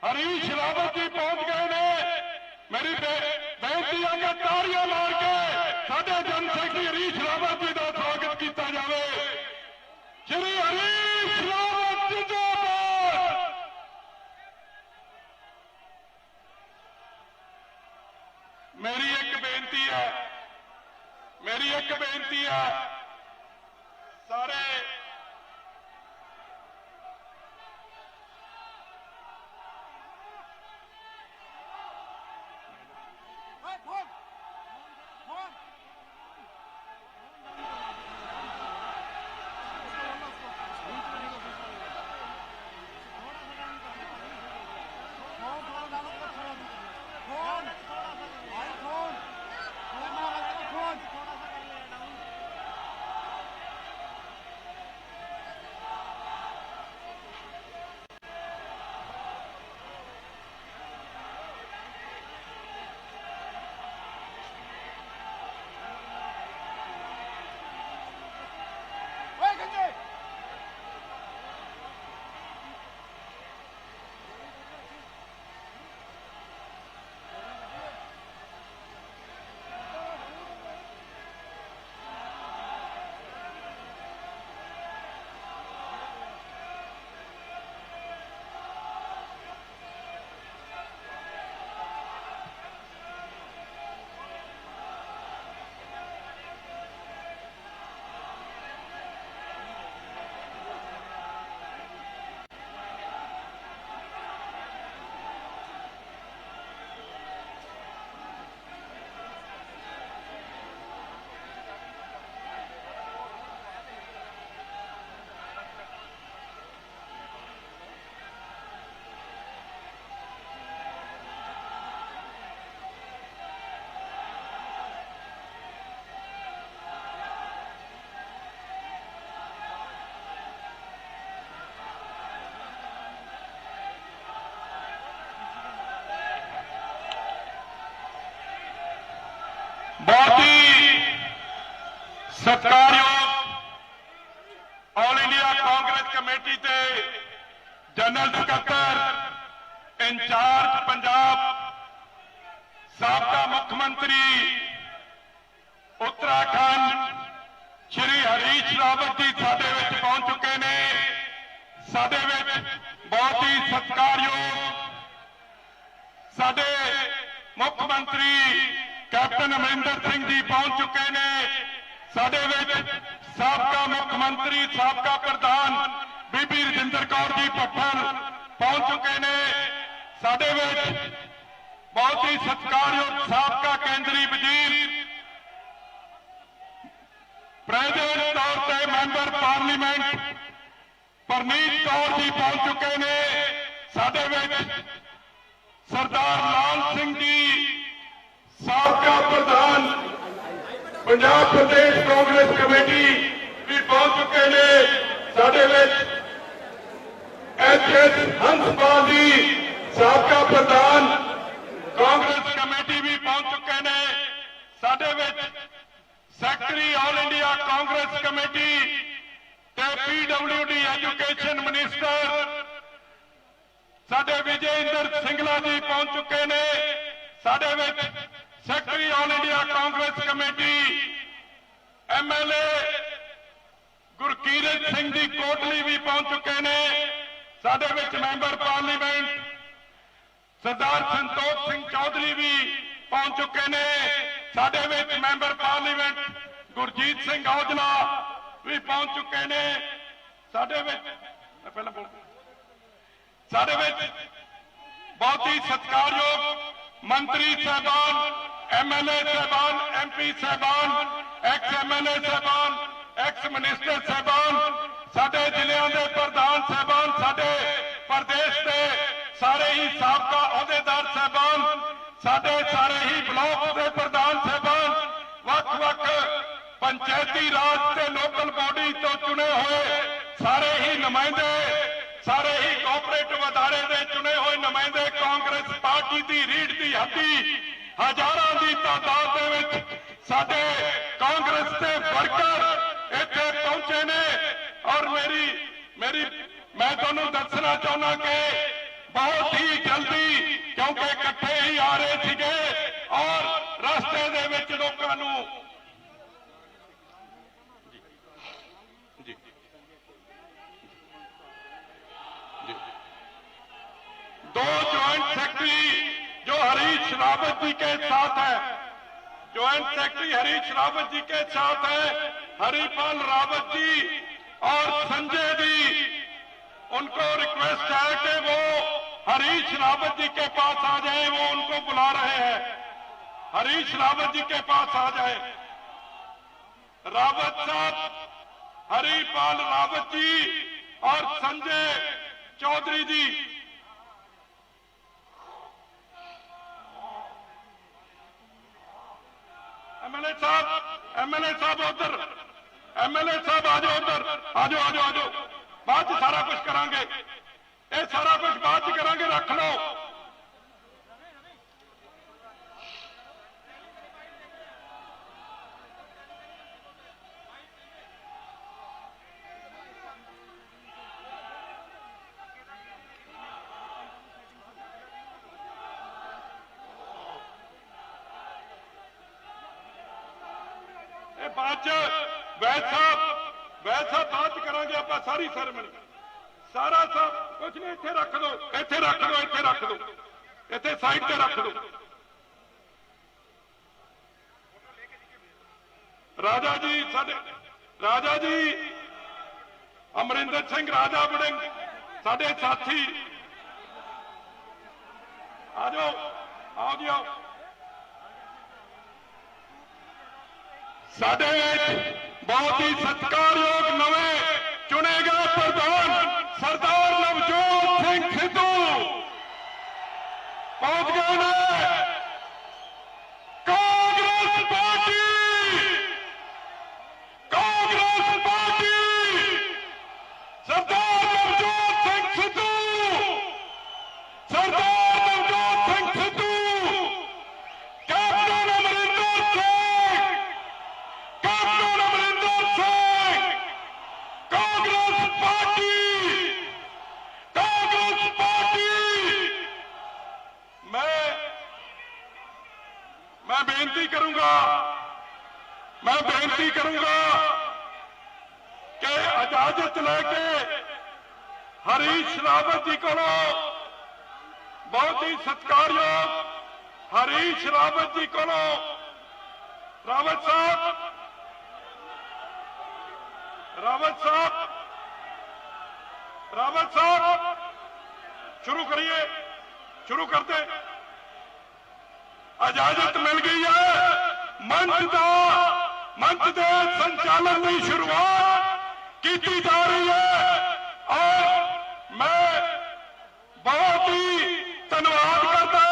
हरीश रावत जी पहुंच गए ने। मेरी बेनती है कि ताड़ियां मार के साडे जन सैकटरी हरीश रावत जी का स्वागत किया जाए। श्री हरीश रावत जिंदाबाद। मेरी एक बेनती है सारे बहुत ही सत्कारयोग ऑल इंडिया कांग्रेस कमेटी के जनरल सकत्तर इंचार्ज पंजाब साबका मुख्यमंत्री उत्तराखंड श्री हरीश रावत जी साडे विच पहुंच चुके ने। साडे विच बहुत ही सत्कारयोग साडे मुख्यमंत्री कैप्टन अमरिंदर सिंह जी पहुंच चुके ने। साडे विच साबका मुख्यमंत्री साबका प्रधान बीबी रजिंदर कौर जी भट्टल पहुंच चुके ने। साडे विच बहुत ही सत्कारयोग साबका केंद्रीय वजीर प्रेसिडेंट तौर पर मैंबर पार्लीमेंट परनीत कौर जी पहुंच चुके ने। साडे विच सरदार लाल सिंह जी साबका प्रधान पंजाब प्रदेश कांग्रेस कमेटी भी पहुंच चुके ने। साडे विच एच हंसपाल जी साबका प्रधान कांग्रेस कमेटी भी पहुंच चुके ने। साडे विच secretary all India Congress committee ते PWD एजुकेशन मिनिस्टर साडे विजय इंदर सिंगला जी पहुंच चुके ने। साडे विच secretary all India Congress committee MLA Gurkirat Singh ji Kotli भी पहुंच चुके ने। साडे विच मैंबर पार्लीमेंट सरदार संतोष सिंह चौधरी भी पहुंच चुके ने। साडे विच मैंबर पार्लीमेंट गुरजीत सिंह औजला भी पहुंच चुके ने। साडे विच बहुत ही सत्कारयोग मंत्री साहबान MLA साहबान MP साहबान एक्स MLA साहबान एक्स मिनिस्टर साहबान साडे जिलियां दे प्रधान साहबान साडे प्रदेश के सारे ही साबका अहुदेदार साहबान साडे सारे ही ब्लॉक के प्रधान साहबान वख-वख पंचायती राज के लोकल बॉडी तो चुने हुए सारे ही नुमाइंदे सारे ही कोऑपरेटिव अदारे के चुने हुए नुमाइंदे कांग्रेस पार्टी की रीढ़ की हड्डी हजारों की तादाद में साडे कांग्रेस के वर्कर इत्थे पहुंचे ने। और मैं तुहानूं दसना चाहुंदा कि बहुत ही जल्द जा रहे थे और रास्ते दे विच लोकां नूं दो ज्वाइंट सेक्रेटरी जो हरीश रावत जी के साथ है, ज्वाइंट सेक्रेटरी हरीश रावत जी के साथ है, हरिपाल रावत जी और संजय जी, उनको रिक्वेस्ट है कि वो हरीश रावत जी के पास आ जाए। वो उनको बुला रहे हैं, हरीश रावत जी के पास आ जाए। रावत साहब, हरिपाल रावत जी और संजय चौधरी जी, एमएलए साहब उधर, एमएलए साहब आ जाओ उधर, आ जाओ आ जाओ आ जाओ। बाद च सारा कुछ करांगे, ये सारा कुछ बाद च करांगे, रख लो। बाद वैसा बात करांगे आप सारी सेरेमनी, सारा सब कुछ नहीं। इत्थे रख दो, इत्थे रख दो, इत्थे रख दो, इत्थे साइड ते रख दो। राजा जी, साडे राजा जी अमरिंदर सिंह राजा वड़िंग साडे साथी, आ जाओ, आओ जी आओ। साडे बहुत ही सत्कारयोग नवे चुने गए प्रधान सरदार नवजोत सिंह सिद्धू पहुंच गए ने। Congress party, Congress party, Sardar Navjot Singh Sidhu, Sardar Navjot Singh Sidhu, captain Amarinder Singh, captain Amarinder Singh, Congress party, Congress party. मैं बेनती करूंगा, मैं बेनती करूंगा कि इजाजत लेके हरीश रावत जी को, बहुत ही सत्कारयोग हरीश रावत जी को, रावत साहब, रावत साहब, रावत साहब, शुरू करिए, शुरू करते। इजाजत मिल गई है, मंच के संचालन की शुरुआत की जा रही है और मैं बहुत ही धन्यवाद करता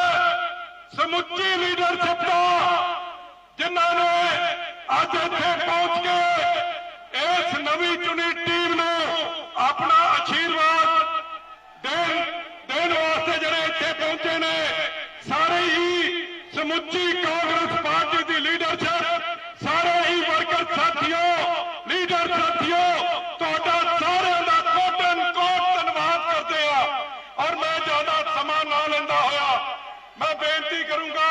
समुची लीडरशिप का, जिन्होंने अज इत्थे पहुंच के इस नवी चुनी टीम को अपना आशीर्वाद देने वास्ते जिहड़े इत्थे पहुंचे ने। सारे ही समुची कांग्रेस पार्टी की लीडरशिप, सारे ही वर्कर साथियों, लीडर साथियों, तुहाडा सारिआं दा कोटन कोट धन्यवाद करते हैं। और मैं ज्यादा समा ना लेंदा होया मैं बेनती करूंगा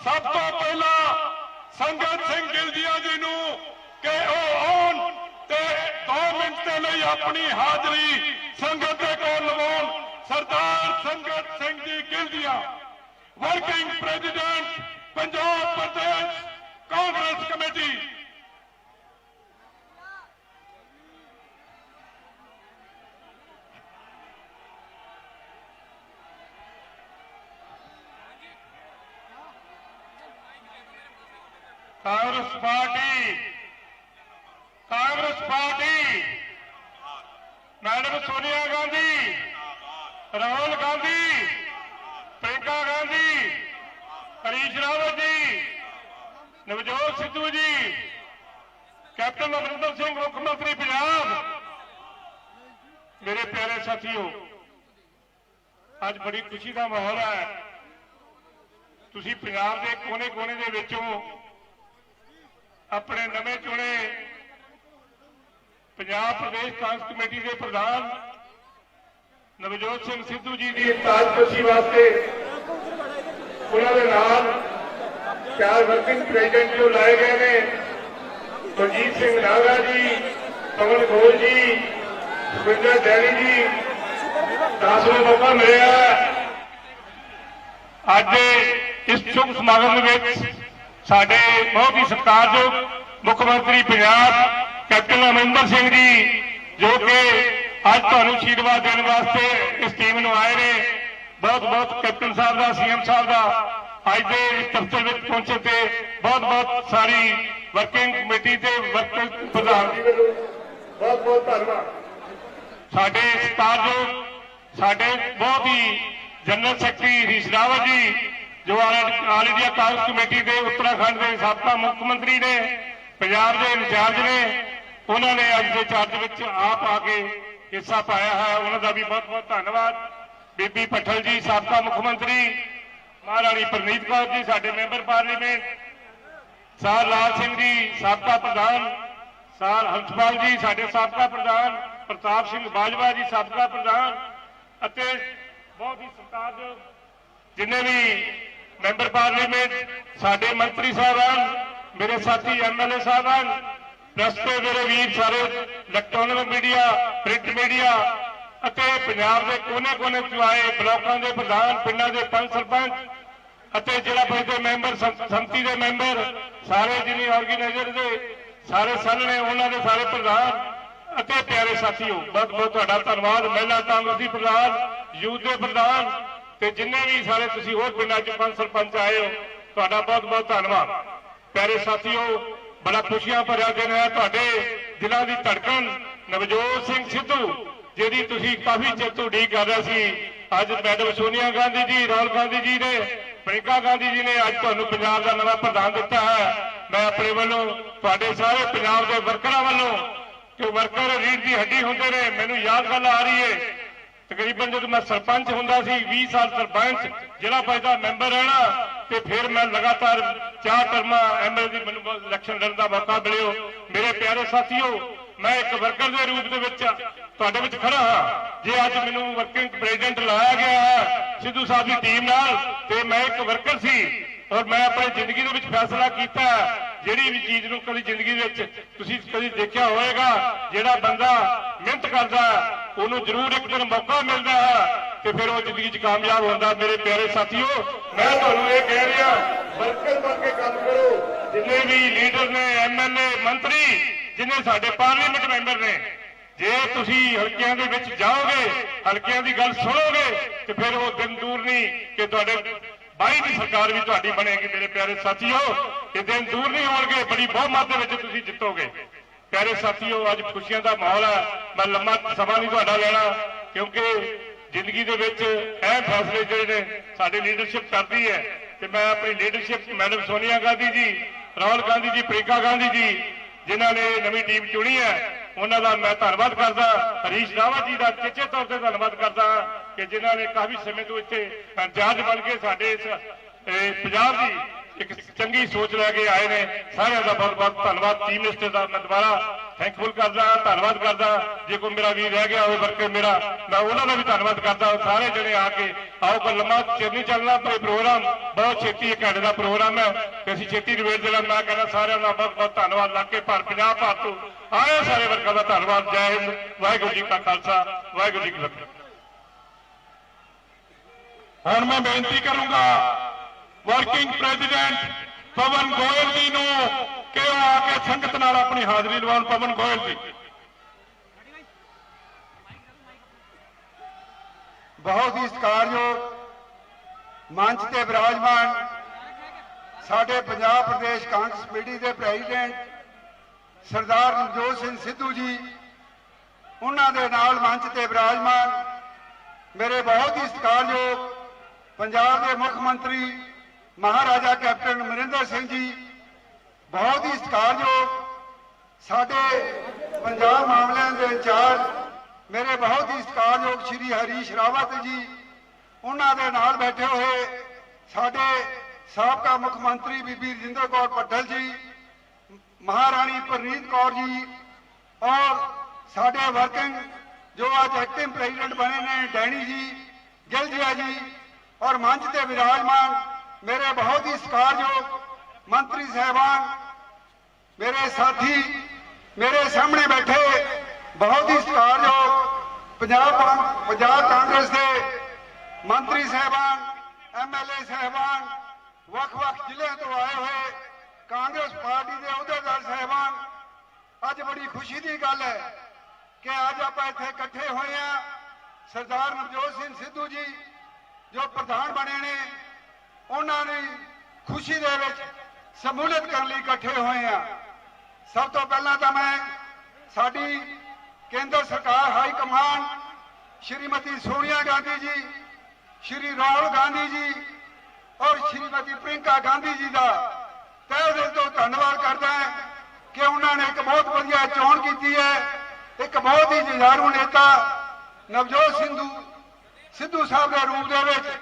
सब तो पहला संगत सिंह गिलजिया जी नूं कि वह आउण ते 2 मिनट के लिए अपनी हाजरी संगत दे कोल लवाउण। Sardar Sangat Singh ji Gilzian, working president Punjab Pradesh Congress committee. Congress party, Congress party, madam Sonia Gandhi, Rahul Gandhi, Priyanka Gandhi, Harish Rawat ji, Navjot Sidhu ji, captain Amarinder Singh मुख्यमंत्री पंजाब। मेरे प्यारे साथियों, आज बड़ी खुशी का माहौल है। तुसी पंजाब के कोने कोने दे विचों अपने नवे चुने पंजाब प्रदेश कांग्रेस कमेटी के प्रधान नवजोत सिंह सिद्धू जी की ताजपोशी वास्ते ਉਹਨਾਂ ਦੇ ਨਾਲ 4 ਵਰਕਿੰਗ ਪ੍ਰੈਜ਼ੀਡੈਂਟ ਜੋ ਲਾਏ ਗਏ ਨੇ, ਸੁਰਜੀਤ ਸਿੰਘ ਨਾਗਾ ਜੀ, ਪਵਨ ਗੋਲ ਜੀ, ਸੁਖਿੰਦਰ ਡੈਨੀ ਜੀ, 10 ਨੂੰ ਮੌਕਾ ਮਿਲਿਆ। ਅੱਜ ਇਸ ਸ਼ੁਭ ਸਮਾਗਮ ਦੇ ਵਿੱਚ ਸਾਡੇ ਬਹੁਤ ਹੀ ਸਤਿਕਾਰਯੋਗ ਮੁੱਖ ਮੰਤਰੀ ਪੰਜਾਬ ਕੈਪਟਨ ਅਮਰਿੰਦਰ ਸਿੰਘ ਜੀ, ਜੋ ਕਿ ਅੱਜ ਤੁਹਾਨੂੰ ਆਸ਼ੀਰਵਾਦ ਦੇਣ ਵਾਸਤੇ ਇਸ ਟੀਮ ਨੂੰ ਆਏ ਨੇ, ਬਹੁਤ ਬਹੁਤ ਕੈਪਟਨ ਸਾਹਿਬ ਦਾ, ਸੀਐਮ ਸਾਹਿਬ ਦਾ ਅੱਜ ਦੇ ਇਸ ਦਫ਼ਤਰ ਵਿੱਚ ਪਹੁੰਚੇ ਤੇ ਬਹੁਤ ਬਹੁਤ ਸਾਰੀ ਵਰਕਿੰਗ ਕਮੇਟੀ ਤੇ ਵਰਕਿੰਗ ਪ੍ਰਧਾਨ ਜੀ ਵੱਲੋਂ ਬਹੁਤ ਬਹੁਤ ਧੰਨਵਾਦ। ਸਾਡੇ ਸਤਿਕਾਰਯੋਗ ਸਾਡੇ ਬਹੁਤ ਹੀ ਜਨਰਲ ਸੈਕਟਰੀ ਹਰੀਸ਼ ਰਾਵਤ ਜੀ, ਜੋ ਆਲ ਇੰਡੀਆ ਕਾਂਗਰਸ ਕਮੇਟੀ ਦੇ ਉੱਤਰਾਖੰਡ ਦੇ ਸਾਬਕਾ ਮੁੱਖ ਮੰਤਰੀ ਨੇ, ਪੰਜਾਬ ਦੇ ਇੰਚਾਰਜ ਨੇ, ਉਹਨਾਂ ਨੇ ਅੱਜ ਦੇ ਚਾਰਜ ਵਿੱਚ ਆਪ ਆ ਕੇ ਹਿੱਸਾ ਪਾਇਆ ਹੈ, ਉਹਨਾਂ ਦਾ ਵੀ ਬਹੁਤ ਬਹੁਤ ਧੰਨਵਾਦ। ਬੀਬੀ ਪੱਠਲ ਜੀ, ਸਾਬਕਾ ਮੁੱਖ ਮੰਤਰੀ, ਮਹਾਰਾਣੀ ਪ੍ਰਨੀਤ ਕੌਰ ਜੀ, ਸਾਡੇ member parliament, sir Lal Singh ji, ਸਾਬਕਾ ਪ੍ਰਧਾਨ, ਸਰ ਹੰਸਪਾਲ ਜੀ, ਸਾਡੇ ਸਾਬਕਾ ਪ੍ਰਧਾਨ, ਪ੍ਰਤਾਪ ਸਿੰਘ ਬਾਜਵਾ ਜੀ, ਸਾਬਕਾ ਪ੍ਰਧਾਨ, ਅਤੇ ਬਹੁਤ ਹੀ ਸਤਿਕਾਰਯੋਗ ਜਿੰਨੇ ਵੀ ਮੈਂਬਰ ਪਾਰਲੀਮੈਂਟ, ਸਾਡੇ ਮੰਤਰੀ ਸਾਹਿਬਾਨ, ਮੇਰੇ ਸਾਥੀ ਐਮਐਲਏ ਸਾਹਿਬਾਨ, ਪ੍ਰੈਸ ਦੇ ਮੇਰੇ ਵੀਰ ਸਾਰੇ, ਇਲੈਕਟ੍ਰੋਨਿਕ ਮੀਡੀਆ, ਪ੍ਰਿੰਟ ਮੀਡੀਆ ਅਤੇ ਪੰਜਾਬ ਦੇ ਕੋਨੇ-ਕੋਨੇ ਤੋਂ ਆਏ ਬਲਾਕਾਂ ਦੇ ਪ੍ਰਧਾਨ, ਪਿੰਡਾਂ ਦੇ ਪੰਚ ਸਰਪੰਚ ਅਤੇ ਜ਼ਿਲ੍ਹਾ ਪਰਿਸ਼ਦ ਦੇ ਮੈਂਬਰ, ਸੰਮਤੀ ਦੇ ਮੈਂਬਰ, ਸਾਰੇ ਜਿੰਨੇ ਆਰਗੇਨਾਈਜ਼ਰ ਦੇ ਸਾਰੇ ਸਨ ਨੇ, ਉਹਨਾਂ ਦੇ ਸਾਰੇ ਪ੍ਰਧਾਨ ਅਤੇ ਪਿਆਰੇ ਸਾਥੀਓ, ਬਹੁਤ ਬਹੁਤ ਤੁਹਾਡਾ ਧੰਨਵਾਦ। ਮਹਿਲਾ ਕਾਂਗਰਸੀ ਪ੍ਰਧਾਨ, ਯੂਥ ਦੇ ਪ੍ਰਧਾਨ ਤੇ ਜਿੰਨੇ ਵੀ ਸਾਰੇ ਤੁਸੀਂ ਹੋਰ ਪਿੰਡਾਂ 'ਚ ਪੰਚ ਸਰਪੰਚ ਆਏ ਹੋ, ਤੁਹਾਡਾ ਬਹੁਤ ਬਹੁਤ ਧੰਨਵਾਦ। ਪਿਆਰੇ ਸਾਥੀਓ, ਬੜਾ ਖੁਸ਼ੀਆਂ ਭਰਿਆ ਦਿਨ ਹੈ। ਤੁਹਾਡੇ ਦਿਲਾਂ ਦੀ ਧੜਕਣ ਨਵਜੋਤ ਸਿੰਘ ਸਿੱਧੂ, ਜਿਹਦੀ ਤੁਸੀਂ ਕਾਫੀ ਚਿਰ ਤੋਂ ਉਡੀਕ ਕਰ ਰਹੇ ਸੀ, ਅੱਜ ਮੈਡਮ ਸੋਨੀਆ ਗਾਂਧੀ ਜੀ, ਰਾਹੁਲ ਗਾਂਧੀ ਜੀ ਨੇ, ਪ੍ਰਿੰਕਾ ਗਾਂਧੀ ਜੀ ਨੇ ਅੱਜ ਤੁਹਾਨੂੰ ਪੰਜਾਬ ਦਾ ਨਵਾਂ ਪ੍ਰਧਾਨ ਦਿੱਤਾ ਹੈ। ਮੈਂ ਆਪਣੇ ਵੱਲੋਂ ਤੁਹਾਡੇ ਸਾਰੇ ਪੰਜਾਬ ਦੇ ਵਰਕਰਾਂ ਵੱਲੋਂ, ਕਿ ਵਰਕਰ ਰੀੜ ਦੀ ਹੱਡੀ ਹੁੰਦੇ ਨੇ, ਮੈਨੂੰ ਯਾਦ ਗੱਲ ਆ ਰਹੀ ਹੈ, ਤਕਰੀਬਨ ਜਦੋਂ ਮੈਂ ਸਰਪੰਚ ਹੁੰਦਾ ਸੀ, 20 ਸਾਲ ਸਰਪੰਚ, ਜ਼ਿਲ੍ਹਾ ਪਰਿਸ਼ਦ ਮੈਂਬਰ ਰਹਿਣਾ, ਤੇ ਫਿਰ ਮੈਂ ਲਗਾਤਾਰ 4 ਟਰਮਾਂ ਐਮਐਲਏ ਦੀ ਮੈਨੂੰ ਇਲੈਕਸ਼ਨ ਲੜਨ ਦਾ ਮੌਕਾ ਮਿਲਿਆ। ਮੇਰੇ ਪਿਆਰੇ ਸਾਥੀਓ, ਮੈਂ ਇੱਕ ਵਰਕਰ ਦੇ ਰੂਪ ਦੇ ਵਿੱਚ ਤੁਹਾਡੇ ਵਿੱਚ ਖੜਾ ਹਾਂ। ਜੇ ਅੱਜ ਮੈਨੂੰ ਵਰਕਿੰਗ ਪ੍ਰੈਜ਼ੀਡੈਂਟ ਲਾਇਆ ਗਿਆ ਹੈ ਸਿੱਧੂ ਸਾਹਿਬ ਦੀ ਟੀਮ ਨਾਲ, ਤੇ ਮੈਂ ਇੱਕ ਵਰਕਰ ਸੀ ਔਰ ਮੈਂ ਆਪਣੀ ਜ਼ਿੰਦਗੀ ਦੇ ਵਿੱਚ ਫੈਸਲਾ ਕੀਤਾ, ਜਿਹੜੀ ਵੀ ਚੀਜ਼ ਨੂੰ ਕਦੀ ਜ਼ਿੰਦਗੀ ਦੇ ਵਿੱਚ ਤੁਸੀਂ ਕਦੀ ਦੇਖਿਆ ਹੋਵੇਗਾ, ਜਿਹੜਾ ਬੰਦਾ ਮਿਹਨਤ ਕਰਦਾ ਉਹਨੂੰ ਜ਼ਰੂਰ ਇੱਕ ਦਿਨ ਮੌਕਾ ਮਿਲਦਾ ਹੈ ਤੇ ਫਿਰ ਉਹ ਜ਼ਿੰਦਗੀ 'ਚ ਕਾਮਯਾਬ ਹੁੰਦਾ। ਮੇਰੇ ਪਿਆਰੇ ਸਾਥੀਓ, ਮੈਂ ਤੁਹਾਨੂੰ ਇਹ ਕਹਿ ਰਿਹਾ, ਵਰਕਰ ਬਣ ਕੇ ਕੰਮ ਕਰੋ। ਜਿੰਨੇ ਵੀ ਲੀਡਰ ਨੇ, ਐਮਐਲਏ, ਮੰਤਰੀ, ਜਿੰਨੇ ਸਾਡੇ ਪਾਰਲੀਮੈਂਟ ਮੈਂਬਰ ਨੇ, ਜੇ ਤੁਸੀਂ ਹਲਕਿਆਂ ਦੇ ਵਿੱਚ ਜਾਓਗੇ, ਹਲਕਿਆਂ ਦੀ ਗੱਲ ਸੁਣੋਗੇ, ਤੇ ਫਿਰ ਉਹ ਦਿਨ ਦੂਰ ਨਹੀਂ ਕਿ ਤੁਹਾਡੇ 22 ਦੀ ਸਰਕਾਰ ਵੀ ਤੁਹਾਡੀ ਬਣੇਗੀ। ਮੇਰੇ ਪਿਆਰੇ ਸਾਥੀਓ, ਇਹ ਦਿਨ ਦੂਰ ਨਹੀਂ ਹੋਣਗੇ, ਬੜੀ ਬਹੁਮਤ ਦੇ ਵਿੱਚ ਤੁਸੀਂ ਜਿੱਤੋਗੇ। ਪਿਆਰੇ ਸਾਥੀਓ, ਅੱਜ ਖੁਸ਼ੀਆਂ ਦਾ ਮਾਹੌਲ ਹੈ। ਮੈਂ ਲੰਮਾ ਸਮਾਂ ਨਹੀਂ ਤੁਹਾਡਾ ਲੈਣਾ, ਕਿਉਂਕਿ ਜ਼ਿੰਦਗੀ ਦੇ ਵਿੱਚ ਇਹ ਫੈਸਲੇ ਜਿਹੜੇ ਨੇ ਸਾਡੀ ਲੀਡਰਸ਼ਿਪ ਕਰਦੀ ਹੈ, ਤੇ ਮੈਂ ਆਪਣੀ ਲੀਡਰਸ਼ਿਪ ਮੈਡਮ ਸੋਨੀਆ ਗਾਂਧੀ ਜੀ, ਰਾਹੁਲ ਗਾਂਧੀ ਜੀ, ਪ੍ਰਿੰਕਾ ਗਾਂਧੀ ਜੀ, ਜਿਨ੍ਹਾਂ ਨੇ ਨਵੀਂ ਟੀਮ ਚੁਣੀ ਹੈ, ਉਹਨਾਂ ਦਾ ਮੈਂ ਧੰਨਵਾਦ ਕਰਦਾ। ਹਰੀਸ਼ ਰਾਵਤ ਜੀ ਦਾ ਚੇਚੇ ਤੌਰ ਤੇ ਧੰਨਵਾਦ ਕਰਦਾ ਕਿ ਜਿਨ੍ਹਾਂ ਨੇ ਕਾਫੀ ਸਮੇਂ ਤੋਂ ਇੱਥੇ ਇੰਚਾਰਜ ਬਣ ਕੇ ਸਾਡੇ ਇਸ ਪੰਜਾਬ ਦੀ ਇੱਕ ਚੰਗੀ ਸੋਚ ਲੈ ਕੇ ਆਏ ਨੇ। ਸਾਰਿਆਂ ਦਾ ਬਹੁਤ ਬਹੁਤ ਧੰਨਵਾਦ। ਚੀਫ ਮਿਨਿਸਟਰ ਦਾ ਮੈਂ ਦੁਬਾਰਾ ਥੈਂਕਫੁਲ ਕਰਦਾ, ਧੰਨਵਾਦ ਕਰਦਾ। ਜੇ ਕੋਈ ਮੇਰਾ ਵੀਰ ਰਹਿ ਗਿਆ ਹੋਵੇ ਵਰਕਰ ਮੇਰਾ, ਮੈਂ ਉਹਨਾਂ ਦਾ ਵੀ ਧੰਨਵਾਦ ਕਰਦਾ। ਸਾਰੇ ਜਣੇ ਆ ਕੇ ਆਓ, ਕੋਈ ਲੰਮਾ ਚਿਰ ਨਹੀਂ ਚੱਲਣਾ। ਪ੍ਰੋਗਰਾਮ ਬਹੁਤ ਛੇਤੀ, 1 ਘੰਟੇ ਦਾ ਪ੍ਰੋਗਰਾਮ ਹੈ ਤੇ ਅਸੀਂ ਛੇਤੀ ਨਿਬੇੜ ਦੇਣਾ। ਮੈਂ ਕਹਿੰਦਾ ਸਾਰਿਆਂ ਦਾ ਬਹੁਤ ਬਹੁਤ ਧੰਨਵਾਦ। ਇਲਾਕੇ ਭਰ, ਪੰਜਾਬ ਭਰ ਤੋਂ ਆਏ ਸਾਰੇ ਵਰਕਰਾਂ ਦਾ ਧੰਨਵਾਦ। ਜੈ ਹਿੰਦ, ਵਾਹਿਗੁਰੂ ਜੀ ਕਾ ਖਾਲਸਾ, ਵਾਹਿਗੁਰੂ ਜੀ ਕੀ ਫਤਿਹ। ਹੁਣ ਮੈਂ ਬੇਨਤੀ ਕਰੂੰਗਾ ਵਰਕਿੰਗ ਪ੍ਰੈਜ਼ੀਡੈਂਟ ਪਵਨ ਗੋਇਲ ਜੀ ਨੂੰ ਕਿ ਉਹ ਆ ਕੇ ਸੰਗਤ ਨਾਲ ਆਪਣੀ ਹਾਜ਼ਰੀ ਲਵਾਉਣ। ਪਵਨ ਗੋਇਲ ਜੀ। ਬਹੁਤ ਹੀ ਸਤਿਕਾਰਯੋਗ ਮੰਚ ਤੇ ਵਿਰਾਜਮਾਨ ਸਾਡੇ ਪੰਜਾਬ ਪ੍ਰਦੇਸ਼ ਕਾਂਗਰਸ ਕਮੇਟੀ ਦੇ ਪ੍ਰੈਜ਼ੀਡੈਂਟ ਸਰਦਾਰ ਨਵਜੋਤ ਸਿੰਘ ਸਿੱਧੂ ਜੀ, ਉਹਨਾਂ ਦੇ ਨਾਲ ਮੰਚ ਤੇ ਵਿਰਾਜਮਾਨ ਮੇਰੇ ਬਹੁਤ ਹੀ ਸਤਿਕਾਰਯੋਗ ਪੰਜਾਬ ਦੇ ਮੁੱਖ ਮੰਤਰੀ ਮਹਾਰਾਜਾ ਕੈਪਟਨ ਅਮਰਿੰਦਰ ਸਿੰਘ ਜੀ, ਬਹੁਤ ਹੀ ਸਤਿਕਾਰਯੋਗ ਸਾਡੇ ਪੰਜਾਬ ਮਾਮਲਿਆਂ ਦੇ ਇੰਚਾਰਜ ਮੇਰੇ ਬਹੁਤ ਹੀ ਸਤਿਕਾਰਯੋਗ ਸ਼੍ਰੀ ਹਰੀਸ਼ ਰਾਵਤ ਜੀ, ਉਹਨਾਂ ਦੇ ਨਾਲ ਬੈਠੇ ਹੋਏ ਸਾਡੇ ਸਾਬਕਾ ਮੁੱਖ ਮੰਤਰੀ ਬੀਬੀ ਰਜਿੰਦਰ ਕੌਰ ਪੱਟਲ ਜੀ, ਮਹਾਰਾਣੀ ਪ੍ਰਨੀਤ ਕੌਰ ਜੀ, ਔਰ ਸਾਡੇ ਵਰਕਿੰਗ ਜੋ ਅੱਜ ਐਕਟਿੰਗ ਪ੍ਰੈਜ਼ੀਡੈਂਟ ਬਣੇ ਨੇ ਡੈਣੀ ਜੀ, ਗਿੱਲ ਜੀ, ਔਰ ਮੰਚ ਤੇ ਵਿਰਾਜਮਾਨ मेरे बहुत ही सत्कारयोग मंत्री साहबान, मेरे साथी, मेरे सामने बैठे बहुत ही सत्कारयोग पंजाब कांग्रेस के मंत्री साहबान, MLA साहबान, ਵੱਖ-ਵੱਖ ਜ਼ਿਲ੍ਹਿਆਂ ਤੋਂ ਆए हुए कांग्रेस पार्टी के अहुदेदार साहबान, ਅੱਜ बड़ी खुशी की गल है कि ਅੱਜ ਆਪਾਂ ਇੱਥੇ ਇਕੱਠੇ ਹੋਏ ਆ। सरदार नवजोत सिंह सिद्धू जी जो प्रधान बने ने, उन्होंने खुशी दे विच समूलित करने लिए इकट्ठे हुए हैं। सब तो पहला तो मैं साडी केंद्र सरकार हाई कमान श्रीमती सोनिया गांधी जी, श्री राहुल गांधी जी और श्रीमती प्रियंका गांधी जी का तहे दिल तो धन्यवाद करता है कि उन्होंने एक बहुत वधिया चोण की है। एक बहुत ही जुझारू नेता नवजोत सिद्धू साहब के रूप के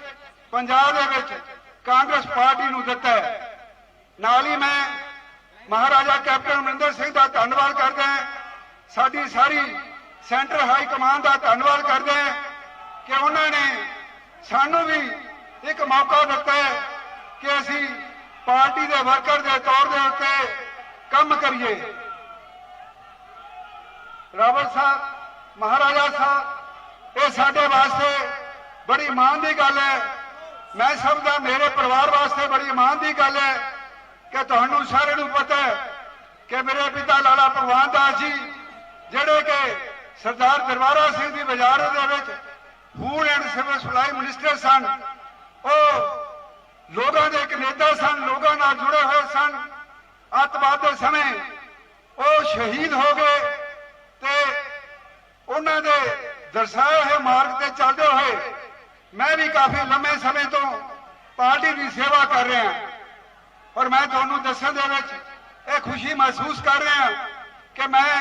पंजाब के कांग्रेस पार्टी को दिता है। नाल ही मैं महाराजा कैप्टन अमरिंदर सिंह का धन्यवाद करते हैं, साडी सारी सेंटर हाई कमान का धन्यवाद करते हैं कि उन्होंने सानू भी एक मौका दिता है कि असी पार्टी के वर्कर के तौर के उत्ते काम करिए। रावत साहब, महाराजा साहब, ये साडे वास्ते बड़ी मान की गल है। मैं समझदा मेरे परिवार वास्ते बड़ी मान की गल है कि तुहानू सारे नू पता है कि मेरे पिता लाला भगवान दास जी जिहड़े कि सरदार दरबारा सिंह की वजारत दे विच food and civil supply minister सन। वो लोगों के एक नेता सन, लोगों नाल जुड़े हुए सन। अतवाद के समय वो शहीद हो गए ते उन्हां दे दर्शाए हुए मार्ग से चलते हुए मैं भी काफी लंबे समय तो पार्टी की सेवा कर रहा और मैं तुहानू दस्सण दे विच ये खुशी महसूस कर रहा कि मैं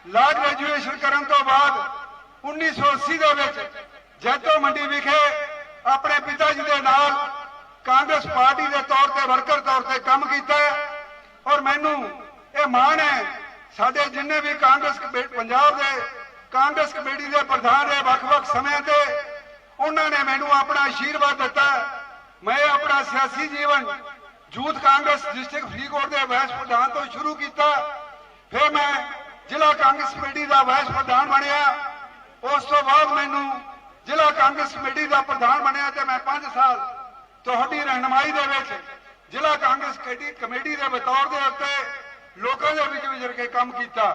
ला ग्रेजुएशन करन तो बाद 1980 दे विच जैतो मंडी विखे अपने पिता जी के नाल कांग्रेस पार्टी के तौर पर वर्कर तौर पर काम किया और मैनू ये मान है साडे जिन्ने भी कांग्रेस पंजाब के कांग्रेस कमेटी के प्रधान रहे वख-वख समय ते उन्होंने मैनू अपना आशीर्वाद दिता। मैं अपना सियासी जीवन यूथ कांग्रेस डिस्ट्रिक्ट फरीदकोट के वाइस प्रधान तो शुरू किया, फिर मैं जिला कांग्रेस कमेटी का वाइस प्रधान बनया। उस तो बाद मैनू जिला कांग्रेस कमेटी का प्रधान बनया तो मैं 5 साल तुहाडी रहनुमाई दे विच जिला कांग्रेस कमेटी के बतौर के उत्ते लोगों के विच विचर के काम किया।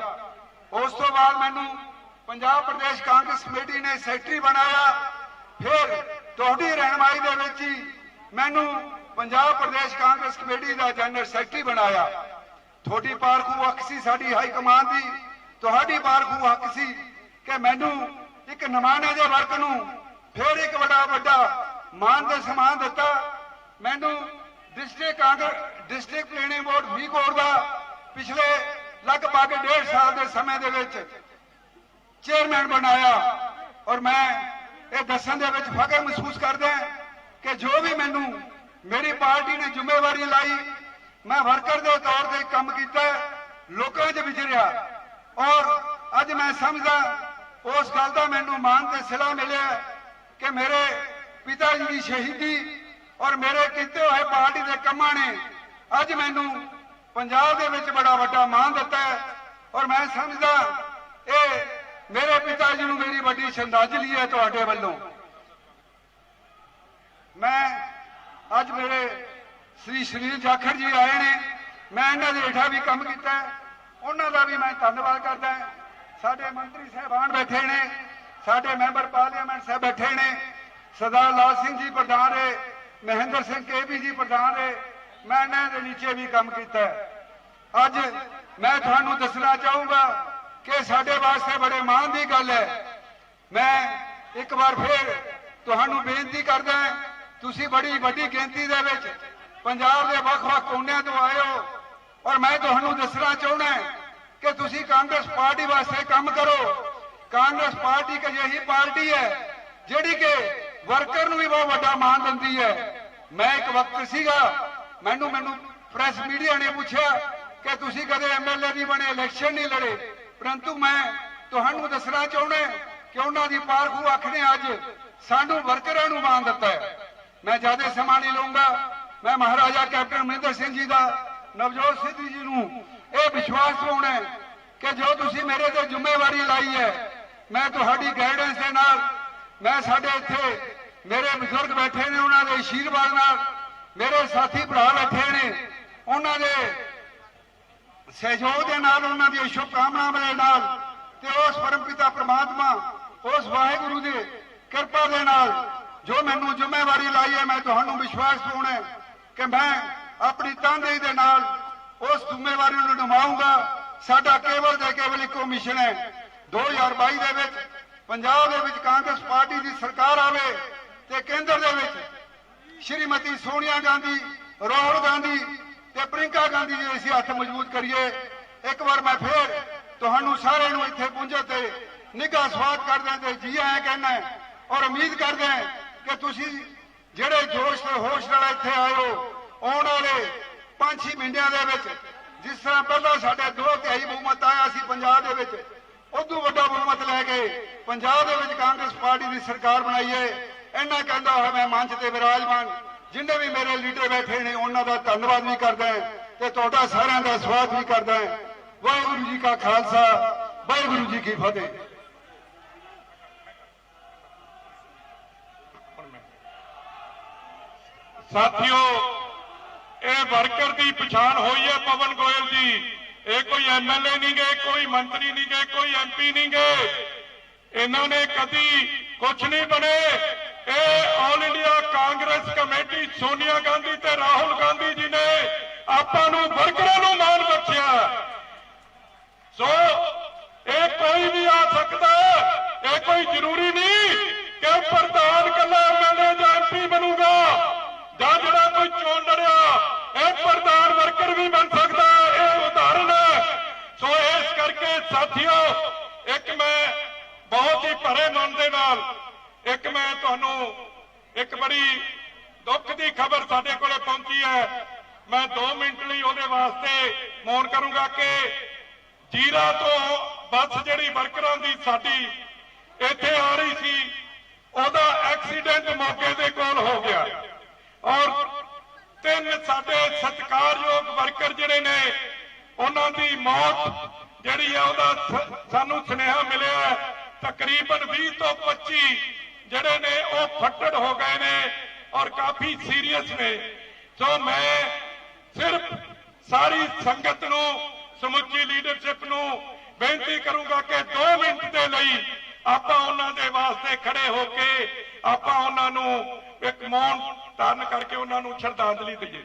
उस तो बाद मैनू पंजाब प्रदेश कांग्रेस कमेटी ने सैकटरी बनाया, फिर तुहाडी रहनुमाई दे विच ही मैनू पंजाब प्रदेश कांग्रेस कमेटी का जनरल सैकटरी बनाया। थोड़ी पारखू हक सी साडी हाई कमान की, तुहाडी पारखू हक सी कि मैनू एक नमाने के वर्ग नूं फिर एक बड़ा वड्डा मान ते सम्मान दिता। मैनू डिस्ट्रिक्ट प्लेनिंग बोर्ड फरीदकोट का पिछले लगभग 1.5 साल के समय दे विच चेयरमैन बनाया और मैं ये दस्सण दे विच फखर महसूस करदा कि जो भी मैनू मेरी पार्टी ने जिम्मेवारी लाई, मैं वर्कर के तौर पर काम किया, लोगों च विचरिया और अज मैं समझदा उस गल का मैनू मान ते सिला मिलिया कि मेरे पिता जी की शहीदी और मेरे किए हुए पार्टी के कामां ने अज मैनू पंजाब दे विच बड़ा वड्डा मान दिता है और मैं समझदा ये मेरे पिताजी नूं मेरी बड़ी श्रद्धांजलि है तुहाडे वल्लों। मैं अज मेरे श्री सुनील जाखड़ जी आए ने, मैं इन्हां दे हेठां भी काम कीता, उन्हां दा भी मैं धन्नवाद करदा। साडे मंत्री साहबान बैठे ने, साडे मैंबर पार्लियामेंट साहब बैठे ने, सरदार लाल सिंह जी प्रधान रहे, महेंद्र सिंह केबी जी प्रधान रहे, मैं इन्हां दे नीचे भी काम कीता। अज मैं तुहानूं दसना चाहूँगा कि साडे वास्ते बड़े मान की गल है। मैं एक बार फिर तुहानू बेनती करदा, तुसी बड़ी वड्डी गिनती दे विच पंजाब के वख-वख कोनियां तो आए हो और मैं तुहानू दसना चाहना कि तुसी कांग्रेस पार्टी वास्ते काम करो। कांग्रेस पार्टी एक अजिही पार्टी है जिहड़ी कि वर्कर नूं भी बहुत वड्डा मान दिंदी है। मैं एक वक्त सीगा मैनू प्रेस मीडिया ने पूछा कि तुसी कदे MLA नहीं बने, इलैक्शन नहीं लड़े, परंतु मैं तुहानू दसना चाहना कि उन्हां दी पारखू अख ने अज सानू वर्करां नूं मान दिता है। मैं ज्यादा समा नहीं लूंगा, मैं महाराजा कैप्टन अमरिंदर सिंह जी का नवजोत सिद्धू जी ਨੂੰ ਇਹ ਵਿਸ਼ਵਾਸ ਦਿਵਾਉਣਾ ਹੈ ਕਿ ਜੋ ਤੁਸੀਂ ਮੇਰੇ ਤੇ ਜ਼ਿੰਮੇਵਾਰੀ ਲਾਈ ਹੈ मैं ਤੁਹਾਡੀ ਗਾਈਡੈਂਸ ਦੇ ਨਾਲ मैं ਸਾਡੇ ਇੱਥੇ ਮੇਰੇ ਬਜ਼ੁਰਗ ਬੈਠੇ ਨੇ ਉਹਨਾਂ ਦੇ ਆਸ਼ੀਰਵਾਦ ਨਾਲ ਮੇਰੇ ਸਾਥੀ ਭਰਾ ਬੈਠੇ ਨੇ ਉਹਨਾਂ ਦੇ ਸਹਿਯੋਗ ਦੇ ਨਾਲ ਉਹਨਾਂ ਦੀ ਸ਼ੁਭਕਾਮਨਾਵਾਂ ਦੇ ਨਾਲ ਤੇ ਉਸ ਪਰਮਪਿਤਾ ਪ੍ਰਮਾਤਮਾ ਉਸ ਵਾਹਿਗੁਰੂ ਦੀ ਕਿਰਪਾ ਦੇ ਨਾਲ ਜੋ ਮੈਨੂੰ ਜ਼ਿੰਮੇਵਾਰੀ ਲਾਈ ਹੈ मैं ਤੁਹਾਨੂੰ ਵਿਸ਼ਵਾਸ ਦਿਵਾਉਣਾ ਹੈ ਕਿ मैं ਆਪਣੀ ਤਨਦੇਹੀ ਦੇ ਨਾਲ ਉਸ ਜ਼ਿੰਮੇਵਾਰੀ ਨੂੰ ਨਿਭਾਊਂਗਾ। ਸਾਡਾ ਕੇਵਲ ਤੇ ਕੇਵਲ ਇੱਕੋ ਮਿਸ਼ਨ ਹੈ 2022 ਦੇ ਵਿੱਚ ਪੰਜਾਬ ਦੇ ਵਿੱਚ ਕਾਂਗਰਸ ਪਾਰਟੀ ਦੀ ਸਰਕਾਰ ਆਵੇ ਤੇ ਕੇਂਦਰ ਦੇ ਵਿੱਚ ਸ਼੍ਰੀਮਤੀ ਸੋਨੀਆ ਗਾਂਧੀ ਰਾਹੁਲ ਗਾਂਧੀ ਤੇ ਪ੍ਰਿੰਕਾ ਗਾਂਧੀ ਜੀ ਅਸੀਂ ਹੱਥ ਮਜ਼ਬੂਤ ਕਰੀਏ। ਇੱਕ ਵਾਰ ਮੈਂ ਫੇਰ ਤੁਹਾਨੂੰ ਸਾਰਿਆਂ ਨੂੰ ਇੱਥੇ ਪਹੁੰਚੇ ਤੇ ਨਿੱਘਾ ਸਵਾਗਤ ਕਰਦੇ ਤੇ ਜੀ ਆਇਆਂ ਕਹਿੰਦਾ ਔਰ ਉਮੀਦ ਕਰਦੇ ਹਾਂ ਕਿ ਤੁਸੀਂ ਜਿਹੜੇ ਜੋਸ਼ ਤੇ ਹੋਸ਼ ਨਾਲ ਇੱਥੇ ਆਏ ਹੋ ਆਉਣ ਵਾਲੇ 5-6 ਮਹੀਨਿਆਂ ਦੇ ਵਿੱਚ ਜਿਸ ਤਰ੍ਹਾਂ ਪਹਿਲਾਂ ਸਾਡੇ 2/3 ਬਹੁਮਤ ਆਇਆ ਸੀ ਪੰਜਾਬ ਦੇ ਵਿੱਚ ਉਦੋਂ ਵੱਡਾ ਬਹੁਮਤ ਲੈ ਕੇ ਪੰਜਾਬ ਦੇ ਵਿੱਚ ਕਾਂਗਰਸ ਪਾਰਟੀ ਦੀ ਸਰਕਾਰ ਬਣਾਈਏ। ਇੰਨਾ ਕਹਿੰਦਾ ਹੋਇਆ ਮੈਂ ਮੰਚ ਤੇ ਵਿਰਾਜਮਾਨ ਜਿੰਨੇ ਵੀ ਮੇਰੇ ਲੀਡਰ ਬੈਠੇ ਨੇ ਉਹਨਾਂ ਦਾ ਧੰਨਵਾਦ ਵੀ ਕਰਦਾ ਤੇ ਤੁਹਾਡਾ ਸਾਰਿਆਂ ਦਾ ਸਵਾਗਤ ਵੀ ਕਰਦਾ। ਵਾਹਿਗੁਰੂ ਜੀ ਕਾ ਖਾਲਸਾ ਵਾਹਿਗੁਰੂ ਜੀ ਕੀ ਫਤਿਹ। ਸਾਥੀਓ ਇਹ ਵਰਕਰ ਦੀ ਪਛਾਣ ਹੋਈ ਹੈ ਪਵਨ ਗੋਇਲ ਜੀ। ਇਹ ਕੋਈ ਐਮਐਲਏ ਨਹੀਂ ਗਏ ਕੋਈ ਮੰਤਰੀ ਨਹੀਂ ਗਏ ਕੋਈ ਐਮਪੀ ਨਹੀਂ ਗਏ ਇਹਨਾਂ ਨੇ ਕਦੀ ਕੁਝ ਨਹੀਂ ਬਣੇ। ਇਹ all India Congress committee Sonia Gandhi ਤੇ ਰਾਹੁਲ ਗਾਂਧੀ ਜੀ ਨੇ ਆਪਾਂ ਨੂੰ ਵਰਕਰਾਂ ਨੂੰ ਮਾਣ ਬਖਸ਼ਿਆ। ਸੋ ਇਹ ਕੋਈ ਵੀ ਆ ਸਕਦਾ ਇਹ ਕੋਈ ਜ਼ਰੂਰੀ ਨਹੀਂ ਕਿ ਪ੍ਰਧਾਨ ਕੱਲਾ ਐਮਐਲਏ ਜਾਂ ਐਮਪੀ ਬਣੂਗਾ ਜਾਂ ਜਿਹੜਾ ਕੋਈ ਚੋਣ ਲੜਿਆ ਇਹ ਪ੍ਰਧਾਨ ਵਰਕਰ ਵੀ ਬਣ ਸਕਦਾ। ਇਹ ਉਦਾਹਰਨ ਹੈ। ਸੋ ਇਸ ਕਰਕੇ ਸਾਥੀਓ ਇੱਕ ਮੈਂ ਬਹੁਤ ਹੀ ਭਰੇ ਮਨ ਦੇ ਨਾਲ ਇੱਕ ਮੈਂ ਤੁਹਾਨੂੰ ਇੱਕ ਬੜੀ ਦੁੱਖ ਦੀ ਖਬਰ ਸਾਡੇ ਕੋਲੇ ਪਹੁੰਚੀ ਹੈ। ਮੈਂ 2 ਮਿੰਟ ਲਈ ਉਹਦੇ ਵਾਸਤੇ ਮੌਨ ਕਰੂੰਗਾ ਕਿ ਜੀਰਾ ਤੋਂ ਬੱਸ ਜਿਹੜੀ ਵਰਕਰਾਂ ਦੀ ਸਾਡੀ ਇੱਥੇ ਆ ਰਹੀ ਸੀ ਉਹਦਾ ਐਕਸੀਡੈਂਟ ਮੌਕੇ ਦੇ ਕੋਲ ਹੋ ਗਿਆ ਔਰ 3 ਸਾਡੇ ਸਤਿਕਾਰਯੋਗ ਵਰਕਰ ਜਿਹੜੇ ਨੇ ਉਹਨਾਂ ਦੀ ਮੌਤ ਜਿਹੜੀ ਹੈ ਉਹਦਾ ਸਾਨੂੰ ਸੁਨੇਹਾ ਮਿਲਿਆ। ਤਕਰੀਬਨ 20 ਤੋਂ 25 ਜਿਹੜੇ ਨੇ ਉਹ ਫੱਟੜ ਹੋ ਗਏ ਨੇ ਔਰ ਕਾਫੀ ਸੀਰੀਅਸ ਨੇ। ਸੋ ਮੈਂ ਸਿਰਫ ਸਾਰੀ ਸੰਗਤ ਨੂੰ ਸਮੁੱਚੀ ਲੀਡਰਸ਼ਿਪ ਨੂੰ ਬੇਨਤੀ ਕਰੂੰਗਾ ਕਿ 2 ਮਿੰਟ ਦੇ ਲਈ ਆਪਾਂ ਉਹਨਾਂ ਦੇ ਵਾਸਤੇ ਖੜੇ ਹੋ ਕੇ ਆਪਾਂ ਉਹਨਾਂ ਨੂੰ ਇੱਕ ਮੌਨ ਧਾਰਨ ਕਰਕੇ ਉਹਨਾਂ ਨੂੰ ਸ਼ਰਧਾਂਜਲੀ ਦਈਏ।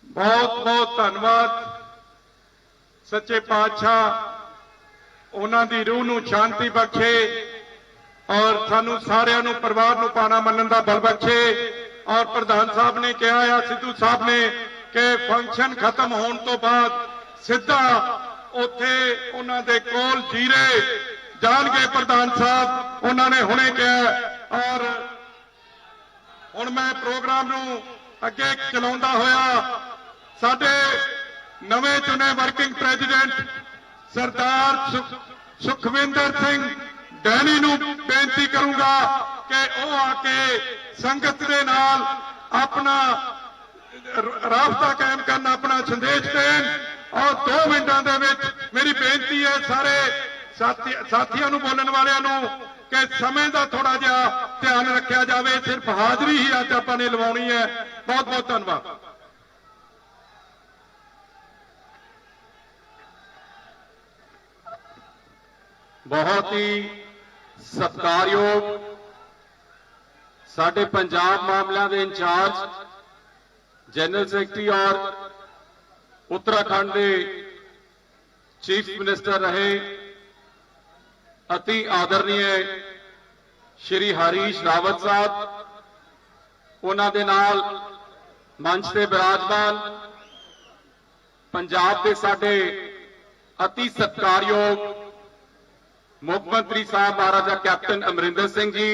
बहुत बहुत धन्यवाद सच्चे पातशाह उन्हां दी रूह नूं शांति बख्शे और सानू सारिਆਂ ਨੂੰ परिवार ਨੂੰ पाना मनन दा बल बख्शे। और प्रधान साहब ने कहा है सिद्धू साहब ने कि फंक्शन खत्म होने तो बाद सीधा उत्थे उन्हां दे कोल जीरे जाणगे प्रधान साहब उन्होंने हुणे कहा। और हुण मैं प्रोग्राम नूं अगे चलाउंदा होया साडे नवे चुने वर्किंग प्रेजिडेंट सरदार सुखविंदर सिंह ਡੈਨੀ ਨੂੰ ਬੇਨਤੀ ਕਰੂੰਗਾ ਕਿ ਉਹ ਆ ਕੇ ਸੰਗਤ ਦੇ ਨਾਲ ਆਪਣਾ ਰਾਬਤਾ ਕਾਇਮ ਕਰਨ, ਆਪਣਾ ਸੰਦੇਸ਼ ਦੇਣ। ਔਰ 2 ਮਿੰਟਾਂ ਦੇ ਵਿੱਚ ਮੇਰੀ ਬੇਨਤੀ ਹੈ ਸਾਰੇ ਸਾਥੀਆਂ ਨੂੰ, ਬੋਲਣ ਵਾਲਿਆਂ ਨੂੰ, ਕਿ ਸਮੇਂ ਦਾ ਥੋੜਾ ਜਿਹਾ ਧਿਆਨ ਰੱਖਿਆ ਜਾਵੇ। ਸਿਰਫ ਹਾਜ਼ਰੀ ਹੀ ਅੱਜ ਆਪਾਂ ਨੇ ਲਵਾਉਣੀ ਹੈ। ਬਹੁਤ ਬਹੁਤ ਧੰਨਵਾਦ। बहुत ही सत्कारयोग साडे पंजाब मामलों के इंचार्ज जनरल सैकटरी और उत्तराखंड के चीफ मिनिस्टर रहे अति आदरणीय श्री हरीश रावत साहब, उन्हां दे नाल मंच से विराजमान पंजाब के साडे अति सत्कारयोग मुख मंत्री साहब महाराजा कैप्टन अमरिंदर सिंह जी,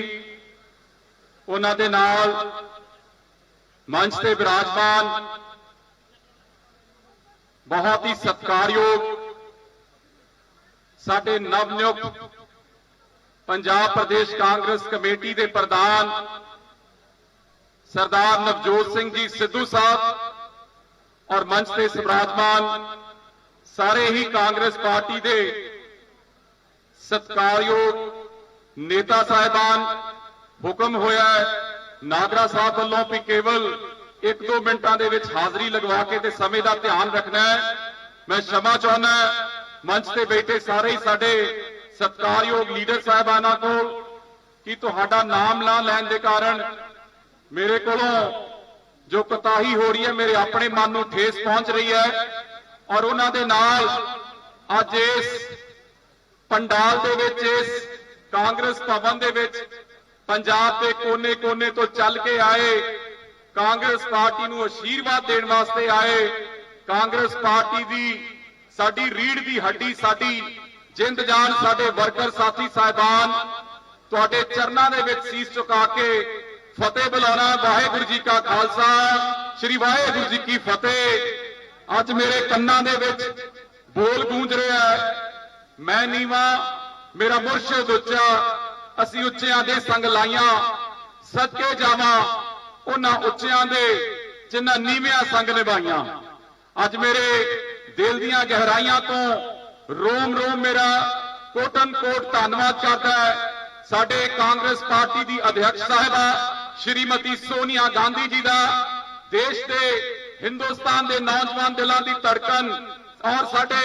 उन्हां दे नाल मंच से विराजमान बहुत ही सत्कारयोग साडे नवनियुक्त पंजाब प्रदेश कांग्रेस कमेटी के प्रधान सरदार नवजोत सिंह जी सिद्धू साहब और मंच से विराजमान सारे ही कांग्रेस पार्टी के सत्कारयोग नेता साहिबान। हुक्म होया है नागरा साहब वालों भी केवल 1-2 मिनटां दे विच हाजरी लगवा के ते समय का ध्यान रखना है। मैं क्षमा चाहना मंच से बैठे सारे ही साडे सत्कारयोग लीडर साहिबाना को कि तुहाडा नाम ना लैन दे कारण मेरे कोलों जो कोताही हो रही है, मेरे अपने मन नूं ठेस पहुंच रही है। और उन्हां दे नाल अज इस पंडाल दे विच, इस कांग्रेस भवन दे विच पंजाब के कोने कोने तो चल के आए, कांग्रेस पार्टी नूं आशीर्वाद देण वास्ते आए। कांग्रेस पार्टी दी साडी रीढ़ दी हड्डी, साडी जिंद जान, साडे वर्कर साथी साहिबान तुहाडे चरनां दे विच सीस झुका के फतेह बुलाना। वाहिगुरू जी का खालसा, श्री वाहिगुरू जी की फतेह। अज मेरे कन्नां दे विच बोल गूंज रहा है, मैं नीवा मेरा मुर्शद उच्चा, असी उच्चियां दे संग लाइयां, सदके जावां उन्हां उच्चियां दे जिन्हां नीवियां संग निभाइयां। अज मेरे दिल दीयां गहराइयां तो रोम रोम मेरा कोटन कोट धन्नवाद करदा है साडे कांग्रेस पार्टी दी अध्यक्ष साहिबा श्रीमती सोनिया गांधी जी दा, देश दे हिंदुस्तान दे नौजवान दिलां दी धड़कन और साडे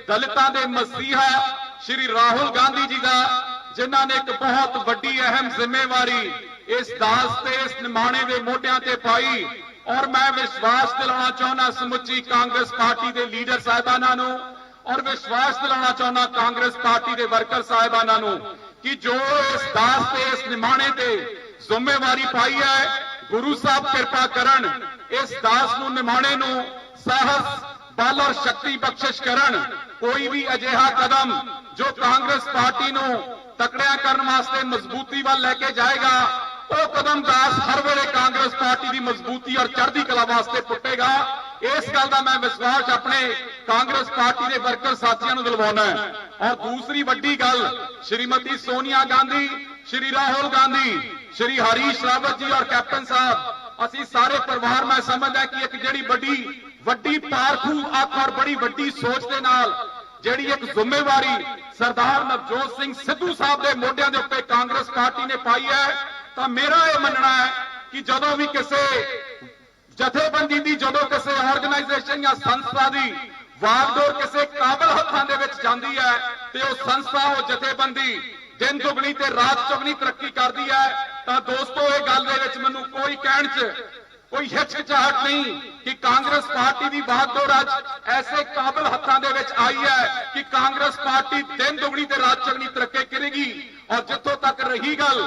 दलितां दे मसीहा श्री राहुल गांधी जी का, जिन्हां ने एक बहुत वड्डी अहम जिम्मेवारी इस दास ते इस निमाणे दे मोढियां ते पाई। और मैं विश्वास दिलाना चाहना समुची कांग्रेस पार्टी के लीडर साहिबाना नूं और विश्वास दिलाना चाहना कांग्रेस पार्टी के वर्कर साहिबाना नूं कि जो इस दास ते इस निमाणे ते जिम्मेवारी पाई है, गुरु साहब कृपा करन इस दास नूं निमाणे नूं साहस बल और शक्ति बख्शिश करन। कोई भी अजिहा कदम जो कांग्रेस पार्टी नूं तकड़िया करने वास्ते मजबूती वाल लेके जाएगा, वो कदम दास हर वेले कांग्रेस पार्टी की मजबूती और चढ़ती कला वास्ते पुटेगा। इस गल का मैं विश्वास अपने कांग्रेस पार्टी के वर्कर साथियों को दिलवाना है। और दूसरी वड्डी गल, श्रीमती सोनिया गांधी, श्री राहुल गांधी, श्री हरीश रावत जी और कैप्टन साहब, असी सारे परिवार मैं समझदा कि एक जिहड़ी वड्डी पारखू अख और बड़ी वड्डी सोच के नाल जिहड़ी एक जिम्मेवारी सरदार नवजोत सिंह सिद्धू साहब के मोढियां दे उत्ते कांग्रेस पार्टी ने पाई है, तो मेरा यह मनना है कि जदों भी किसी जथेबंदी की, जदों किसी ऑर्गेनाइजेशन या संस्था की वागडोर किसी काबल हत्थां दे विच जांदी है ते वो संस्था, वो जथेबंदी दिन दुगनी ते रात चौगनी तरक्की करती है। तो दोस्तों ये गल दे विच मैनूं कोई कहण च कोई हिचकिचाहट नहीं कि कांग्रेस पार्टी की बागडोर अज ऐसे काबिल हत्थां दे विच आई है कि कांग्रेस पार्टी दिन दुगनी ते रात चौगनी तरक्की करेगी। और जिथों तक रही गल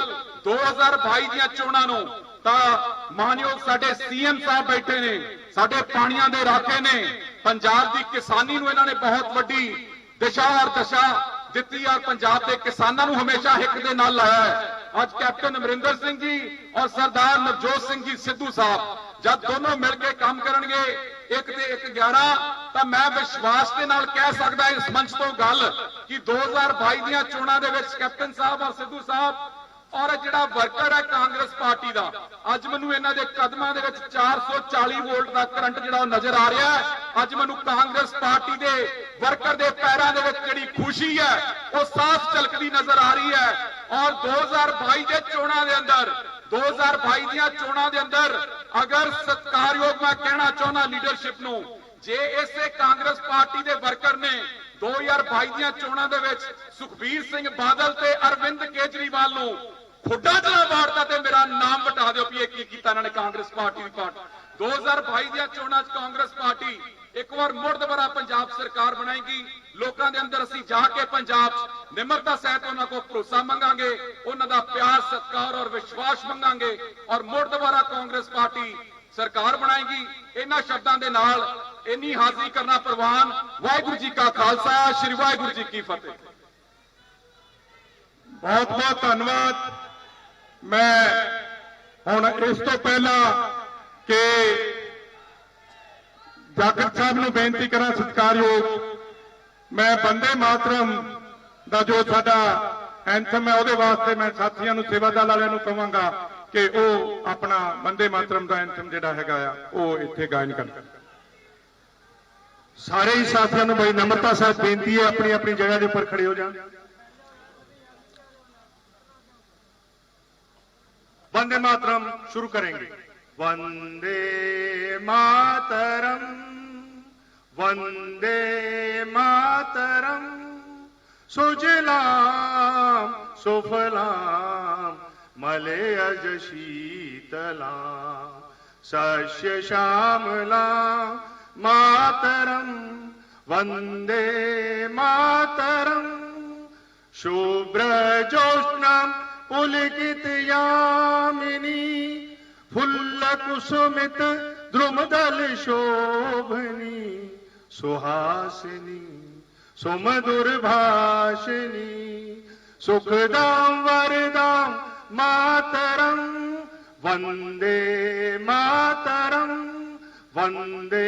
2022 दी चोणां नूं, तां मानयोग साडे सीएम साहब बैठे ने, साडे पाणियां दे राखे ने, पंजाब की किसानी नूं इन्हां ने बहुत वड्डी दिशा और दशा दित्ती और पंजाब के किसानों नूं हमेशा हिक दे नाल लाया है। आज कैप्टन अमरिंदर सिंह जी और सरदार नवजोत सिंह जी सिद्धू साहब जब दोनों मिलकर काम करेंगे 1 ते 1 11, ਤਾਂ ਮੈਂ ਵਿਸ਼ਵਾਸ ਦੇ ਨਾਲ ਕਹਿ ਸਕਦਾ ਇਸ ਮੰਚ ਤੋਂ ਗੱਲ ਕਿ 2022 ਦੀਆਂ ਚੋਣਾਂ ਦੇ ਵਿੱਚ ਕੈਪਟਨ ਸਾਹਿਬ ਔਰ ਸਿੱਧੂ ਸਾਹਿਬ ਔਰ ਜਿਹੜਾ ਵਰਕਰ ਹੈ ਕਾਂਗਰਸ ਪਾਰਟੀ ਦਾ, ਅੱਜ ਮੈਨੂੰ ਇਹਨਾਂ ਦੇ ਕਦਮਾਂ ਦੇ ਵਿੱਚ 440 ਵੋਲਟ ਦਾ ਕਰੰਟ ਜਿਹੜਾ ਉਹ ਨਜ਼ਰ ਆ ਰਿਹਾ ਹੈ। ਅੱਜ ਮੈਨੂੰ ਕਾਂਗਰਸ ਪਾਰਟੀ ਦੇ ਵਰਕਰ ਦੇ ਪੈਰਾਂ ਦੇ ਵਿੱਚ ਜਿਹੜੀ ਖੁਸ਼ੀ ਹੈ ਉਹ ਸਾਫ਼ ਝਲਕਦੀ ਨਜ਼ਰ ਆ ਰਹੀ ਹੈ। ਔਰ 2022 ਦੇ ਚੋਣਾਂ ਦੇ ਅੰਦਰ 2022 ਦੀਆਂ ਚੋਣਾਂ ਦੇ ਅੰਦਰ ਅਗਰ ਸਤਿਕਾਰਯੋਗ ਮੈਂ ਕਹਿਣਾ ਚਾਹੁੰਦਾ ਲੀਡਰਸ਼ਿਪ ਨੂੰ, ਜੇ ਇਸੇ ਕਾਂਗਰਸ ਪਾਰਟੀ ਦੇ ਵਰਕਰ ਨੇ 2022 ਦੀਆਂ ਚੋਣਾਂ ਦੇ ਵਿੱਚ ਸੁਖਬੀਰ ਸਿੰਘ ਬਾਦਲ ਤੇ ਅਰਵਿੰਦ ਕੇਜਰੀਵਾਲ ਨੂੰ ਖੁੱਡਾ ਚਲਾ ਬਾੜਦਾ ਤੇ ਮੇਰਾ ਨਾਮ ਵਟਾ ਦਿਓ ਵੀ ਇਹ ਕੀ ਕੀਤਾ ਇਹਨਾਂ ਨੇ ਕਾਂਗਰਸ ਪਾਰਟੀ ਦੀ ਪਾਰਟੀ। 2022 ਦੀਆਂ ਚੋਣਾਂ 'ਚ ਕਾਂਗਰਸ ਪਾਰਟੀ ਇੱਕ ਵਾਰ ਮੁੜ ਦੁਬਾਰਾ ਪੰਜਾਬ ਸਰਕਾਰ ਬਣਾਏਗੀ। ਲੋਕਾਂ ਦੇ ਅੰਦਰ ਅਸੀਂ ਜਾ ਕੇ ਪੰਜਾਬ 'ਚ ਨਿਮਰਤਾ ਸਹਿਤ ਉਹਨਾਂ ਕੋਲ ਭਰੋਸਾ ਮੰਗਾਂਗੇ, ਉਹਨਾਂ ਦਾ ਪਿਆਰ ਸਤਿਕਾਰ ਔਰ ਵਿਸ਼ਵਾਸ ਮੰਗਾਂਗੇ ਔਰ ਮੁੜ ਦੁਬਾਰਾ ਕਾਂਗਰਸ ਪਾਰਟੀ ਸਰਕਾਰ ਬਣਾਏਗੀ। ਇਹਨਾਂ ਸ਼ਬਦਾਂ ਦੇ ਨਾਲ ਇੰਨੀ ਹਾਜ਼ਰੀ ਕਰਨਾ ਪ੍ਰਵਾਨ। ਵਾਹਿਗੁਰੂ ਜੀ ਕਾ ਖਾਲਸਾ, ਸ੍ਰੀ ਵਾਹਿਗੁਰੂ ਜੀ ਕੀ ਫਤਿਹ। ਬਹੁਤ ਬਹੁਤ ਧੰਨਵਾਦ। ਮੈਂ ਹੁਣ ਇਸ ਤੋਂ ਪਹਿਲਾਂ ਕਿ ਜਾਗਰ ਸਾਹਿਬ ਨੂੰ ਬੇਨਤੀ ਕਰਾਂ ਸਤਿਕਾਰਯੋਗ, ਮੈਂ ਬੰਦੇ ਮਾਤਰਮ ਦਾ ਜੋ ਸਾਡਾ ਐਂਥਮ ਹੈ ਉਹਦੇ ਵਾਸਤੇ ਮੈਂ ਸਾਥੀਆਂ ਨੂੰ ਸੇਵਾਦਲ ਵਾਲਿਆਂ ਨੂੰ ਕਹਾਂਗਾ ਕਿ ਉਹ ਆਪਣਾ ਬੰਦੇ ਮਾਤਰਮ ਦਾ ਐਂਥਮ ਜਿਹੜਾ ਹੈਗਾ ਆ ਉਹ ਇੱਥੇ ਗਾਇਨ ਕਰਨ। ਸਾਰੇ ਹੀ ਸਾਥੀਆਂ ਨੂੰ ਬੜੀ ਨਮਰਤਾ ਸਹਿਤ ਬੇਨਤੀ ਹੈ ਆਪਣੀ ਆਪਣੀ ਜਗ੍ਹਾ ਦੇ ਉੱਪਰ ਖੜੇ ਹੋ ਜਾਣ। वंदे मातरम शुरू करेंगे। वंदे मातरम, वंदे मातरम, सुजलाम सुफलाम मलयज शीतलाम सस्य श्यामलाम मातरम, वंदे मातरम, शुभ्र ज्योत्स्नाम पुलकित यामिनी, फुल्ल कुसुमित द्रुमदल शोभनी, सुहासिनी सुमधुर भाषिनी, सुखदाम वरदाम मातरम, वंदे मातरम, वंदे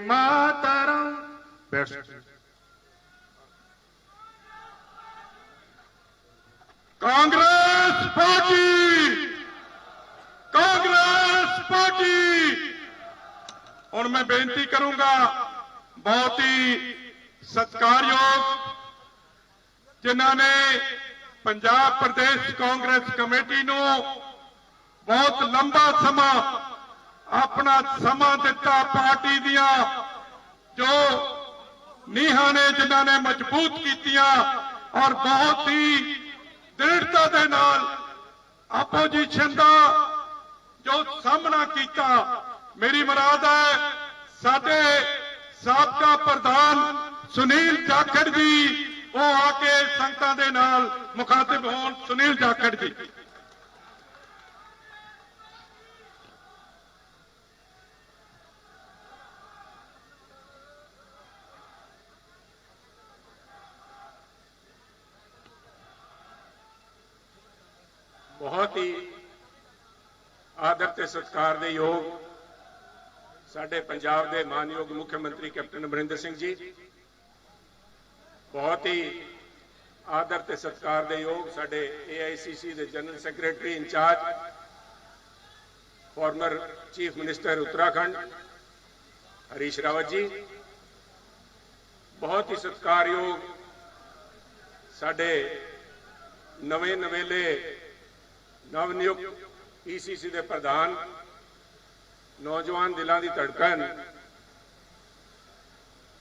मातरम। Congress party, Congress party. हुण मैं बेनती करूंगा बहुत ही सत्कारयोग जिन्हां ने पंजाब प्रदेश कांग्रेस कमेटी नूं बहुत लंबा समा अपना समा दिता, पार्टी दियां जो नीहां ने जिन्हां ने मजबूत कीतियां और बहुत ही दृढ़ता दे नाल अपोजिशन का जो सामना किया। मेरी मुराद है साडे साबका प्रधान सुनील जाखड़ जी, वो आके संगतां दे नाल मुखातिब होण। सुनील जाखड़ जी। बहुत ही आदर ते सत्कार दे योग साडे पंजाब दे मानयोग मुख्यमंत्री कैप्टन अमरिंदर सिंह जी, बहुत ही आदर ते सत्कार दे योग साडे AICC दे general secretary incharge former chief minister Uttarakhand Harish Rawat ji, बहुत ही सत्कार योग साडे नवे नवेले नवनियुक्त ECC के प्रधान नौजवान दिलों की धड़कन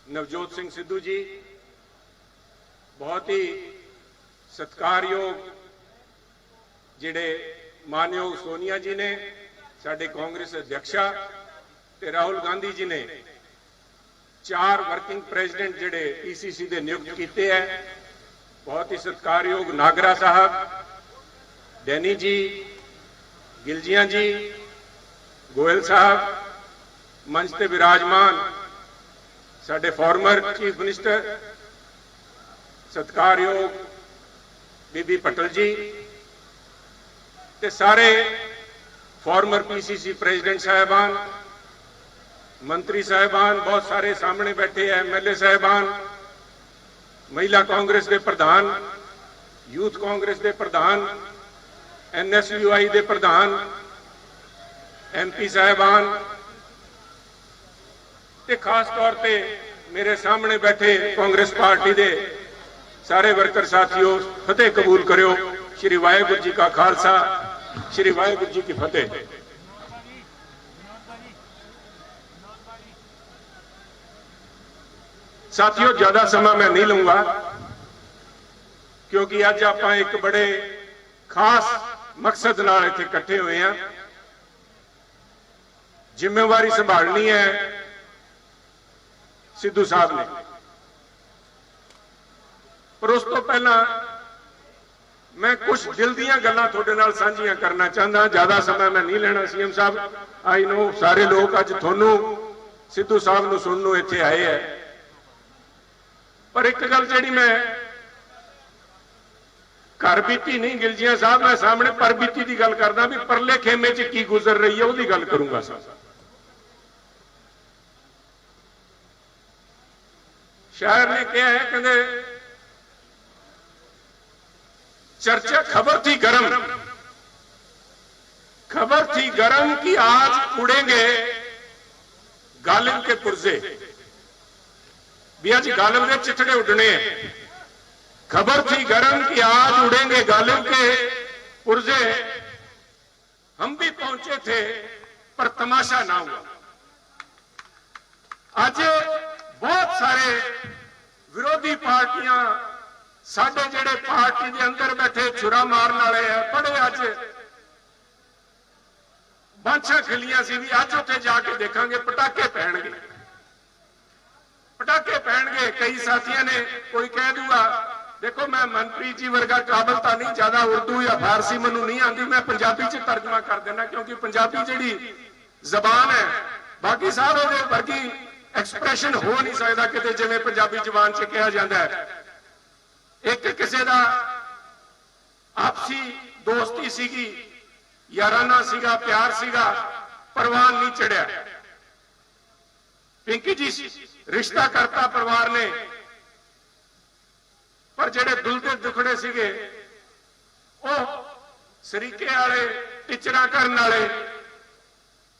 नवजोत सिंह सिद्धू जी, बहुत ही सत्कारयोग जिहड़े मानयोग सोनिया जी ने, साडे कांग्रेस अध्यक्षा ते राहुल गांधी जी ने 4 वर्किंग प्रेजिडेंट जिहड़े ECC के नियुक्त किए हैं। बहुत ही सत्कारयोग नागरा साहब, डैनी जी, गिलजिया जी, गोयल साहब, मंच पे विराजमान साडे फॉर्मर चीफ मिनिस्टर सत्कारयोग बीबी पटल जी ते सारे फॉर्मर PCC प्रेजिडेंट साहबान, मंत्री साहिबान बहुत सारे सामने बैठे हैं, एमएलए साहिबान, महिला कांग्रेस के प्रधान, यूथ कांग्रेस के प्रधान, NSUI के प्रधान, MP साहिबान ते खास तौर पे मेरे सामने बैठे कांग्रेस पार्टी के सारे वर्कर साथियों, फतेह कबूल करो। श्री वाहेगुरु जी का खालसा, श्री वाहेगुरु जी की फतेह। साथियों, ज्यादा समय मैं नहीं लूंगा क्योंकि अज आप एक बड़े खास मकसद नाल इत्थे इकट्ठे हुए हैं। जिम्मेवारी संभालनी है सिद्धू साहब ने, पर उस तो पहला मैं कुछ दिल दीयां गल्लां तुहाडे नाल साझीआं करना चाहता। ज्यादा समय मैं नहीं लेना। CM साहब, आई नो सारे लोग अज तुहानू सिद्धू साहब नूं सुणन नूं इत्थे आए है, पर एक गल जिहड़ी मैं घर बीती नहीं गिलजियां साहब, मैं सामने पर बीती की गल करदा भी परले खेमे च की गुजर रही है उसकी गल करूंगा साहब। शायर ने कहा है, कहते चर्चा खबर थी गरम कि आज उड़ेंगे गालिब के पुर्जे। भी आज गालिब के चिथड़े उड़ने। खबर थी गरम कि आज उड़ेंगे गालिब के पुर्जे। हम भी पहुंचे थे पर तमाशा ना हुआ। आज बहुत सारे विरोधी पार्टियां साडे जेड़े पार्टी के अंदर बैठे छुरा मारन वाले है, बड़े अज बांछा खिलियां सी भी अज उत्थे जाके देखांगे पटाखे पैणगे, पटाखे पैणगे। कई साथियों ने कोई कह दूगा, देखो मैं मनप्रीत जी वर्गा काबल तो नहीं, ज्यादा उर्दू या फारसी मैनू नहीं आती, मैं पंजाबी च तर्जमा कर देना क्योंकि पंजाबी जिहड़ी जबान है, बाकी सारे उहदे वर्गी एक्सप्रैशन हो नहीं सकता किते जिवें पंजाबी जबान च कहा जाता है। एक किसी का आपसी दोस्ती सीगी, याराना सीगा, प्यार सीगा, परवान नहीं चढ़िया। पिंकी जी रिश्ता करता परिवार ने, पर जेड़े दुलदे दुखड़े सीगे वो सरीके वाले टिचरा करने वाले।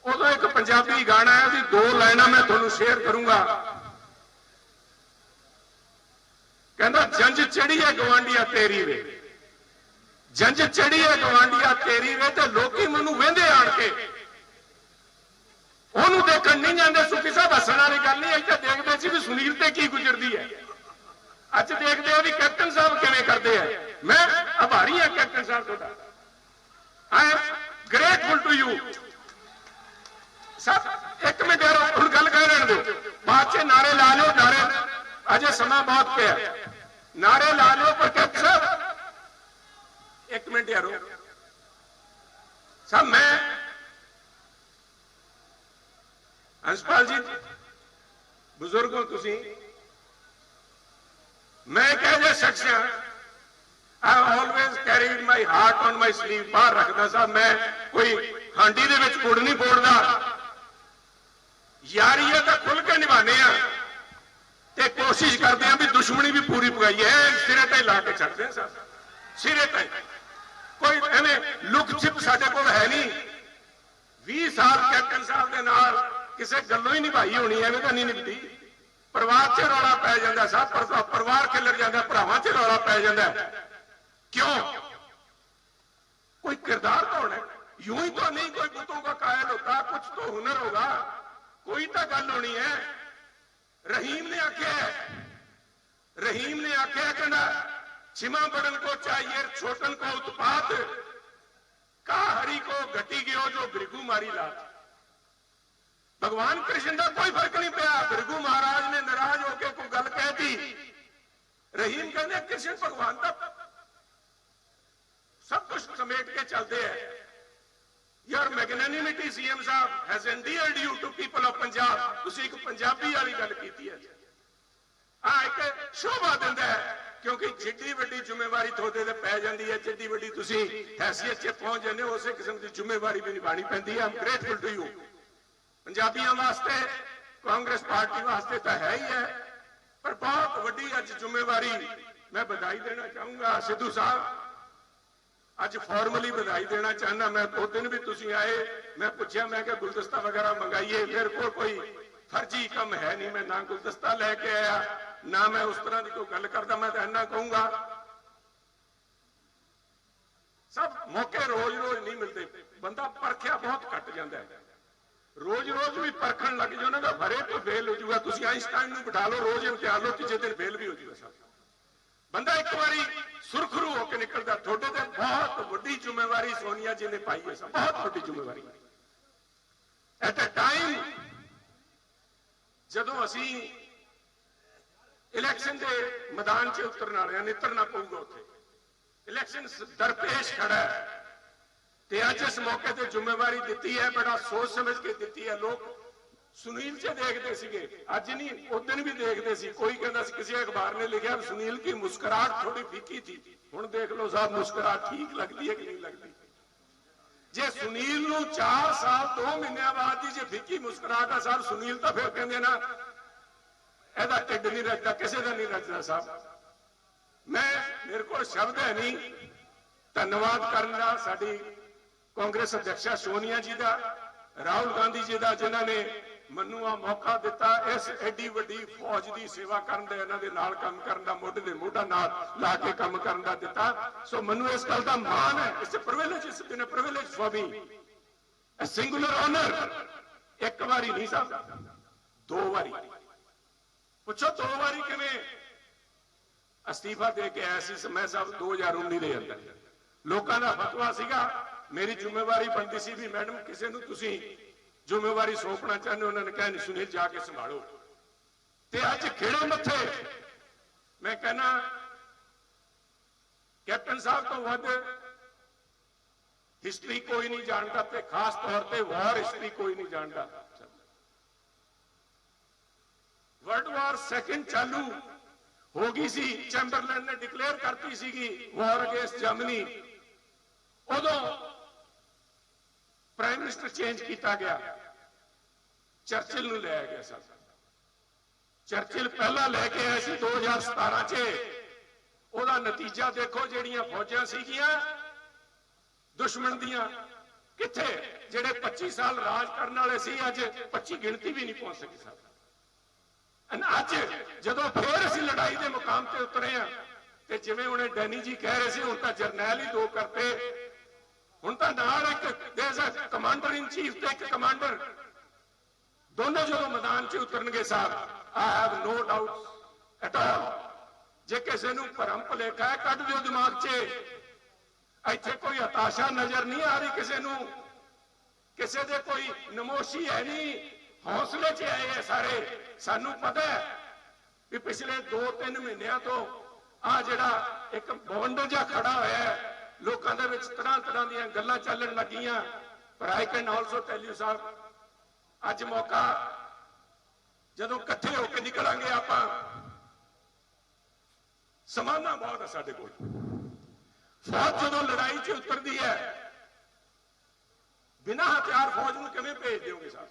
उदों एक पंजाबी गाना है, भी दो लाइना मैं तुहानू शेयर करूंगा। कहता जंज चढ़ी है गवांढिया तेरी वे, जंज चढ़ी है गवांढिया तेरी वे, ते लोकी मैनू वेंदे आण के ओनू देखण नहीं जांदे। सुखी साहब हसण वाली गल नहीं, अज देखते सी भी सुनील ते की गुजरदी है, अज देखते हैं भी कैप्टन साहब किवें करते हैं। मैं आभारी हाँ कैप्टन साहब तुहाडा, I am grateful to you. सब एक मिनट यार हुण गल कह रहण दो, बाद च नारे ला लो, नारे अजे समा बहुत पिया, नारे ला लो। पर कैप्टन साहब एक मिनट यारो साहब, मैं हंसपाल जी बुजुर्गों तुसी, मैं कह जा शख्स हाँ, I always carried my heart on my sleeve, बाहर रखता साहब। मैं कोई हांडी दे विच गुड़ नहीं बोड़दा। यारी है तो खुल के निभाने आ ते कोशिश करते हैं भी दुश्मनी भी पूरी पगाई है, सिरे ते ला के छड़ते हैं साहब, सिरे ते। कोई एवें लुक छिप साडे कोल है नहीं। 20 साल कैप्टन साहब के नाल किसी गल्लों ही निभाई होनी, एवें तो नहीं निभदी। परिवार च रौला पै जाता साहब, परिवार खिलर जाता, भरावां च रौला पै जाता। क्यों? कोई किरदार तो होना, यूं ही तो नहीं कोई बुतों का कायल होता, कुछ तो हुनर होगा, कोई तो गल होनी है। रहीम ने आख्या, रहीम ने आख्या कहना छिमा बड़न को चाहिए छोटन को उत्पात, का हरि को घटी गयो जो भृगु मारी लात। भगवान कृष्ण का कोई फर्क नहीं पाया। भृगु महाराज ने नाराज होकर कोई गल कह दी, रहीम कहने कृष्ण भगवान तक सब कुछ समेट के चलते हैं। योर मैग्नैनिमिटी CM साहब has endeared you to people of Punjab. तुसी एक पंजाबी वाली गल कीती है, एक शोभा दिंदा है क्योंकि जिड्डी वड्डी जिम्मेवारी थोड़े ते पै जाती है, जिड्डी वड्डी तुसी हैसियत च पहुंच जाते हो, उस किस्म की जिम्मेवारी भी निभानी पैंदी है। I am grateful to you. ਪੰਜਾਬੀਆਂ ਵਾਸਤੇ, ਕਾਂਗਰਸ ਪਾਰਟੀ ਵਾਸਤੇ ਤਾਂ ਹੈ ਹੀ ਹੈ, ਪਰ ਬਹੁਤ ਵੱਡੀ ਅੱਜ ਜ਼ਿੰਮੇਵਾਰੀ। ਮੈਂ ਵਧਾਈ ਦੇਣਾ ਚਾਹੂੰਗਾ ਸਿੱਧੂ ਸਾਹਿਬ, ਅੱਜ ਫਾਰਮਲੀ ਵਧਾਈ ਦੇਣਾ ਚਾਹੁੰਦਾ। ਮੈਂ ਉਸ ਦਿਨ ਵੀ ਤੁਸੀਂ ਆਏ, ਮੈਂ ਪੁੱਛਿਆ, ਮੈਂ ਕਿਹਾ ਗੁਲਦਸਤਾ ਵਗੈਰਾ ਮੰਗਾਈਏ, ਮੇਰੇ ਕੋਲ ਕੋਈ ਫਰਜ਼ੀ ਕੰਮ ਹੈ ਨਹੀਂ, ਮੈਂ ਨਾ ਗੁਲਦਸਤਾ ਲੈ ਕੇ ਆਇਆ, ਨਾ ਮੈਂ ਉਸ ਤਰ੍ਹਾਂ ਦੀ ਕੋਈ ਗੱਲ ਕਰਦਾ। ਮੈਂ ਤਾਂ ਇੰਨਾ ਕਹੂੰਗਾ, ਸਭ ਮੌਕੇ ਰੋਜ਼-ਰੋਜ਼ ਨਹੀਂ ਮਿਲਦੇ, ਬੰਦਾ ਪਰਖਿਆ ਬਹੁਤ ਘੱਟ ਜਾਂਦਾ ਹੈ। ਰੋਜ਼-ਰੋਜ਼ ਵੀ ਪਰਖਣ ਲੱਗ ਜਾਓ ਨਾ ਤਾਂ ਭਰੇ ਤੋਂ ਫੇਲ ਹੋ ਜਾਊਗਾ। ਤੁਸੀਂ ਆਇਨਸਟਾਈਨ ਨੂੰ ਬਿਠਾ ਲਓ, ਰੋਜ਼ ਇਮਤਿਹਾਨ ਲਓ, ਤੀਜੇ ਦਿਨ ਫੇਲ ਵੀ ਹੋ ਜਾਊਗਾ। ਸਭ ਬੰਦਾ ਇੱਕ ਵਾਰੀ ਸੁਰਖਰੂ ਹੋ ਕੇ ਨਿਕਲਦਾ। ਤੁਹਾਡੇ ਤੇ ਬਹੁਤ ਵੱਡੀ ਜ਼ਿੰਮੇਵਾਰੀ ਸੋਨੀਆ ਜੀ ਨੇ ਪਾਈ ਹੈ, ਸਭ ਬਹੁਤ ਵੱਡੀ ਜ਼ਿੰਮੇਵਾਰੀ। ਐਟ ਅ ਟਾਈਮ ਜਦੋਂ ਅਸੀਂ ਇਲੈਕਸ਼ਨ ਦੇ ਮੈਦਾਨ 'ਚ ਉਤਰਨ ਵਾਲੇ ਹਾਂ, ਨਿੱਤਰਨਾ ਪਊਗਾ ਉੱਥੇ, ਇਲੈਕਸ਼ਨ ਦਰਪੇਸ਼ ਖੜਾ ਹੈ, ਤੇ ਅੱਜ ਇਸ ਮੌਕੇ ਤੇ ਜ਼ਿੰਮੇਵਾਰੀ ਦਿੱਤੀ ਹੈ, ਬੜਾ ਸੋਚ ਸਮਝ ਕੇ ਦਿੱਤੀ ਹੈ। ਲੋਕ ਸੁਨੀਲ 'ਚ ਦੇਖਦੇ ਸੀਗੇ, ਅੱਜ ਨਹੀਂ ਉਸ ਦਿਨ ਵੀ ਦੇਖਦੇ ਸੀ। ਕੋਈ ਕਹਿੰਦਾ ਸੀ, ਕਿਸੇ ਅਖਬਾਰ ਨੇ ਲਿਖਿਆ ਸੁਨੀਲ ਕੀ ਮੁਸਕਰਾਹਟ ਥੋੜੀ ਫੀਕੀ ਥੀ। ਹੁਣ ਦੇਖ ਲਓ ਸਾਹਿਬ, ਮੁਸਕਰਾਹਟ ਠੀਕ ਲੱਗਦੀ ਹੈ ਕਿ ਨਹੀਂ ਲੱਗਦੀ। ਜੇ ਸੁਨੀਲ ਨੂੰ 4 ਸਾਲ 2 ਮਹੀਨਿਆਂ ਬਾਅਦ ਦੀ ਜੇ ਫਿੱਕੀ ਮੁਸਕਰਾਹਟ ਆ ਸਾਹਿਬ, ਸੁਨੀਲ ਤਾਂ ਫਿਰ ਕਹਿੰਦੇ ਨਾ ਇਹਦਾ ਢਿੱਡ ਨਹੀਂ ਰੱਜਦਾ, ਕਿਸੇ ਦਾ ਨਹੀਂ ਰੱਜਦਾ ਸਾਹਿਬ। ਮੇਰੇ ਕੋਲ ਸ਼ਬਦ ਹੈ ਨਹੀਂ ਧੰਨਵਾਦ ਕਰਨ ਦਾ ਸਾਡੀ ਕਾਂਗਰਸ ਅਧਿਕਸ਼ਾ ਸੋਨੀਆ ਜੀ ਦਾ, ਰਾਹੁਲ ਗਾਂਧੀ ਜੀ ਦਾ, ਜਿਨ੍ਹਾਂ ਨੇ ਮੈਨੂੰ ਆ ਮੌਕਾ ਦਿੱਤਾ ਇਸ ਐਡੀ ਵੱਡੀ ਫੌਜ ਦੀ ਸੇਵਾ ਕਰਨ ਦਾ, ਇਹਨਾਂ ਦੇ ਨਾਲ ਕੰਮ ਕਰਨ ਦਾ, ਮੋਢੇ ਦੇ ਮੋਢਾ ਨਾਲ ਲਾ ਕੇ ਕੰਮ ਕਰਨ ਦਾ ਦਿੱਤਾ। ਸੋ ਮੈਨੂੰ ਇਸ ਗੱਲ ਦਾ ਮਾਣ ਹੈ। ਇਸ ਪ੍ਰਿਵਿਲੇਜ, ਇਸ ਦਿਨ privilege for me, a singular honour. ਇੱਕ ਵਾਰੀ ਨਹੀਂ ਸਾਹਿਬ, 2 ਵਾਰੀ। ਪੁੱਛੋ 2 ਵਾਰੀ ਕਿਵੇਂ ਅਸਤੀਫਾ ਦੇ ਕੇ ਆਇਆ ਸੀ ਮੈਂ ਸਾਹਿਬ 2019 ਦੇ ਅੰਦਰ। ਲੋਕਾਂ ਦਾ ਫਤਵਾ ਸੀਗਾ, ਮੇਰੀ ਜ਼ਿੰਮੇਵਾਰੀ ਬਣਦੀ ਸੀ ਵੀ ਮੈਡਮ ਕਿਸੇ ਨੂੰ ਤੁਸੀਂ ਜ਼ਿੰਮੇਵਾਰੀ ਸੌਂਪਣਾ ਚਾਹੁੰਦੇ, ਉਹਨਾਂ ਨੇ ਕਿਹਾ ਨਹੀਂ ਸੁਨੀਲ ਜਾ ਕੇ ਸੰਭਾਲੋ। ਤੇ ਅੱਜ ਖੇੜੇ ਮੱਥੇ ਮੈਂ ਕਹਿੰਦਾ ਕੈਪਟਨ ਸਾਹਿਬ ਤੋਂ ਵੱਧ ਹਿਸਟਰੀ ਕੋਈ ਨਹੀਂ ਜਾਣਦਾ, ਤੇ ਖਾਸ ਤੌਰ ਤੇ ਵਾਰ ਹਿਸਟਰੀ ਕੋਈ ਨਹੀਂ ਜਾਣਦਾ। ਵਰਲਡ ਵਾਰ ਸੈਕੰਡ ਚਾਲੂ ਹੋ ਗਈ ਸੀ, ਚੈਂਬਰਲੈਨ ਨੇ ਡਿਕਲੇਅਰ ਕਰਤੀ ਸੀਗੀ ਵਾਰ ਅਗੇਂਸਟ ਜਰਮਨੀ। ਉਦੋਂ ਪ੍ਰਾਈਮ ਮਿਨਿਸਟਰ ਚੇਂਜ ਕੀਤਾ ਗਿਆ, ਚਰਚਿਲ ਨੂੰ ਲਿਆ ਗਿਆ ਸਰ। ਚਰਚਿਲ ਪਹਿਲਾਂ ਲੈ ਕੇ ਆਏ ਸੀ 2017 ਚ। ਉਹਦਾ ਨਤੀਜਾ ਦੇਖੋ, ਜਿਹੜੀਆਂ ਫੌਜਾਂ ਸੀਗੀਆਂ ਦੁਸ਼ਮਣ ਦੀਆਂ, ਕਿੱਥੇ ਜਿਹੜੇ 25 ਸਾਲ ਰਾਜ ਕਰਨ ਵਾਲੇ ਸੀ, ਅੱਜ 25 ਗਿਣਤੀ ਵੀ ਨਹੀਂ ਪਹੁੰਚ ਸਕੀ ਸਰ। ਅੱਜ ਜਦੋਂ ਫੇਰ ਅਸੀਂ ਲੜਾਈ ਦੇ ਮੁਕਾਮ ਤੇ ਉਤਰੇ ਆ, ਤੇ ਜਿਵੇਂ ਉਹਨੇ ਡੈਨੀ ਜੀ ਕਹਿ ਰਹੇ ਸੀ, ਹੁਣ ਤਾਂ ਜਰਨੈਲ ਹੀ 2 ਕਰਤੇ। ਹੁਣ ਤਾਂ ਨਾਲ ਇੱਕ ਕਮਾਂਡਰ ਇਨ ਚੀਫ ਤੇ ਇੱਕ ਕਮਾਂਡਰ, ਦੋਨੋਂ ਜਦੋਂ ਮੈਦਾਨ 'ਚ ਉਤਰਨਗੇ ਸਾਹਿਬ, I have no doubt at all. ਜੇ ਕਿਸੇ ਨੂੰ ਭਰਮ ਭੁਲੇਖਾ ਹੈ, ਕੱਢ ਦਿਓ ਦਿਮਾਗ 'ਚ। ਇੱਥੇ ਕੋਈ ਹਤਾਸ਼ਾ ਨਜ਼ਰ ਨਹੀਂ ਆ ਰਹੀ ਕਿਸੇ ਨੂੰ, ਕਿਸੇ ਦੇ ਕੋਈ ਨਮੋਸ਼ੀ ਹੈ ਨਹੀਂ, ਹੌਸਲੇ 'ਚ ਆਏ ਆ ਸਾਰੇ। ਸਾਨੂੰ ਪਤਾ ਹੈ ਵੀ ਪਿਛਲੇ 2-3 ਮਹੀਨਿਆਂ ਤੋਂ ਆ ਜਿਹੜਾ ਇੱਕ ਬਵੰਡਰ ਜਿਹਾ ਖੜਾ ਹੋਇਆ ਹੈ, ਲੋਕਾਂ ਦੇ ਵਿੱਚ ਤਰ੍ਹਾਂ ਦੀਆਂ ਗੱਲਾਂ ਚੱਲਣ ਲੱਗੀਆਂ। ਪਰ I can also tell you ਸਾਹਿਬ, ਅੱਜ ਮੌਕਾ ਜਦੋਂ ਇਕੱਠੇ ਹੋ ਕੇ ਨਿਕਲਾਂਗੇ ਆਪਾਂ, ਸਮਾਨਾ ਬਹੁਤ ਹੈ ਸਾਡੇ ਕੋਲ। ਫੌਜ ਜਦੋਂ ਲੜਾਈ 'ਚ ਉਤਰਦੀ ਹੈ, ਬਿਨਾਂ ਹਥਿਆਰ ਫੌਜ ਨੂੰ ਕਿਵੇਂ ਭੇਜ ਦਿਓਗੇ ਸਾਹਿਬ?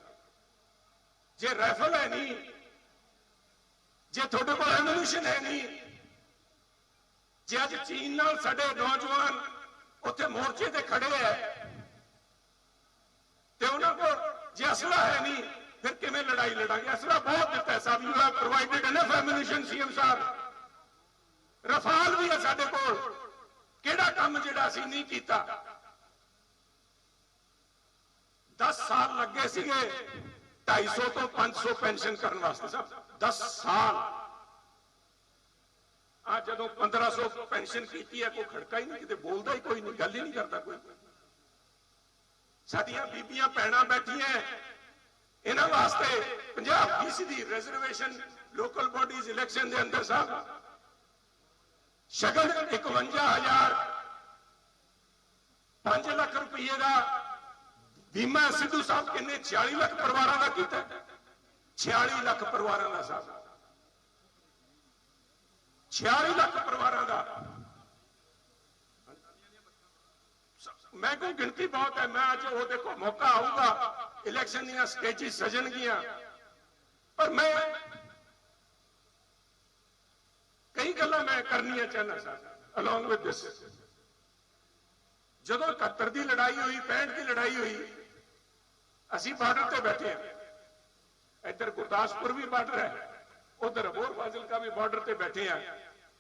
ਜੇ ਰਾਈਫਲ ਹੈ ਨਹੀਂ, ਜੇ ਤੁਹਾਡੇ ਕੋਲ ਐਮੂਨੀਸ਼ਨ ਹੈ ਨਹੀਂ, ਜੇ ਅੱਜ ਚੀਨ ਨਾਲ ਸਾਡੇ ਨੌਜਵਾਨ ਉੱਥੇ ਮੋਰਚੇ ਤੇ ਖੜੇ ਹੈ ਤੇ ਉਹਨਾਂ ਕੋਲ ਜੇ ਅਸਲਾ ਹੈ ਨਹੀਂ, ਫਿਰ ਕਿਵੇਂ ਲੜਾਈ ਲੜਾਂਗੇ? ਅਸਲਾ ਬਹੁਤ ਦਿੱਤਾ ਹੈ ਸਾਹਿਬ, you have provided enough ammunition CM Sahib. Rafale ਵੀ ਹੈ ਸਾਡੇ ਕੋਲ। ਕਿਹੜਾ ਕੰਮ ਜਿਹੜਾ ਅਸੀਂ ਨਹੀਂ ਕੀਤਾ? 10 ਸਾਲ ਲੱਗੇ ਸੀਗੇ 250 ਤੋਂ 500 ਪੈਨਸ਼ਨ ਕਰਨ ਵਾਸਤੇ ਸਾਹਿਬ, 10 ਸਾਲ। ਆ ਜਦੋਂ 1500 ਪੈਨਸ਼ਨ ਕੀਤੀ ਹੈ, ਕੋਈ ਖੜਕਾ ਹੀ ਨਹੀਂ, ਕਿਤੇ ਬੋਲਦਾ ਹੀ ਕੋਈ ਨਹੀਂ, ਗੱਲ ਹੀ ਨਹੀਂ ਕਰਦਾ ਕੋਈ। ਸਾਡੀਆਂ ਬੀਬੀਆਂ ਭੈਣਾਂ ਬੈਠੀਆਂ, ਇਹਨਾਂ ਵਾਸਤੇ 50% ਰਿਜ਼ਰਵੇਸ਼ਨ ਲੋਕਲ ਬੋਡੀਜ਼ ਇਲੈਕਸ਼ਨ ਦੇ ਅੰਦਰ ਸਾਹਿਬ। ਸ਼ਗਨ 51,000, 5 ਲੱਖ ਰੁਪਏ ਦਾ ਬੀਮਾ। ਸਿੱਧੂ ਸਾਹਿਬ ਕਿੰਨੇ 46 ਲੱਖ ਪਰਿਵਾਰਾਂ ਦਾ ਕੀਤਾ, 46 ਲੱਖ ਪਰਿਵਾਰਾਂ ਦਾ ਸਾਹਿਬ, 46 ਲੱਖ ਪਰਿਵਾਰਾਂ ਦਾ। मैं को गिनती बहुत है, मैं आज वो देखो मौका आऊगा, इलेक्शन ਦੀਆਂ ਸਟੇਜੀ ਸਜਣਗੀਆਂ, पर मैं कई गल्लां मैं करनियां चाहना साहब अलॉन्ग विद दिस। ਜਦੋਂ 71 ਦੀ ਲੜਾਈ ਹੋਈ, 65 ਦੀ ਲੜਾਈ ਹੋਈ, ਅਸੀਂ ਬਾਰਡਰ ਤੇ ਬੈਠੇ ਹਾਂ, ਇੱਧਰ ਗੁਰਦਾਸਪੁਰ ਵੀ ਬਾਰਡਰ ਹੈ, ਉਧਰ ਅਬੋਹਰ ਫਾਜ਼ਿਲਕਾ ਵੀ ਬਾਰਡਰ ਤੇ ਬੈਠੇ ਆ।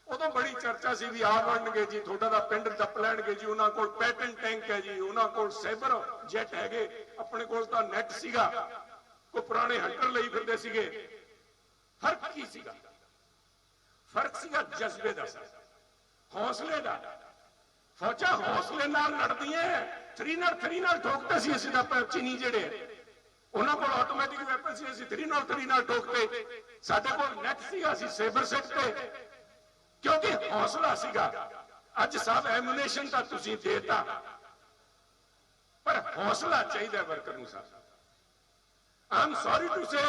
ਉਦੋਂ ਬੜੀ ਚਰਚਾ ਸੀ ਵੀ ਆ ਬਣਨਗੇ ਜੀ, ਤੁਹਾਡਾ ਦਾ ਪਿੰਡ ਦੱਪ ਲੈਣਗੇ ਜੀ, ਉਹਨਾਂ ਕੋਲ ਪੈਟਨ ਟੈਂਕ ਹੈ ਜੀ, ਉਹਨਾਂ ਕੋਲ ਸਾਈਬਰ ਜੈਟ ਹੈਗੇ, ਆਪਣੇ ਕੋਲ ਤਾਂ ਨੈਟ ਸੀਗਾ, ਕੋਈ ਪੁਰਾਣੇ ਹੰਟਰ ਲਈ ਫਿਰਦੇ ਸੀਗੇ। ਫਰਕ ਕੀ ਸੀਗਾ? ਫਰਕ ਸੀਗਾ ਜਜ਼ਬੇ ਦਾ, ਹੌਸਲੇ ਦਾ। ਫੌਜਾਂ ਹੌਸਲੇ ਨਾਲ ਲੜਦੀਆਂ, 3 ਨਾਲ ਠੋਕਦੇ ਸੀ ਅਸੀਂ ਤਾਂ ਚੀਨੀ ਜਿਹੜੇ, ਉਹਨਾਂ ਕੋਲ ਆਟੋਮੈਟਿਕ ਵੈਪਨ ਸੀ, ਅਸੀਂ 3 ਨਾਲ ਠੋਕਦੇ। ਸਾਡੇ ਕੋਲ ਨੈਟ ਸੀਗਾ, ਅਸੀਂ ਸੇਬਰ ਸੈਟ ਤੇ, ਕਿਉਂਕਿ ਹੌਸਲਾ ਸੀਗਾ। ਅੱਜ ਸਭ ਐਮੂਨੇਸ਼ਨ ਤਾਂ ਤੁਸੀਂ ਦੇਤਾ, ਪਰ ਹੌਸਲਾ ਚਾਹੀਦਾ ਵਰਕਰ ਨੂੰ ਸਾਹਿਬ। I am sorry to say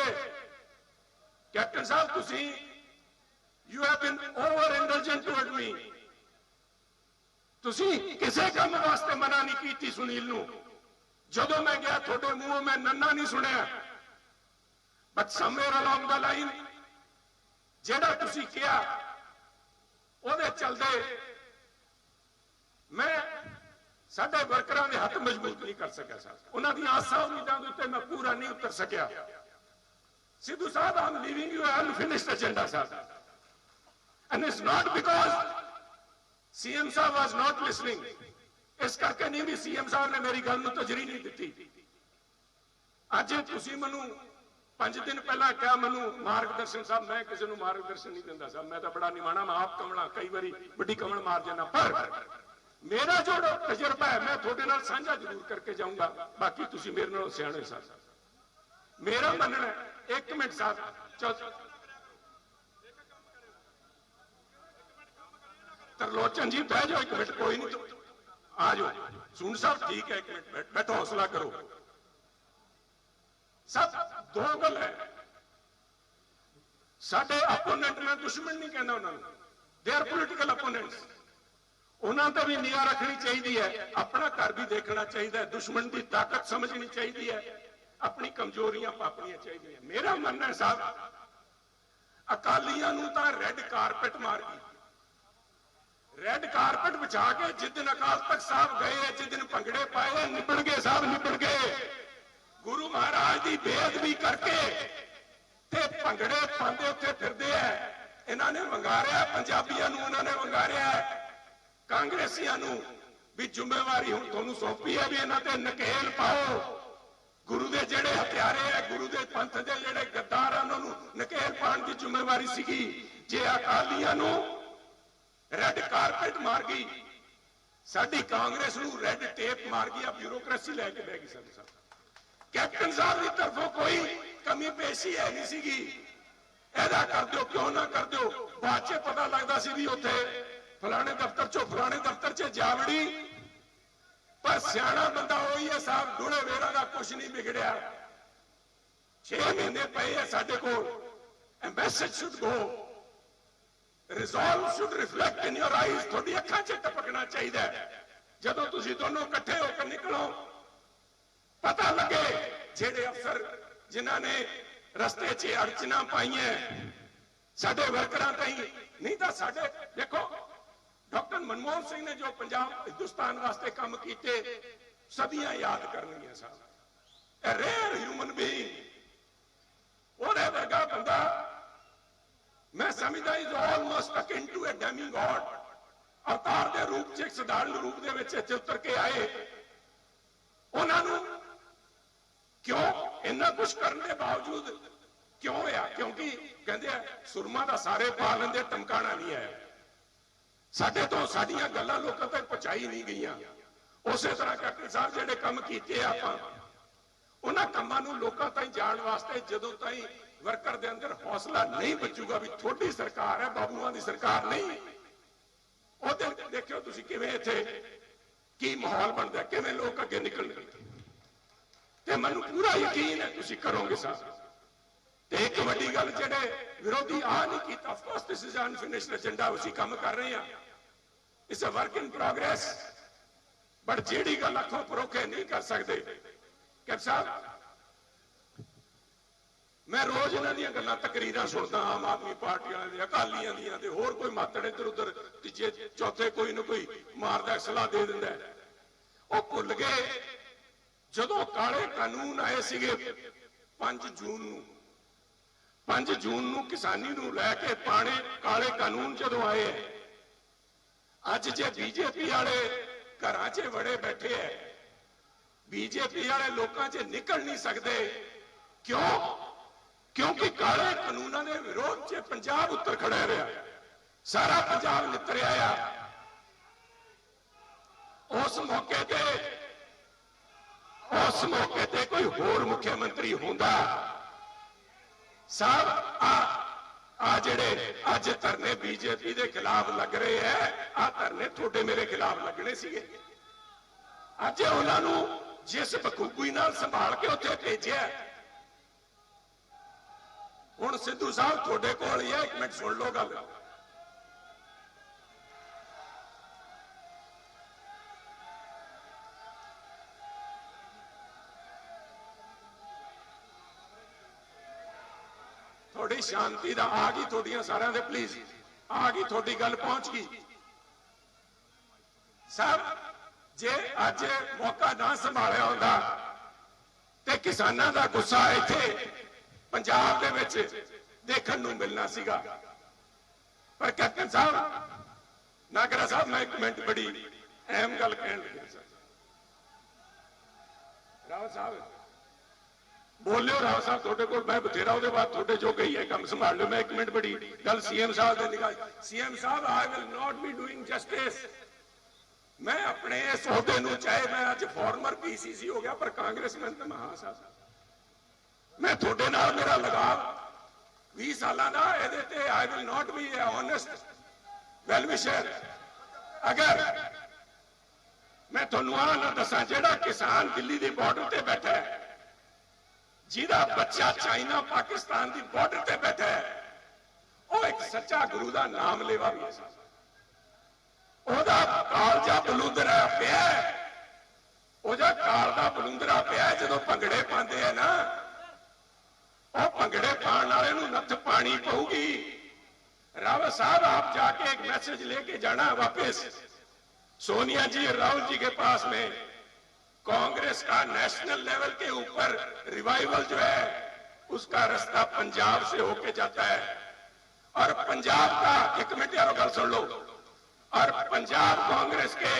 captain ਸਾਹਿਬ, ਤੁਸੀਂ you have been over indulgent toward me. ਤੁਸੀਂ ਕਿਸੇ ਕੰਮ ਵਾਸਤੇ ਮਨਾ ਨਹੀਂ ਕੀਤੀ ਸੁਨੀਲ ਨੂੰ। ਜਦੋਂ ਮੈਂ ਗਿਆ ਤੁਹਾਡੇ ਮੂੰਹੋਂ ਮੈਂ ਨੰਨਾ ਨਹੀਂ ਸੁਣਿਆ, but somewhere along the line ਜਿਹੜਾ ਤੁਸੀਂ ਕਿਹਾ ਉਹਦੇ ਚਲਦੇ ਮੈਂ ਸਾਡੇ ਵਰਕਰਾਂ ਦੇ ਹੱਥ ਮਜ਼ਬੂਤ ਨਹੀਂ ਕਰ ਸਕਿਆ ਸਾਹਿਬ। ਉਹਨਾਂ ਦੀਆਂ ਆਸਾਂ ਉਮੀਦਾਂ ਦੇ ਉੱਤੇ ਮੈਂ ਪੂਰਾ ਨਹੀਂ ਉਤਰ ਸਕਿਆ। ਸਿੱਧੂ ਸਾਹਿਬ, ਆਮ leaving you unfinished agenda Sahib, and it's not because CM Sahib was not listening. ਇਸ ਕਰਕੇ ਨਹੀਂ ਵੀ ਸੀਐਮ ਸਾਹਿਬ ਨੇ ਮੇਰੀ ਗੱਲ ਨੂੰ ਤਜਰੀ ਨਹੀਂ ਦਿੱਤੀ। ਅੱਜ ਤੁਸੀਂ ਮੈਨੂੰ 5 ਦਿਨ ਪਹਿਲਾਂ ਕਿਹਾ ਮੈਨੂੰ ਮਾਰਗਦਰਸ਼ਨ ਸਾਹਿਬ, ਮੈਂ ਕਿਸੇ ਨੂੰ ਮਾਰਗਦਰਸ਼ਨ ਨਹੀਂ ਦਿੰਦਾ ਸਾਹਿਬ, ਮੈਂ ਤਾਂ ਬੜਾ ਨਿਮਾਣਾ, ਮੈਂ ਆਪ ਕਮਲਾ, ਕਈ ਵਾਰੀ ਵੱਡੀ ਕਮਲ ਮਾਰ ਜਾਣਾ, ਪਰ ਮੇਰਾ ਜੋ ਤਜਰਬਾ ਹੈ ਮੈਂ ਤੁਹਾਡੇ ਨਾਲ ਸਾਂਝਾ ਜ਼ਰੂਰ ਕਰਕੇ ਜਾਊਂਗਾ। ਬਾਕੀ ਤੁਸੀਂ ਮੇਰੇ ਨਾਲੋਂ ਸਿਆਣੇ ਸਾਹਿਬ। ਮੇਰਾ ਮੰਨਣਾ, 1 ਮਿੰਟ ਸਾਹਿਬ, ਤਰਲੋਚਨ ਜੀ ਬਹਿ ਜਾਓ 1 ਮਿੰਟ, ਕੋਈ ਨਹੀਂ, ਆ ਜਾਓ। ਸੁਣ ਸਾਹਿਬ ਠੀਕ ਹੈ, 1 ਮਿੰਟ ਬੈਠੋ, ਹੌਸਲਾ ਕਰੋ। ਸਭ ਦੋ ਗੱਲ ਹੈ, ਸਾਡੇ ਆਪੋਨੈਂਟ, ਮੈਂ ਦੁਸ਼ਮਣ ਨਹੀਂ ਕਹਿੰਦਾ ਉਹਨਾਂ ਨੂੰ, ਦੇ ਆਰ ਪੋਲੀਟੀਕਲ ਆਪੋਨੈਂਟਸ, ਉਹਨਾਂ ਤੇ ਵੀ ਨਿਗਾਹ ਰੱਖਣੀ ਚਾਹੀਦੀ ਹੈ, ਆਪਣਾ ਘਰ ਵੀ ਦੇਖਣਾ ਚਾਹੀਦਾ ਹੈ, ਦੁਸ਼ਮਣ ਦੀ ਤਾਕਤ ਸਮਝਣੀ ਚਾਹੀਦੀ ਹੈ, ਆਪਣੀ ਕਮਜ਼ੋਰੀਆਂ ਪਾਪਣੀਆਂ ਚਾਹੀਦੀਆਂ। ਮੇਰਾ ਮੰਨਣਾ ਸਾਹਿਬ, ਅਕਾਲੀਆਂ ਨੂੰ ਤਾਂ ਰੈੱਡ ਕਾਰਪੇਟ ਮਾਰ ਗਈ, ਰੈੱਡ ਕਾਰਪੇਟ ਵਿਛਾ ਕੇ ਜਿਸ ਦਿਨ ਅਕਾਲ ਤਖਤ ਸਾਹਿਬ ਗਏ, ਜਿਸ ਦਿਨ ਭੰਗੜੇ ਪਾਏ, ਨਿਬੜ ਗਏ ਸਾਹਿਬ, ਨਿਬੜ ਗਏ। ਗੁਰੂ ਮਹਾਰਾਜ ਦੀ ਬੇਅਦਬੀ ਕਰਕੇ ਤੇ ਭੰਗੜੇ ਪਾਉਂਦੇ ਉੱਥੇ ਫਿਰਦੇ ਆ। ਇਹਨਾਂ ਨੇ ਵੰਗਾਰਿਆ ਪੰਜਾਬੀਆਂ ਨੂੰ, ਉਹਨਾਂ ਨੇ ਵੰਗਾਰਿਆ ਕਾਂਗਰਸੀਆਂ ਨੂੰ ਵੀ ਜ਼ਿੰਮੇਵਾਰੀ ਹੁਣ ਤੁਹਾਨੂੰ ਸੌਂਪੀ ਹੈ ਵੀ ਇਹਨਾਂ ਤੇ ਨਕੇਲ ਪਾਓ। ਗੁਰੂ ਦੇ ਜਿਹੜੇ ਹਥਿਆਰੇ ਆ, ਗੁਰੂ ਦੇ ਪੰਥ ਦੇ ਜਿਹੜੇ ਗੱਦਾਰ ਆ, ਉਹਨਾਂ ਨੂੰ ਨਕੇਲ ਪਾਉਣ ਦੀ ਜ਼ਿੰਮੇਵਾਰੀ ਸੀਗੀ। ਜੇ ਅਕਾਲੀਆਂ ਨੂੰ ਰੈੱਡ ਕਾਰਪੇਟ ਮਾਰ ਗਈ, ਸਾਡੀ ਕਾਂਗਰਸ ਨੂੰ ਰੈੱਡ ਟੇਪ ਮਾਰ ਗਈ, ਆ ਬਿਊਰੋਕ੍ਰੇਸੀ ਲੈ ਕੇ ਬਹਿ ਗਈ ਸਾਡੇ ਸਾਹਮਣੇ। ਕੈਪਟਨ ਸਾਹਿਬ ਦੀ ਤਰਫੋਂ ਕੋਈ ਕਮੀ ਪੇਸ਼ੀ ਹੈ ਨਹੀਂ ਸੀਗੀ, ਇਹਦਾ ਕਰ ਦਿਓ, ਕਿਉਂ ਨਾ ਕਰ ਦਿਓ। ਬਾਅਦ ਚ ਪਤਾ ਲੱਗਦਾ ਸੀ ਵੀ ਉੱਥੇ ਫਲਾਣੇ ਦਫ਼ਤਰ ਚੋਂ ਫਲਾਣੇ ਦਫ਼ਤਰ ਚ ਜਾਵੜੀ, ਪਰ ਸਿਆਣਾ ਬੰਦਾ ਉਹੀ ਹੈ ਸਾਹਿਬ, ਡੂਲੇ ਵੇਰਾ ਦਾ ਕੁਝ ਨਹੀਂ ਵਿਗੜਿਆ। 6 ਮਹੀਨੇ ਪਏ ਆ ਸਾਡੇ ਕੋਲ। A message should go, resolve should reflect in your eyes, ਤੁਹਾਡੀ ਅੱਖਾਂ 'ਚ ਟਪਕਣਾ ਚਾਹੀਦਾ ਹੈ। ਜਦੋਂ ਤੁਸੀਂ ਦੋਨੋਂ ਇਕੱਠੇ ਹੋ ਕੇ ਨਿਕਲੋ, ਪਤਾ ਲੱਗੇ ਜਿਹੜੇ ਅਫਸਰ ਜਿਨ੍ਹਾਂ ਨੇ ਰਸਤੇ 'ਚ ਅੜਚਨਾ ਪਾਈਆਂ ਸਾਡੇ ਵਰਕਰਾਂ ਤਾਈਂ, ਨਹੀਂ ਤਾਂ ਸਾਡੇ ਦੇਖੋ ਡਾਕਟਰ ਮਨਮੋਹਨ ਸਿੰਘ ਨੇ ਜੋ ਪੰਜਾਬ ਹਿੰਦੁਸਤਾਨ ਵਾਸਤੇ ਕੰਮ ਕੀਤੇ ਸਦੀਆਂ ਯਾਦ ਕਰਨਗੀਆਂ ਸਾਹਿਬ। A rare human being, ਉਹਦੇ ਵਰਗਾ ਬੰਦਾ ਮੈਂ ਸਮਝਦਾ ਇਜ਼ ਆਲਮੋਸਟ ਅਕਿਨ ਟੂ ਅ ਡੈਮੀਗॉड। ਅਵਤਾਰ ਦੇ ਰੂਪ 'ਚ, ਇੱਕ ਸਧਾਰਨ ਰੂਪ ਦੇ ਵਿੱਚ ਇੱਥੇ ਉਤਰ ਕੇ ਆਏ। ਉਹਨਾਂ ਨੂੰ ਕਿਉਂ ਇੰਨਾ ਕੁਝ ਕਰਨ ਦੇ ਬਾਵਜੂਦ ਕਿਉਂ ਹੋਇਆ? ਕਿਉਂਕਿ ਕਹਿੰਦੇ ਆ ਸੁਰਮਾ ਦਾ ਸਾਰੇ ਪਾ ਲੈਂਦੇ, ਟਮਕਾਣਾ ਨਹੀਂ ਆਇਆ। ਸਾਡੇ ਤੋਂ ਸਾਡੀਆਂ ਗੱਲਾਂ ਲੋਕਾਂ ਤੱਕ ਪਹੁੰਚਾਈ ਨਹੀਂ ਗਈਆਂ। ਉਸੇ ਤਰ੍ਹਾਂ ਕੈਪਟਨ ਸਾਹਿਬ ਜਿਹੜੇ ਕੰਮ ਕੀਤੇ ਆਪਾਂ, ਉਹਨਾਂ ਕੰਮਾਂ ਨੂੰ ਲੋਕਾਂ ਤਾਈਂ ਜਾਣ ਵਾਸਤੇ ਜਦੋਂ ਤਾਈਂ ਵਰਕਰ ਦੇ ਅੰਦਰ ਹੌਸਲਾ ਨਹੀਂ ਬਚੂਗਾ ਵੀ ਤੁਹਾਡੀ ਸਰਕਾਰ ਹੈ, ਬਾਬੂਆਂ ਦੀ ਸਰਕਾਰ ਨਹੀਂ, ਉਹਦੇ ਦੇਖਿਓ ਤੁਸੀਂ ਕਿਵੇਂ ਇੱਥੇ ਕੀ ਮਾਹੌਲ ਬਣਦਾ, ਕਿਵੇਂ ਲੋਕ ਅੱਗੇ ਨਿਕਲਣਗੇ। ਤੇ ਮੈਨੂੰ ਪੂਰਾ ਯਕੀਨ ਹੈ ਤੁਸੀਂ ਕਰੋਗੇ ਸਾਹਿਬ। ਤੇ ਇੱਕ ਵੱਡੀ ਗੱਲ ਜਿਹੜੇ ਵਿਰੋਧੀ ਆ ਨਹੀਂ ਕੀਤਾ, of course this is unfinished agenda, ਅਸੀਂ ਕੰਮ ਕਰ ਰਹੇ ਹਾਂ, it's a work in progress. ਪਰ ਜਿਹੜੀ ਗੱਲ ਅੱਖੋਂ ਪਰੋਖੇ ਨਹੀਂ ਕਰ ਸਕਦੇ। ਕੈਪਟਨ ਸਾਹਿਬ, ਮੈਂ ਰੋਜ਼ ਇਹਨਾਂ ਦੀਆਂ ਗੱਲਾਂ ਤਕਰੀਰਾਂ ਸੁਣਦਾ, ਆਮ ਆਦਮੀ ਪਾਰਟੀ ਵਾਲਿਆਂ ਦੀਆਂ, ਅਕਾਲੀਆਂ ਦੀਆਂ, ਤੇ ਹੋਰ ਕੋਈ ਮਾਤੜ ਇੱਧਰ ਉੱਧਰ ਤੀਜੇ ਚੌਥੇ ਕੋਈ ਨਾ ਕੋਈ ਮਾਰਦਾ ਸਲਾਹ ਦੇ ਦਿੰਦਾ। ਉਹ ਭੁੱਲ ਗਏ ਜਦੋਂ ਕਾਲੇ ਕਾਨੂੰਨ ਆਏ ਸੀਗੇ 5 ਜੂਨ ਨੂੰ ਕਿਸਾਨੀ ਨੂੰ ਲੈ ਕੇ ਕਾਲੇ ਕਾਨੂੰਨ ਜਦੋਂ ਆਏ, ਅੱਜ ਜੇ ਬੀਜੇਪੀ ਵਾਲੇ ਘਰਾਂ 'ਚ ਵੜੇ ਬੈਠੇ ਐ, ਬੀਜੇਪੀ ਵਾਲੇ ਲੋਕਾਂ 'ਚ ਨਿਕਲ ਨਹੀਂ ਸਕਦੇ। ਕਿਉਂ? ਕਿਉਂਕਿ ਕਾਲੇ ਕਾਨੂੰਨਾਂ ਦੇ ਵਿਰੋਧ 'ਚ ਪੰਜਾਬ ਉੱਤਰ ਖੜਾ ਰਿਹਾ, ਸਾਰਾ ਪੰਜਾਬ ਨਿਤਰਿਆ ਆ। ਉਸ ਮੌਕੇ ਤੇ ਕੋਈ ਹੋਰ ਮੁੱਖ ਮੰਤਰੀ ਹੁੰਦਾ ਸਾਹਿਬ, ਆ ਜਿਹੜੇ ਅੱਜ ਧਰਨੇ ਬੀਜੇਪੀ ਦੇ ਖਿਲਾਫ ਲੱਗ ਰਹੇ ਐ, ਆ ਧਰਨੇ ਤੁਹਾਡੇ ਮੇਰੇ ਖਿਲਾਫ ਲੱਗਣੇ ਸੀਗੇ। ਅੱਜ ਉਹਨਾਂ ਨੂੰ ਜਿਸ ਬਖੂਬੀ ਨਾਲ ਸੰਭਾਲ ਕੇ ਉੱਥੇ ਭੇਜਿਆ, ਹੁਣ ਸਿੱਧੂ ਸਾਹਿਬ ਤੁਹਾਡੇ ਕੋਲ ਹੀ ਹੈ, 1 ਮਿੰਟ ਸੁਣ ਲਓ ਗੱਲ। थोड़ी शांति दा आ गई, थोड़ियां सारियां दे प्लीज आ गई, थोड़ी गल पहुंच गई। साहब, जे अज मौका ना संभालिया होंदा ते किसानां दा गुस्सा इत्थे पंजाब दे विच देखण नूं मिलना सीगा। पर कैप्टन साहब, नागरा साहब, मैं 1 मिनट बड़ी अहम गल कहण लगा। रावत साहब बोलियो, राव साहब थोड़े को मैं बथेरा ਉਹਦੇ ਬਾਅਦ ਤੁਹਾਡੇ ਜੋ ਗਈ ਹੈ ਕੰਮ ਸੰਭਾਲ ਲਿਓ। मैं 1 मिनट बड़ी गल सीएम साहब ਦੇ ਨਿਗਾਹ, सीएम साहब I will not be doing justice. मैं अपने इस अहुदे ਨੂੰ, ਚਾਹੇ मैं ਅੱਜ फॉर्मर पीसीसी हो गया, पर कांग्रेसमैन तो महा साहब, मैं ਤੁਹਾਡੇ ਨਾਲ मेरा लगाव 20 ਸਾਲਾਂ ਦਾ, ਇਹਦੇ ਤੇ I will not be A honest well wisher. अगर मैं ਤੁਹਾਨੂੰ ਆ ਨਾ ਦੱਸਾਂ, ਜਿਹੜਾ किसान दिल्ली ਦੀ ਬਾਰਡਰ ਤੇ ਬੈਠਾ ਹੈ, जिहदा बच्चा चाइना पाकिस्तान की बॉर्डर ते बैठा है, वो एक सच्चा गुरु का नाम लेवा भी है। ओहदा कालजा बलूंदरा पिया, ओहदा कालजा बलूंदरा पिया जदों भंगड़े पाते हैं ना, वो भंगड़े पाने वाले नूं नत्थ पानी पऊगी। रावत साहब, आप जाके एक मैसेज लेके जाना वापस, सोनिया जी राहुल जी के पास में, कांग्रेस का नेशनल लेवल के ऊपर रिवाइवल जो है उसका रास्ता पंजाब से होके जाता है। और पंजाब का, 1 मिनट यार गल सुन लो, और पंजाब कांग्रेस के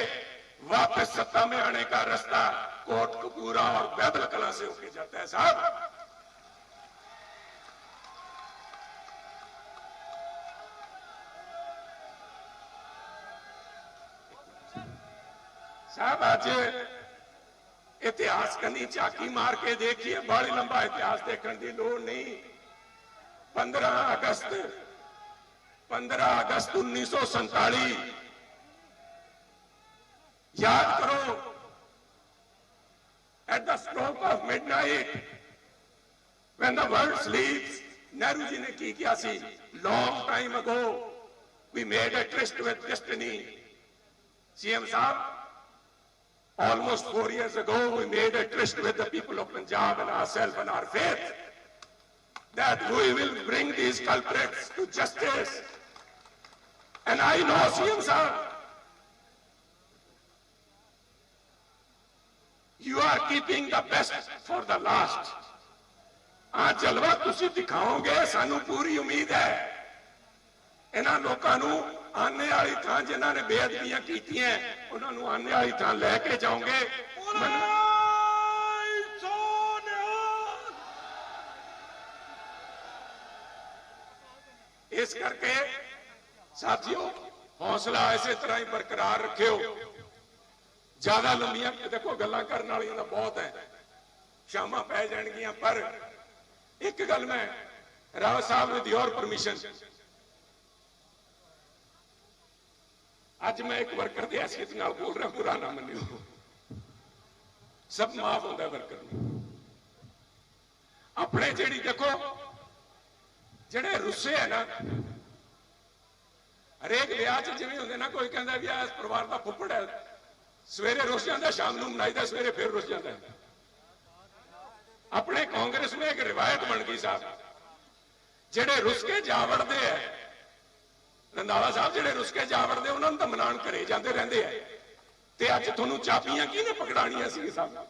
वापस सत्ता में आने का रास्ता कोटकपूरा और बैदल कला से होके जाता है। साहब, आज इतिहास कनी झाकी मार के देखिए, बड़ा लंबा इतिहास देखने की लोड़ नहीं। 15 अगस्त 1947, याद करो, at the stroke of midnight when the world sleeps, Nehru ji ने की किया सी, long time ago we made a tryst with destiny. CM साहब, almost 4 years ago, we made a tryst with the people of Punjab and ourselves and our faith that we will bring these culprits to justice. And I know, CM Sahib, you are keeping the best for the last. आज जलवा तुसी दिखाओगे, सानू पूरी उम्मीद है। इन्हां लोकां नू आने वाली थां जिन्हां ने बेअदबियां कीतियां, उन्हां नू आने वाली थां लैके जाओगे। इस करके साथियों, हौसला इसे तरह ही बरकरार रखियो। ज्यादा लंबियां देखो गल्लां करने वालियां तां बहुत है, शामां पै जाणगियां, पर एक गल मैं राव साहब विद योर परमिशन, आज मैं एक वर्कर की हैसियत नाल बोल रहा, बुरा ना मनियो, सब माफ होता है वर्कर में। अपने जेड़ी देखो जेड़े रुस्से है ना, हरेक विआह च जिवें हुंदे ना, कोई कहंदा भी इस परिवार का फुੱਫੜ है, ਸਵੇਰੇ ਰੁੱਸ ਜਾਂਦਾ, ਸ਼ਾਮ ਨੂੰ ਮਨਾਈਦਾ, ਸਵੇਰੇ ਫਿਰ ਰੁੱਸ ਜਾਂਦਾ। ਆਪਣੇ ਕਾਂਗਰਸ ਨੂੰ ਇੱਕ ਰਿਵਾਇਤ ਬਣ ਗਈ ਸਾਹਿਬ, ਜਿਹੜੇ ਰੁੱਸ ਕੇ ਜਾ ਵੜਦੇ ਆ ਰੰਧਾਵਾ ਸਾਹਿਬ, ਜਿਹੜੇ ਰੁੱਸ ਕੇ ਜਾ ਵੜਦੇ ਉਹਨਾਂ ਨੂੰ ਤਾਂ ਮਨਾਉਣ ਘਰੇ ਜਾਂਦੇ ਰਹਿੰਦੇ ਆ। ਤੇ ਅੱਜ ਤੁਹਾਨੂੰ ਚਾਬੀਆਂ ਕਿਹਨੇ ਪਕੜਾਣੀਆਂ ਸੀ ਸਾਹਿਬ?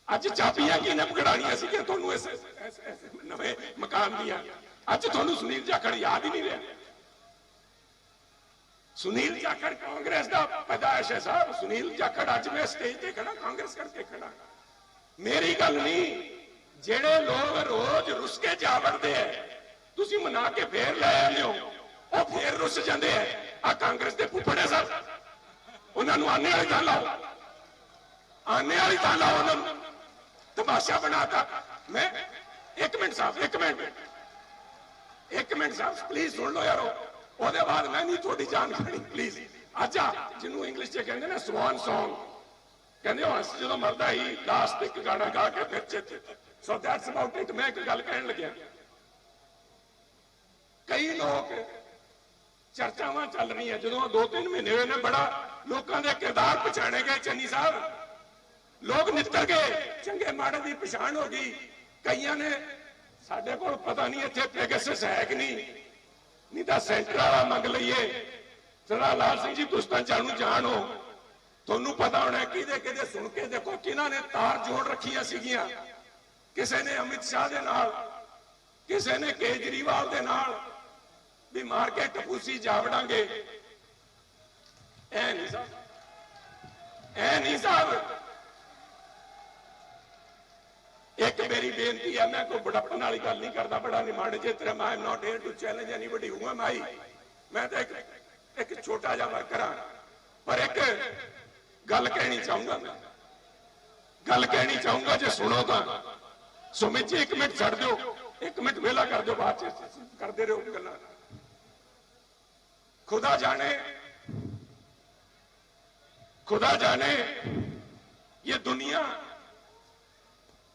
ਅੱਜ ਚਾਬੀਆਂ ਕਿਹਨੇ ਪਕੜਾਣੀਆਂ ਸੀ ਕਿ ਤੁਹਾਨੂੰ ਇਸ ਨਵੇਂ ਮਕਾਨ ਦੀਆਂ? ਅੱਜ ਤੁਹਾਨੂੰ ਸੁਨੀਲ ਜਾਖੜ ਯਾਦ ਹੀ ਨਹੀਂ ਰਿਹਾ। ਸੁਨੀਲ ਜਾਖੜ ਕਾਂਗਰਸ ਦਾ ਪੈਦਾਇਸ਼ ਹੈ ਸਾਹਿਬ। ਸੁਨੀਲ ਜਾਖੜ ਅੱਜ ਮੈਂ ਸਟੇਜ ਤੇ ਖੜਾ ਕਾਂਗਰਸ ਕਰਕੇ ਖੜਾ। ਮੇਰੀ ਗੱਲ ਨਹੀਂ, ਜਿਹੜੇ ਲੋਕ ਰੋਜ਼ ਰੁੱਸ ਕੇ ਜਾ ਵੜਦੇ ਆ ਤੁਸੀਂ ਮਨਾ ਕੇ ਫੇਰ ਲੈ ਆਉਂਦੇ ਹੋ, ਉਹ ਫੇਰ ਰੁੱਸ ਜਾਂਦੇ ਆ। ਆ ਕਾਂਗਰਸ ਦੇ ਫੁੱਫੜੇ ਸਾਹਿਬ, ਉਹਨਾਂ ਨੂੰ ਆਨੇ ਵਾਲੀ ਥਾਂ ਲਾਓ, ਆਨੇ ਵਾਲੀ ਥਾਂ ਲਾਓ, ਉਹਨਾਂ ਨੂੰ ਤਮਾਸ਼ਾ ਬਣਾਤਾ। ਮੈਂ ਇੱਕ ਮਿੰਟ ਸਾਹਿਬ, ਇੱਕ ਮਿੰਟ ਸਾਹਿਬ ਪਲੀਜ਼ ਸੁਣ ਲਓ ਯਾਰੋ, ਉਹਦੇ ਬਾਅਦ ਮੈਂ ਨਹੀਂ ਤੁਹਾਡੀ ਜਾਨ ਖਾਣੀ ਪਲੀਜ਼। ਅੱਜ ਜਿਹਨੂੰ ਇੰਗਲਿਸ਼ ਚ ਕਹਿੰਦੇ ਨਾ ਸਵਾਨ ਸੌਂਗ, ਕਹਿੰਦੇ ਉਹ ਹੱਸ ਜਦੋਂ ਮਰਦਾ ਹੀ ਲਾਸਟ ਇੱਕ ਗਾਣਾ ਗਾ ਕੇ ਫਿਰ ਚੇਤੇ। So that's about it. ਮੈਂ ਇੱਕ ਗੱਲ ਕਹਿਣ ਲੱਗਿਆ, ਕਈ ਲੋਕ ਚਰਚਾਵਾਂ ਚੱਲ ਰਹੀਆਂ, ਜਦੋਂ 2-3 ਮਹੀਨੇ ਹੋਏ ਨੇ ਬੜਾ ਲੋਕਾਂ ਦੇ ਕਿਰਦਾਰ ਪਛਾਣੇ ਗਏ ਚੰਨੀ ਸਾਹਿਬ, ਲੋਕ ਨਿੱਤਰ ਗਏ, ਚੰਗੇ ਮਾੜੇ ਦੀ ਪਛਾਣ ਹੋ ਗਈ। ਕਈਆਂ ਨੇ ਸਾਡੇ ਕੋਲ ਪਤਾ ਨਹੀਂ ਇੱਥੇ ਪੈਗਾਸਸ ਹੈ ਕਿ ਨਹੀਂ ਤਾਂ ਸੈਂਟਰ ਵਾਲਾ ਮੰਗ ਲਈਏ। ਸਰਦਾਰ ਲਾਲ ਸਿੰਘ ਜੀ ਤੁਸੀਂ ਤਾਂ ਜਾਣੋ, ਤੁਹਾਨੂੰ ਪਤਾ ਹੋਣਾ ਕਿਹਦੇ ਕਿਹਦੇ ਸੁਣ ਕੇ ਦੇਖੋ ਕਿਹਨਾਂ ਨੇ ਤਾਰ ਜੋੜ ਰੱਖੀਆਂ ਸੀਗੀਆਂ। ਕਿਸੇ ਨੇ ਅਮਿਤ ਸ਼ਾਹ ਦੇ ਨਾਲ, ਕਿਸੇ ਨੇ ਕੇਜਰੀਵਾਲ ਦੇ ਨਾਲ ਵੀ ਮਾਰ ਕੇ ਟਪੂਸੀ ਜਾ ਵੜਾਂਗੇ। ਐ ਨਹੀਂ ਸਾਹਿਬ, ਐ ਨਹੀਂ ਸਾਹਿਬ। ਇੱਕ ਮੇਰੀ ਬੇਨਤੀ ਹੈ, ਮੈਂ ਕੋਈ ਬੜਪਣ ਵਾਲੀ ਗੱਲ ਨਹੀਂ ਕਰਦਾ, ਬੜਾ ਨਿਮਾਣ ਜੇ ਤੇਰਾ ਮੈਂ not here to challenge anybody who am I. ਮੈਂ ਤਾਂ ਇੱਕ ਛੋਟਾ ਜਿਹਾ ਵਰਕਰ ਹਾਂ, ਪਰ ਇੱਕ ਗੱਲ ਕਹਿਣੀ ਚਾਹੂੰਗਾ, ਮੈਂ ਗੱਲ ਕਹਿਣੀ ਚਾਹੂੰਗਾ, ਜੇ ਸੁਣੋ ਤਾਂ। ਸੁਮਿਤ ਜੀ 1 ਮਿੰਟ ਛੱਡ ਦਿਓ, 1 ਮਿੰਟ ਵਿਹਲਾ ਕਰ ਦਿਓ, ਬਾਅਦ ਚ ਕਰਦੇ ਰਹੋ ਗੱਲਾਂ। खुदा जाने ये दुनिया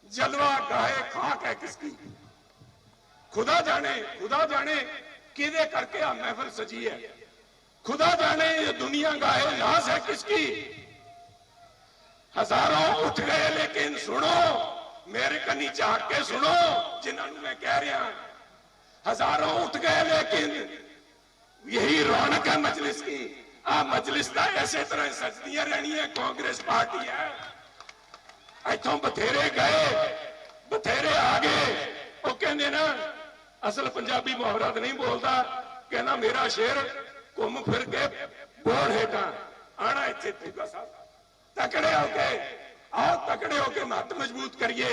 जलवा गाहे खाक है किसकी। खुदा जाने किदे करके आ महफिल सजी है। खुदा जाने ये दुनिया गाहे नाज है किसकी। हजारों उठ गए लेकिन सुनो, मेरे कनी झाक के सुनो जिन्होंने मैं कह रहा। हजारों उठ गए लेकिन यही रौनक है मजलिस की। आ मजलिस का ऐसे तरह सजदियां रहनी है। कांग्रेस पार्टी है, इथों बथेरे गए बथेरे आ गए। वो कहने ना असल पंजाबी मुहावरा नहीं बोलता, कहना मेरा शेर घूम फिर के बोर हेठा आना इत्थे पीगा साहब। तकड़े होके आओ, तकड़े होके मत मजबूत करिए।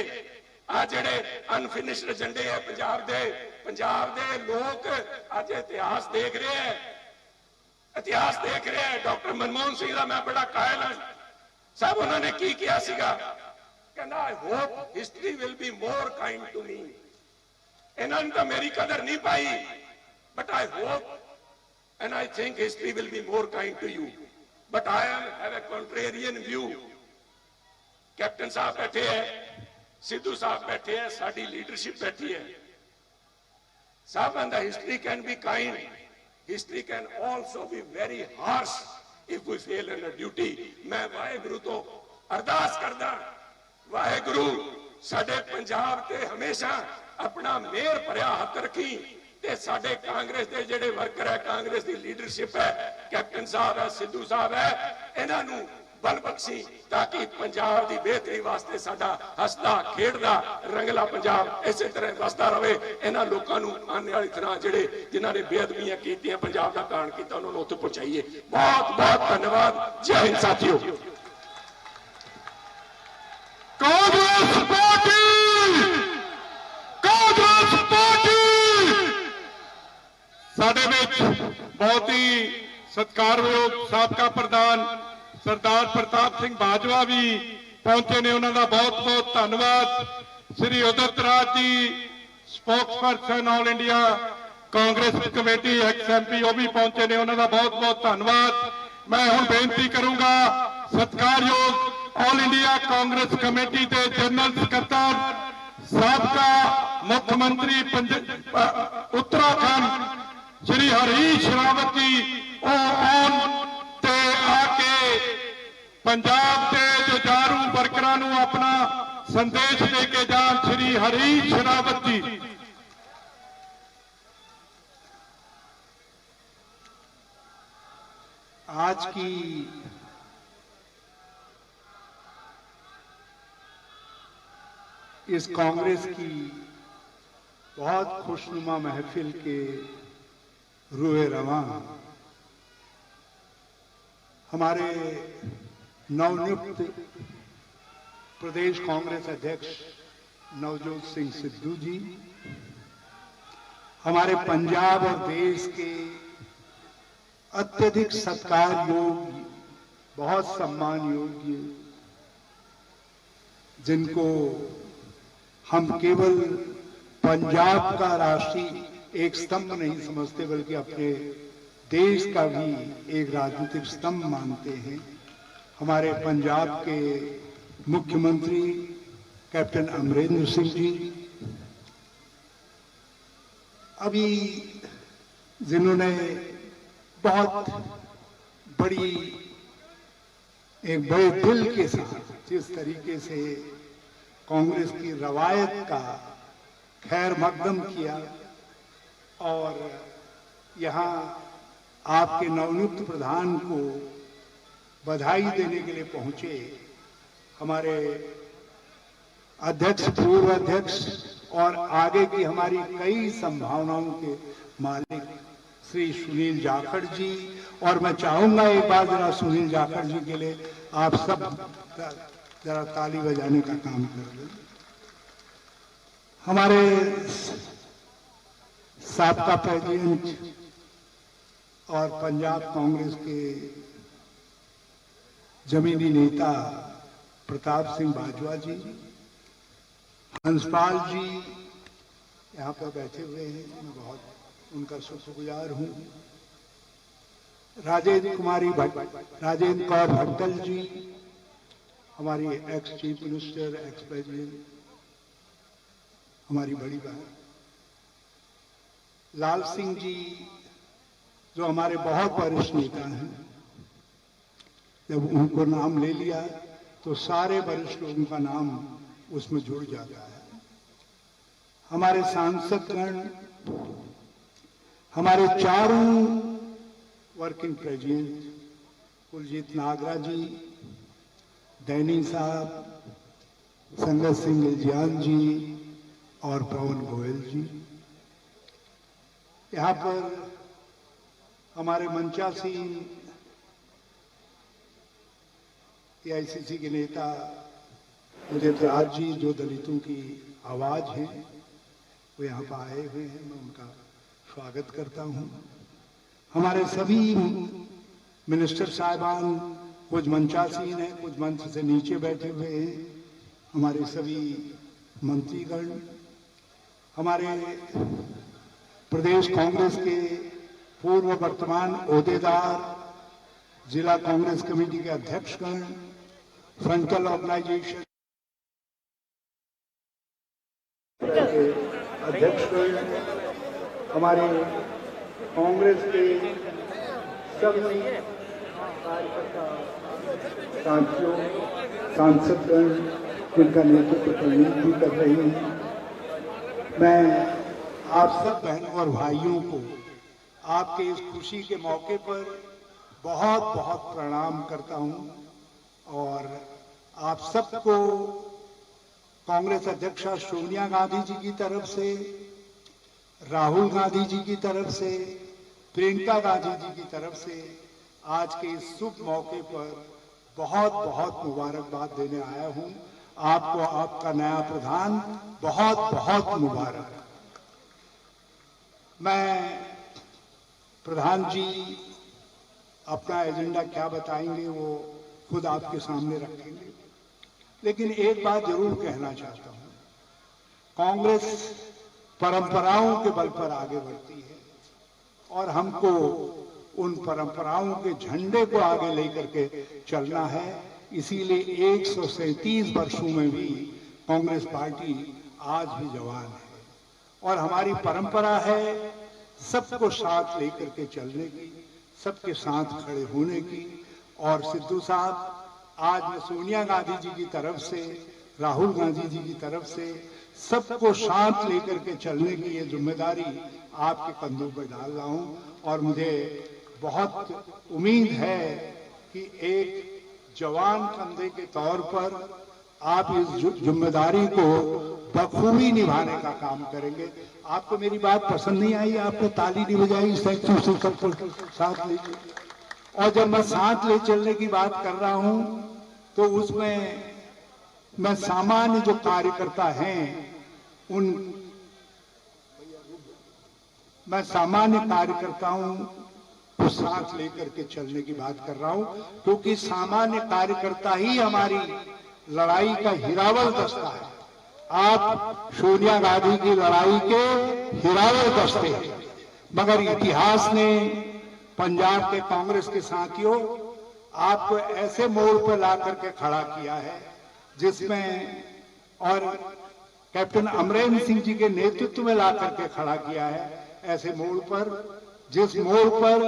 आ जेड़े अनफिनिश्ड एजेंडे है पंजाब दे लोग अज इतिहास देख रहे हैं, इतिहास देख रहे हैं। डॉक्टर मनमोहन सिंह का मैं बड़ा कायल हाँ साहब, उन्होंने की किया सीगा, कहना I hope history will be more kind to me. इन्होंने तो मेरी कदर नहीं पाई, but I hope and I think history will be more kind to you, but I have a contrarian view. Captain साहब बैठे हैं, सिद्धू साहब बैठे हैं, साडी लीडरशिप बैठी है साहब। And the history can be kind, history can also be very harsh if we fail in a duty. मैं वाहेगुरु तो अरदास करदा, वाहेगुरु साडे पंजाब ते हमेशा अपना मेहर भरिया हथ रखी ते साडे कांग्रेस दे जेडे वर्कर है, कांग्रेस दी लीडरशिप है, कैप्टन साहब है, सिद्धू साहब है, इन्हां नूं बल बख्शी ताकि पंजाब की बेहतरी वास्ते साडा हसदा खेडदा रंगला पंजाब इसे तरह वसदा रहे। इन्हां लोकां नूं आने वाली तरह जेडे जिन्हां ने बेअदबियां कीतियां, पंजाब दा कांड कीता, उन्हां नूं उत्थे पहुंचाइए। बहुत बहुत धन्यवाद। जय हिंद साथियों। कांग्रेस पार्टी साडे विच बहुत ही सत्कारयोग साबका प्रधान सरदार प्रताप सिंह बाजवा भी पहुंचे ने, उन्होंने बहुत बहुत धन्यवाद। Shri Udit Raj ji spokesperson all India Congress committee ex MP वो भी पहुंचे ने, उन्होंने बहुत बहुत धन्यवाद। मैं हुण बेनती करूंगा सत्कारयोग ऑल इंडिया कांग्रेस कमेटी के जनरल सकत्तर साबका मुख्यमंत्री उत्तराखंड श्री हरीश रावत जी आके पंजाब के जुझारू वर्करां नूं अपना संदेश दे के जान श्री हरीश रावत जी। आज की इस कांग्रेस की बहुत खुशनुमा महफिल के रुए रवां हमारे नवनियुक्त प्रदेश कांग्रेस अध्यक्ष नवजोत सिंह सिद्धू जी, हमारे पंजाब और देश के अत्यधिक सत्कार योग्य, बहुत सम्मान योग्य, जिनको हम केवल पंजाब का राष्ट्रीय एक स्तंभ नहीं समझते बल्कि अपने देश का भी एक राजनीतिक स्तंभ मानते हैं, हमारे पंजाब के मुख्यमंत्री कैप्टन अमरिंदर सिंह जी, अभी जिन्होंने बहुत बड़ी एक बड़े दिल के साथ जिस तरीके से कांग्रेस की रवायत का खैर मकदम किया और यहाँ आपके नवनियुक्त प्रधान को बधाई देने के लिए पहुंचे हमारे अध्यक्ष, पूर्व अध्यक्ष और आगे की हमारी कई संभावनाओं के मालिक श्री सुनील जाखड़ जी। और मैं चाहूंगा एक बार जरा सुनील जाखड़ जी के लिए आप सब जरा ताली बजाने का काम कर लें। हमारे साबका प्रेसिडेंट और पंजाब कांग्रेस के जमीनी नेता प्रताप सिंह बाजवा जी, हंसपाल जी यहाँ पर बैठे हुए हैं, मैं बहुत उनका शुक्रगुजार हूँ। राजेंद्र कौर भट्टल जी, हमारी ex chief minister, ex president, हमारी बड़ी बहन लाल सिंह जी, जो हमारे बहुत वरिष्ठ नेता हैं, जब उनको नाम ले लिया तो सारे वरिष्ठ लोगों का नाम उसमें जुड़ जाता है। हमारे सांसदगण, हमारे चारों वर्किंग प्रेसिडेंट कुलजीत नागरा जी, डैनी साहब, संगत सिंह गिलजियान जी और पवन गोयल जी, यहाँ पर हमारे मंचासी एआईसीसी के नेता उदित राज जी, जो दलितों की आवाज है, वो यहाँ पर आए हुए हैं, मैं उनका स्वागत करता हूँ। हमारे सभी मिनिस्टर साहिबान, कुछ मंचासीन हैं, कुछ मंच से नीचे बैठे हुए हैं, हमारे सभी मंत्रीगण, हमारे प्रदेश कांग्रेस के पूर्व वर्तमान ओहदेदार, जिला कांग्रेस कमेटी के अध्यक्षगण, फ्रंटल ऑर्गेनाइजेशन अध्यक्षगण, हमारे कांग्रेस के सभी कार्यकर्ता साथियों, सांसदगण, जिनका नेतृत्व प्रवीण भी कर रही हैं, मैं आप सब बहनों और भाइयों को आपके इस खुशी के मौके पर बहुत बहुत प्रणाम करता हूं और आप सबको कांग्रेस अध्यक्षा सोनिया गांधी जी की तरफ से, राहुल गांधी जी की तरफ से, प्रियंका गांधी जी की तरफ से आज के इस शुभ मौके पर बहुत बहुत मुबारकबाद देने आया हूं। आपको आपका नया प्रधान बहुत बहुत मुबारक। मैं प्रधान जी अपना एजेंडा क्या बताएंगे वो खुद आपके सामने रखेंगे, लेकिन एक बात जरूर कहना चाहता हूं, कांग्रेस परंपराओं के बल पर आगे बढ़ती है और हमको उन परंपराओं के झंडे को आगे लेकर के चलना है। इसीलिए 137 वर्षों में भी कांग्रेस पार्टी आज भी जवान है और हमारी परंपरा है सबको साथ लेकर के चलने की, सबके साथ खड़े होने की। और सिद्धू साहब, आज मैं सोनिया गांधी जी की तरफ से, राहुल गांधी जी की तरफ से सबको साथ लेकर के चलने की ये जिम्मेदारी आपके कंधों पर डाल रहा हूं। और मुझे बहुत उम्मीद है कि एक जवान कंधे के तौर पर आप इस जिम्मेदारी को बखूबी निभाने का काम करेंगे। आपको मेरी बात पसंद नहीं आई, आपको ताली नहीं बजाई, सबको साथ ले। और जब मैं साथ ले चलने की बात कर रहा हूं तो उसमें मैं सामान्य जो कार्यकर्ता हैं मैं सामान्य कार्यकर्ताओं को साथ लेकर के चलने की बात कर रहा हूं, क्योंकि सामान्य कार्यकर्ता ही हमारी लड़ाई का हिरावल दस्ता है। आप सोनिया गांधी की लड़ाई के हिरावल दस्ते हैं, मगर इतिहास ने पंजाब के कांग्रेस के साथियों आपको ऐसे मोड़ पर ला करके खड़ा किया है जिसमें, और कैप्टन अमरेंद्र सिंह जी के नेतृत्व में ला करके खड़ा किया है ऐसे मोड़ पर, जिस मोड़ पर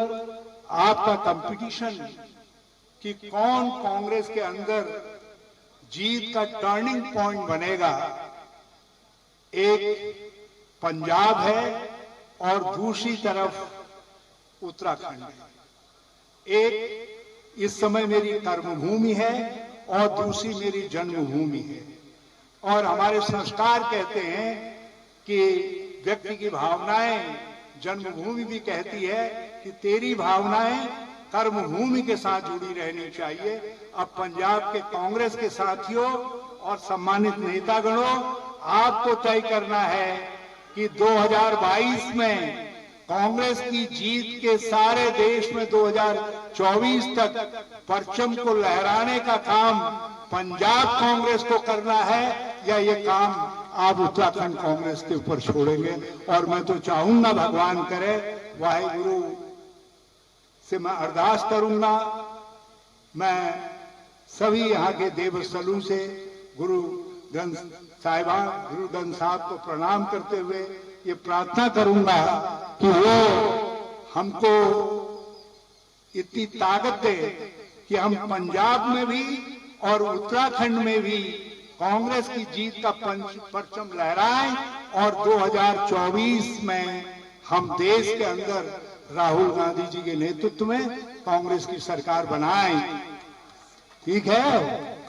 आपका कंपटीशन कि कौन कांग्रेस के अंदर जीत का टर्निंग पॉइंट बनेगा, एक पंजाब है और दूसरी तरफ उत्तराखंड है। एक इस समय मेरी कर्मभूमि है और दूसरी मेरी जन्मभूमि है। और हमारे संस्कार कहते हैं कि व्यक्ति की भावनाएं, जन्मभूमि भी कहती है कि तेरी भावनाएं कर्मभूमि के साथ जुड़ी रहनी चाहिए। अब पंजाब के कांग्रेस के साथियों और सम्मानित नेतागणों, आपको तय करना है कि 2022 में कांग्रेस की जीत के सारे देश में 2024 तक परचम को लहराने का काम पंजाब कांग्रेस को करना है, या ये काम आप उत्तराखंड कांग्रेस के ऊपर छोड़ेंगे। और मैं तो चाहूंगा भगवान करे, वाहेगुरु से मैं अरदास करूंगा, मैं सभी यहाँ के देवस्थलों से गुरु ग्रंथ साहिबान, गुरु ग्रंथ साहब को प्रणाम करते हुए ये प्रार्थना करूंगा कि वो हमको इतनी ताकत दे कि हम पंजाब में भी और उत्तराखंड में भी कांग्रेस की जीत का परचम लहराएं और 2024 में हम देश के अंदर राहुल गांधी जी के नेतृत्व में कांग्रेस की सरकार बनाएं। ठीक है?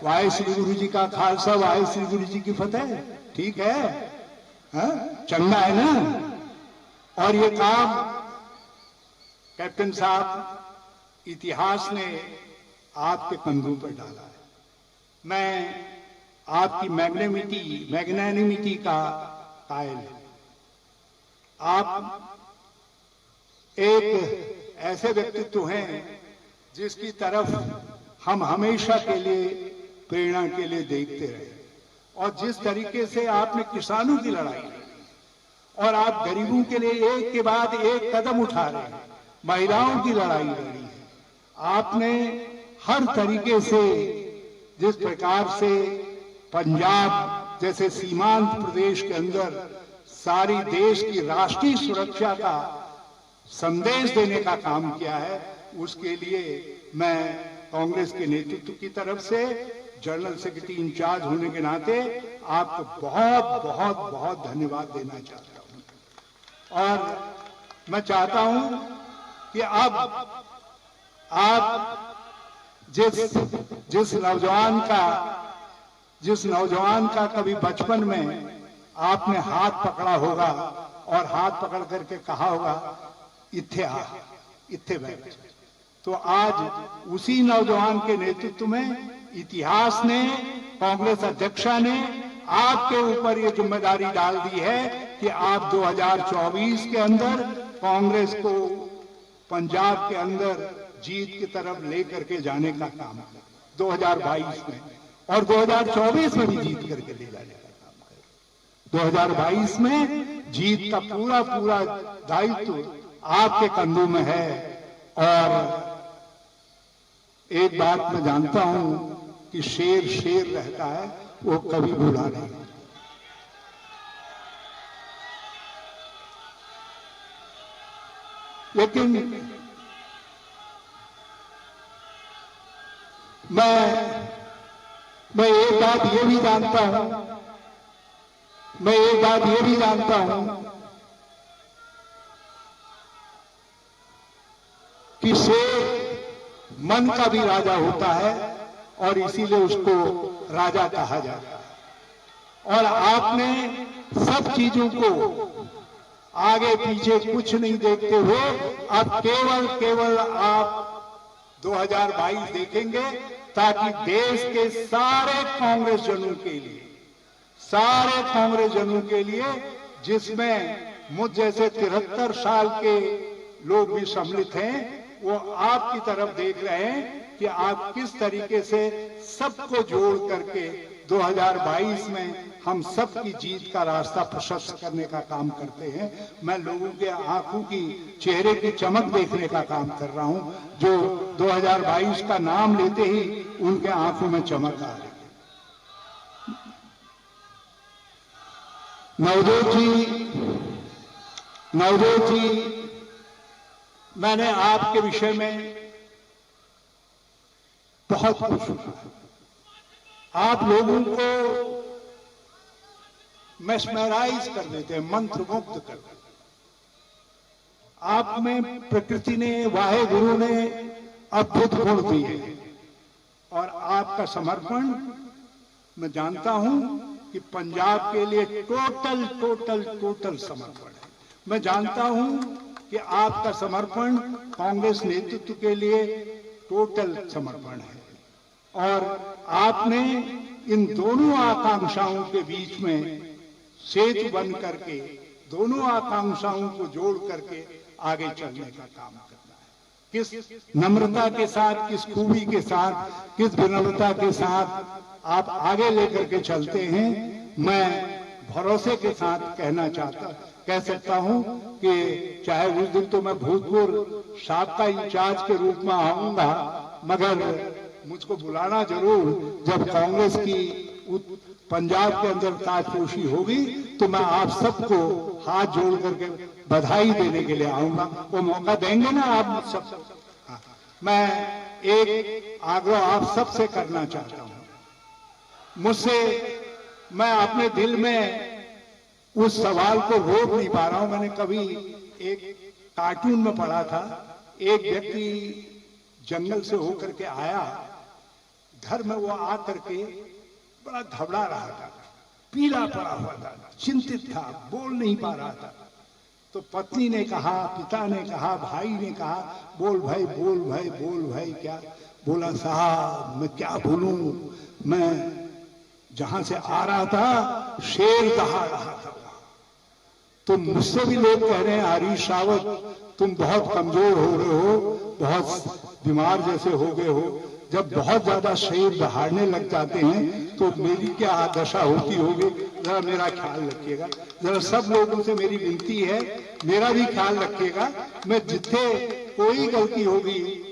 वाहे श्री गुरु जी का खालसा, वाहे श्री गुरु जी की फतेह। ठीक है? हाँ? चंगा है ना? और ये काम कैप्टन साहब इतिहास ने आपके कंधों पर डाला है। मैं आपकी मैग्नेनिमिटी का कायल हूं। आप एक ऐसे व्यक्तित्व हैं जिसकी तरफ हम हमेशा के लिए प्रेरणा के लिए देखते रहे, और जिस तरीके से आपने किसानों की लड़ाई लड़ी और आप गरीबों के लिए एक के बाद एक कदम उठा रहे हैं, महिलाओं की लड़ाई लड़ी है आपने, हर तरीके से जिस प्रकार से पंजाब जैसे सीमांत प्रदेश के अंदर सारी देश की राष्ट्रीय सुरक्षा का संदेश देने का काम किया है, उसके लिए मैं कांग्रेस के नेतृत्व की तरफ से जनरल सेक्रेटरी इंचार्ज होने के नाते आपको बहुत बहुत बहुत धन्यवाद देना चाहता हूं। और मैं चाहता हूं कि अब आप जिस नौजवान का कभी बचपन में आपने हाथ पकड़ा होगा और हाथ पकड़ करके कहा होगा इत्थे आ, इत्थे बैठ, तो आज उसी नौजवान के नेतृत्व में इतिहास ने, कांग्रेस अध्यक्षा ने आपके ऊपर ये जिम्मेदारी डाल दी है कि आप 2024 के अंदर कांग्रेस को पंजाब के अंदर जीत की तरफ लेकर के जाने का काम करें 2022 में, और 2024 में भी जीत करके ले जाने का काम करें। 2022 में जीत का पूरा पूरा दायित्व आपके कंधों में है। और एक बात मैं जानता हूं कि शेर शेर रहता है, वो कभी बूढ़ा नहीं। लेकिन मैं मैं एक बात ये भी जानता हूं कि शेर मन का भी राजा होता है और इसीलिए उसको राजा कहा जाता है। और आपने सब चीजों को आगे पीछे कुछ नहीं देखते हुए अब केवल आप 2022 देखेंगे, ताकि देश के सारे कांग्रेस जनों के लिए जिसमें मुझ जैसे 73 साल के लोग भी सम्मिलित हैं, वो आपकी तरफ देख रहे हैं कि आप किस तरीके से सबको जोड़ करके 2022 में हम सबकी जीत का रास्ता प्रशस्त करने का काम करते हैं। मैं लोगों के आंखों की, चेहरे की चमक देखने का काम कर रहा हूं, जो 2022 का नाम लेते ही उनके आंखों में चमक आ रही है। नवजोत जी, मैंने आपके विषय में बहुत कुछ सुना। आप लोगों को मेस्मराइज कर देते हैं, मंत्रमुग्ध कर देते हैं। आप में प्रकृति ने, वाहे गुरु ने अद्भुत गुण दिए और आपका समर्पण मैं जानता हूं कि पंजाब के लिए टोटल समर्पण है। मैं जानता हूं कि आपका समर्पण कांग्रेस नेतृत्व के लिए टोटल समर्पण है और आपने इन दोनों आकांक्षाओं के बीच में सेतु बन करके, दोनों आकांक्षाओं को जोड़ करके आगे चलने का काम करना है। किस नम्रता के साथ, किस खूबी के साथ, किस विनम्रता के साथ आप आगे लेकर के चलते हैं, मैं भरोसे के साथ कह सकता हूं कि चाहे उस दिन तो मैं भूतपूर्व साबका इंचार्ज के रूप में आऊंगा, मगर मुझको बुलाना जरूर। जब कांग्रेस की पंजाब के अंदर ताजपोशी होगी तो मैं आप सबको हाथ जोड़ करके बधाई देने के लिए आऊंगा। वो मौका देंगे ना आप सब? मैं एक आग्रह आप सबसे करना चाहता हूं। मैं अपने दिल में उस सवाल को रोक नहीं पा रहा हूं। मैंने कभी एक कार्टून में पढ़ा था, एक व्यक्ति जंगल से होकर के आया, घर में वो आकर के बड़ा घबरा रहा था, पीला पड़ा हुआ था, चिंतित था, बोल नहीं पा रहा था। तो पत्नी ने कहा, पिता ने कहा, भाई ने कहा, बोल भाई बोल भाई बोल भाई। क्या बोला? साहब मैं क्या बोलूं, मैं जहां से आ रहा था शेर दहाड़ रहा था। तो मुझसे भी लोग कह रहे हैं, हरीश रावत तुम बहुत कमजोर हो रहे हो, बहुत बीमार जैसे हो गए हो। जब बहुत ज्यादा शेर दहाड़ने लग जाते हैं तो मेरी क्या दशा होती होगी, जरा मेरा ख्याल रखिएगा। जरा सब लोगों से मेरी विनती है, मेरा भी ख्याल रखिएगा। मैं जिथे कोई गलती होगी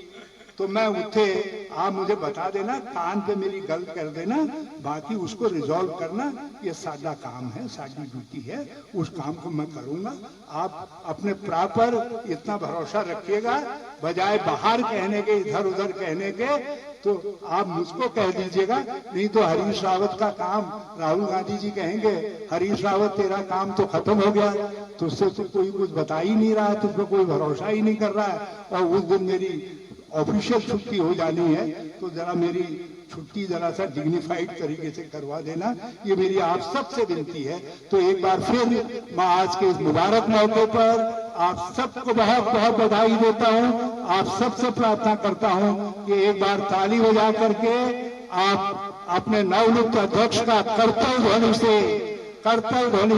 तो मैं उठे आप मुझे बता देना, कान पे मेरी गल कर देना, बाकी उसको रिजॉल्व करना। ये सादा काम है, साडी ड्यूटी है, उस काम को मैं करूंगा। आप अपने प्रॉपर इतना भरोसा रखिएगा, बजाय बाहर कहने के, इधर उधर कहने के, तो आप मुझको कह दीजिएगा। नहीं तो हरीश रावत का काम, राहुल गांधी जी कहेंगे हरीश रावत तेरा काम तो खत्म हो गया, तुझसे तो कोई कुछ बता ही नहीं रहा है, तुझको कोई भरोसा ही नहीं कर रहा है। और उस दिन मेरी ऑफिशियल छुट्टी हो जानी है, तो जरा मेरी छुट्टी जरा सा डिग्निफाइड तरीके से करवा देना, ये मेरी आप सबसे विनती है। तो एक बार फिर मैं आज के इस मुबारक मौके पर आप सबको बहुत बहुत बधाई देता हूं। आप सबसे प्रार्थना करता हूं कि एक बार ताली बजा करके आप अपने नवनियुक्त अध्यक्ष का कर्तव्य ध्वनि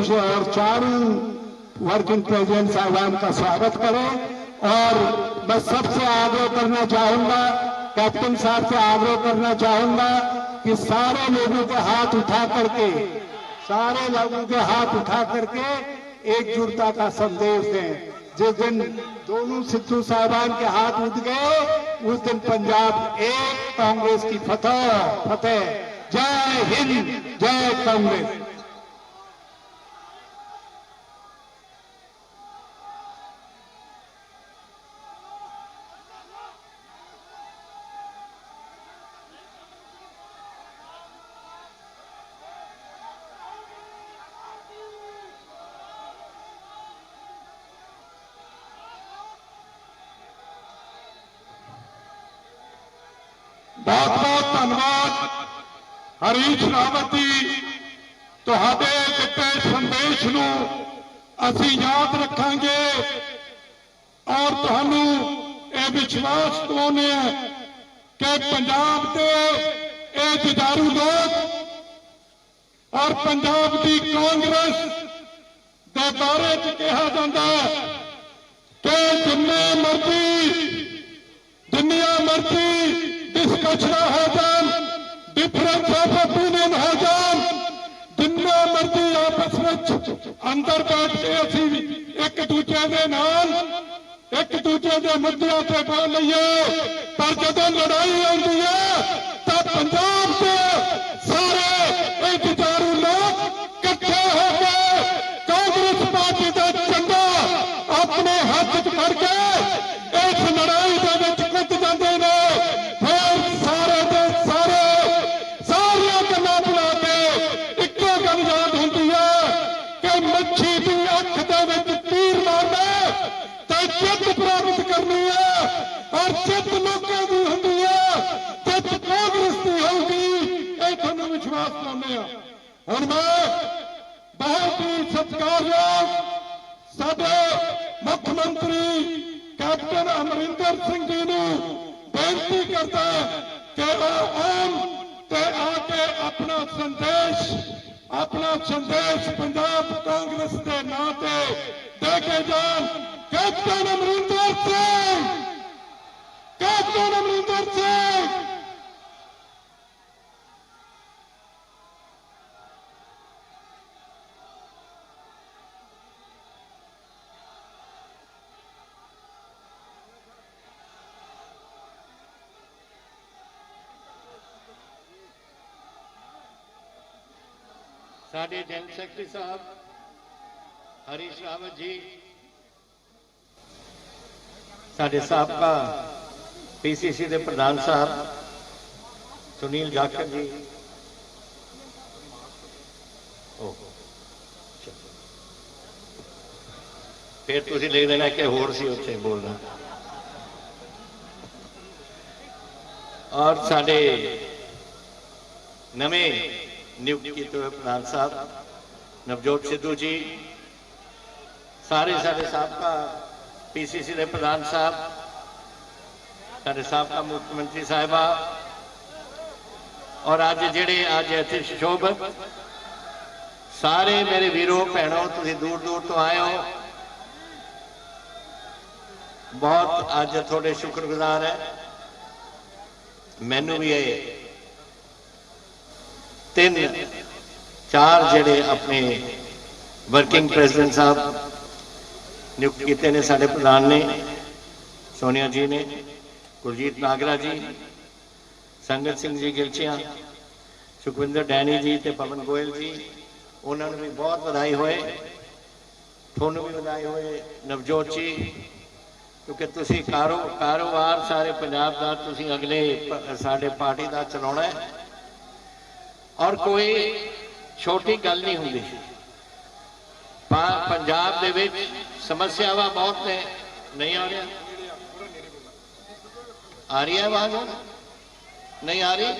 से और चारों वर्किंग प्रेसिडेंट साहबान का स्वागत करें। और मैं सबसे आग्रह करना चाहूंगा, कैप्टन साहब से आग्रह करना चाहूंगा कि सारे लोगों के हाथ उठा करके एकजुटता का संदेश दें। जिस दिन दोनों सिद्धू साहबान के हाथ उठ गए, उस दिन पंजाब एक कांग्रेस की फतेह। जय हिंद, जय कांग्रेस। बहुत बहुत धन्यवाद हरीश रावत जी, तुहाडे दिते संदेश नूं असीं याद रखांगे और तुहानूं ये विश्वास दिवाउने कि पंजाब के ये जुझारू लोग और पंजाब की कांग्रेस के बारे च कहा जाता है कि जिन्नियां मर्जी डिस्कशन हो जान, डिफरेंस ऑफ ओपीनियन हो जान, जिन्ना मर्जी आपस में अंदर बैठ के असी एक दूजे के नाल एक दूजे के मुद्दों से बोल लीए, पर जब लड़ाई आती है तो पंजाब के सारे जुझारू लोग इकट्ठे होकर कांग्रेस पार्टी का झंडा अपने हाथ च करके इस लड़ाई के कूद जाते हैं। फिर सारे के सारे सारिया गल्लां बुला के इक्को गल याद होती है कि मच्छी की अख के तीर मारना तो जित प्राप्त करनी है, और जित लोगों की होती है, जित कांग्रेस की होगी, ये थानू विश्वास दिलाने हुण मैं बहुत ही सत्कारयोग साडे मुख मंत्री कैप्टन अमरिंदर सिंह जी नूं बेनती करता कि वह आन ते आके अपना संदेश पंजाब कांग्रेस के नां ते दे के जान। Captain Amarinder Singh, captain Amarinder Singh. साडे जनरल सैकटरी साहब हरीश रावत जी, साडे साबका पीसीसी के प्रधान साहब सुनील जाखड़ जी, फिर तुसीं लिख देना कि होर सी उत्थे बोलना, और साडे नवें नियुक्त किए हुए प्रधान साहब नवजोत सिद्धू जी, सारे साडे साबका पीसीसी के प्रधान साहब, साडे साबका मुख्यमंत्री साहिबा, और अज जेडे अज इत्थे सुशोभित सारे मेरे वीरों भैनों, तुसीं दूर दूर तो आए हो, बहुत अज थोड़े शुक्रगुजार है। मैनू भी ये 3-4 जेडे अपने वर्किंग प्रेसिडेंट साहब नियुक्त किए ने, साडे प्रधान ने सोनिया जी ने, कुलजीत नागरा जी, संगत सिंह जी गिलचिया, सुखविंदर डैनी जी ते पवन गोयल जी, उन्होंने भी बहुत बधाई होए, थोनू भी बधाई होए नवजोत जी, क्योंकि तुसी कारोबार सारे पंजाब का तुसी अगले साडे पार्टी का चलाउणा है, और कोई छोटी गल नहीं होंगी। पंजाब दे विच समस्यावां बहुत ने, नहीं आ रहा, आ रही है आवाज, नहीं आ रही,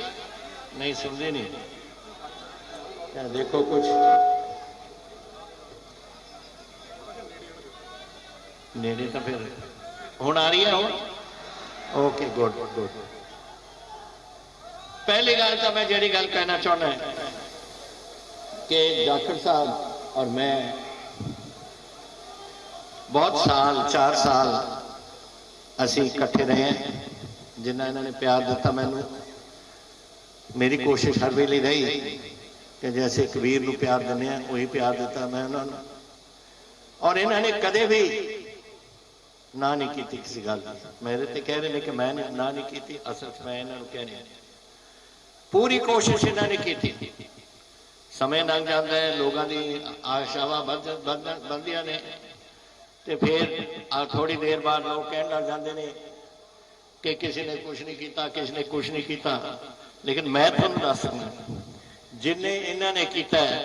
नहीं सुनते नहीं, क्या देखो कुछ नेड़े तो फिर हुण आ रही है, हुण ओके गुड गुड। पहली गल तो मैं जी गल कहना चाहना है कि जाखड़ साहब और मैं बहुत साल 4 साल असी इकट्ठे रहे हैं, जिन्ना इन्होंने प्यार दिता मैनू, मेरी कोशिश हर वेले रही कि जैसे कबीर को प्यार दिने वही प्यार दिता मैं उन्होंने, और इन्होंने कदे भी ना नहीं की किसी गल। मेरे तो कह रहे हैं कि मैं ना नहीं की, असल मैं इन्होंने कह रहा पूरी कोशिश इन्होंने की। समय लंघ जाता है, लोगों की आशावां बढ़दियां ने, तो फिर थोड़ी देर बाद लोग कहने लग जाते हैं कि किसी ने कुछ नहीं किया, किसी ने कुछ नहीं किया। लेकिन मैं तुहानूं दस सकना जिन्हें इन्होंने किया है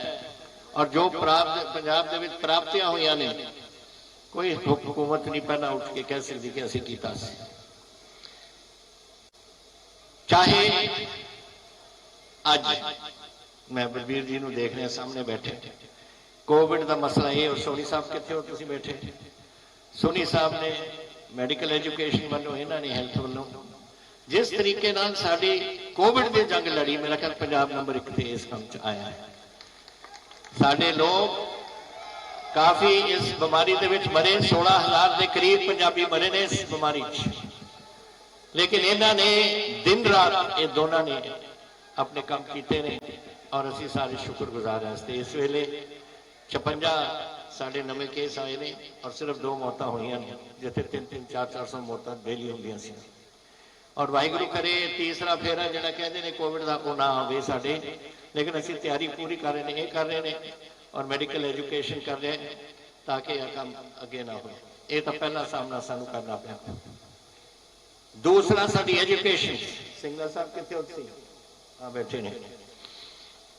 और जो प्राप्त पंजाब दे विच प्राप्तियां हुई ने, कोई हुकूमत नहीं पहला उठ के कह सकती कि असीं कीता सी। चाहे अज मैं बलबीर जी ਨੂੰ देख रहा सामने बैठे, कोविड का मसला ये, और सोनी साहब कितने हो तुसीं बैठे, सोनी साहब ने मैडिकल एजुकेशन वालों, इन्होंने हैल्थ वालों जिस तरीके नाल साडी कोविड की जंग लड़ी, मेरा ख्याल पंजाब नंबर 1 ते इस काम च आया है। साडे लोग काफ़ी इस बीमारी दे विच मरे, 16,000 के करीब पंजाबी मरे ने इस बीमारी च, लेकिन इन्हों ने दिन रात ये दोनों ने अपने काम किए ने और असी सारे शुक्रगुजार हैं। इस वेले 56 साढ़े नवे केस आए ने और सिर्फ 2 मौतां होईयां ने, जिथे 300 400 मौतां डेली होंदियां सी। और वाहिगुरू करे तीसरा फेरा जिहड़ा कहंदे ने कोविड का वो ना आवे साडे, लेकिन असी तैयारी पूरी कर रहे हैं, ये कर रहे हैं और मैडिकल एजुकेशन कर रहे हैं ताकि यह काम अगे ना हो। ये तो पहला सामना सानू करना पिया। दूसरा साडी एजुकेशन, सिंगला साहब कितने उत्सी आ बैठे ने,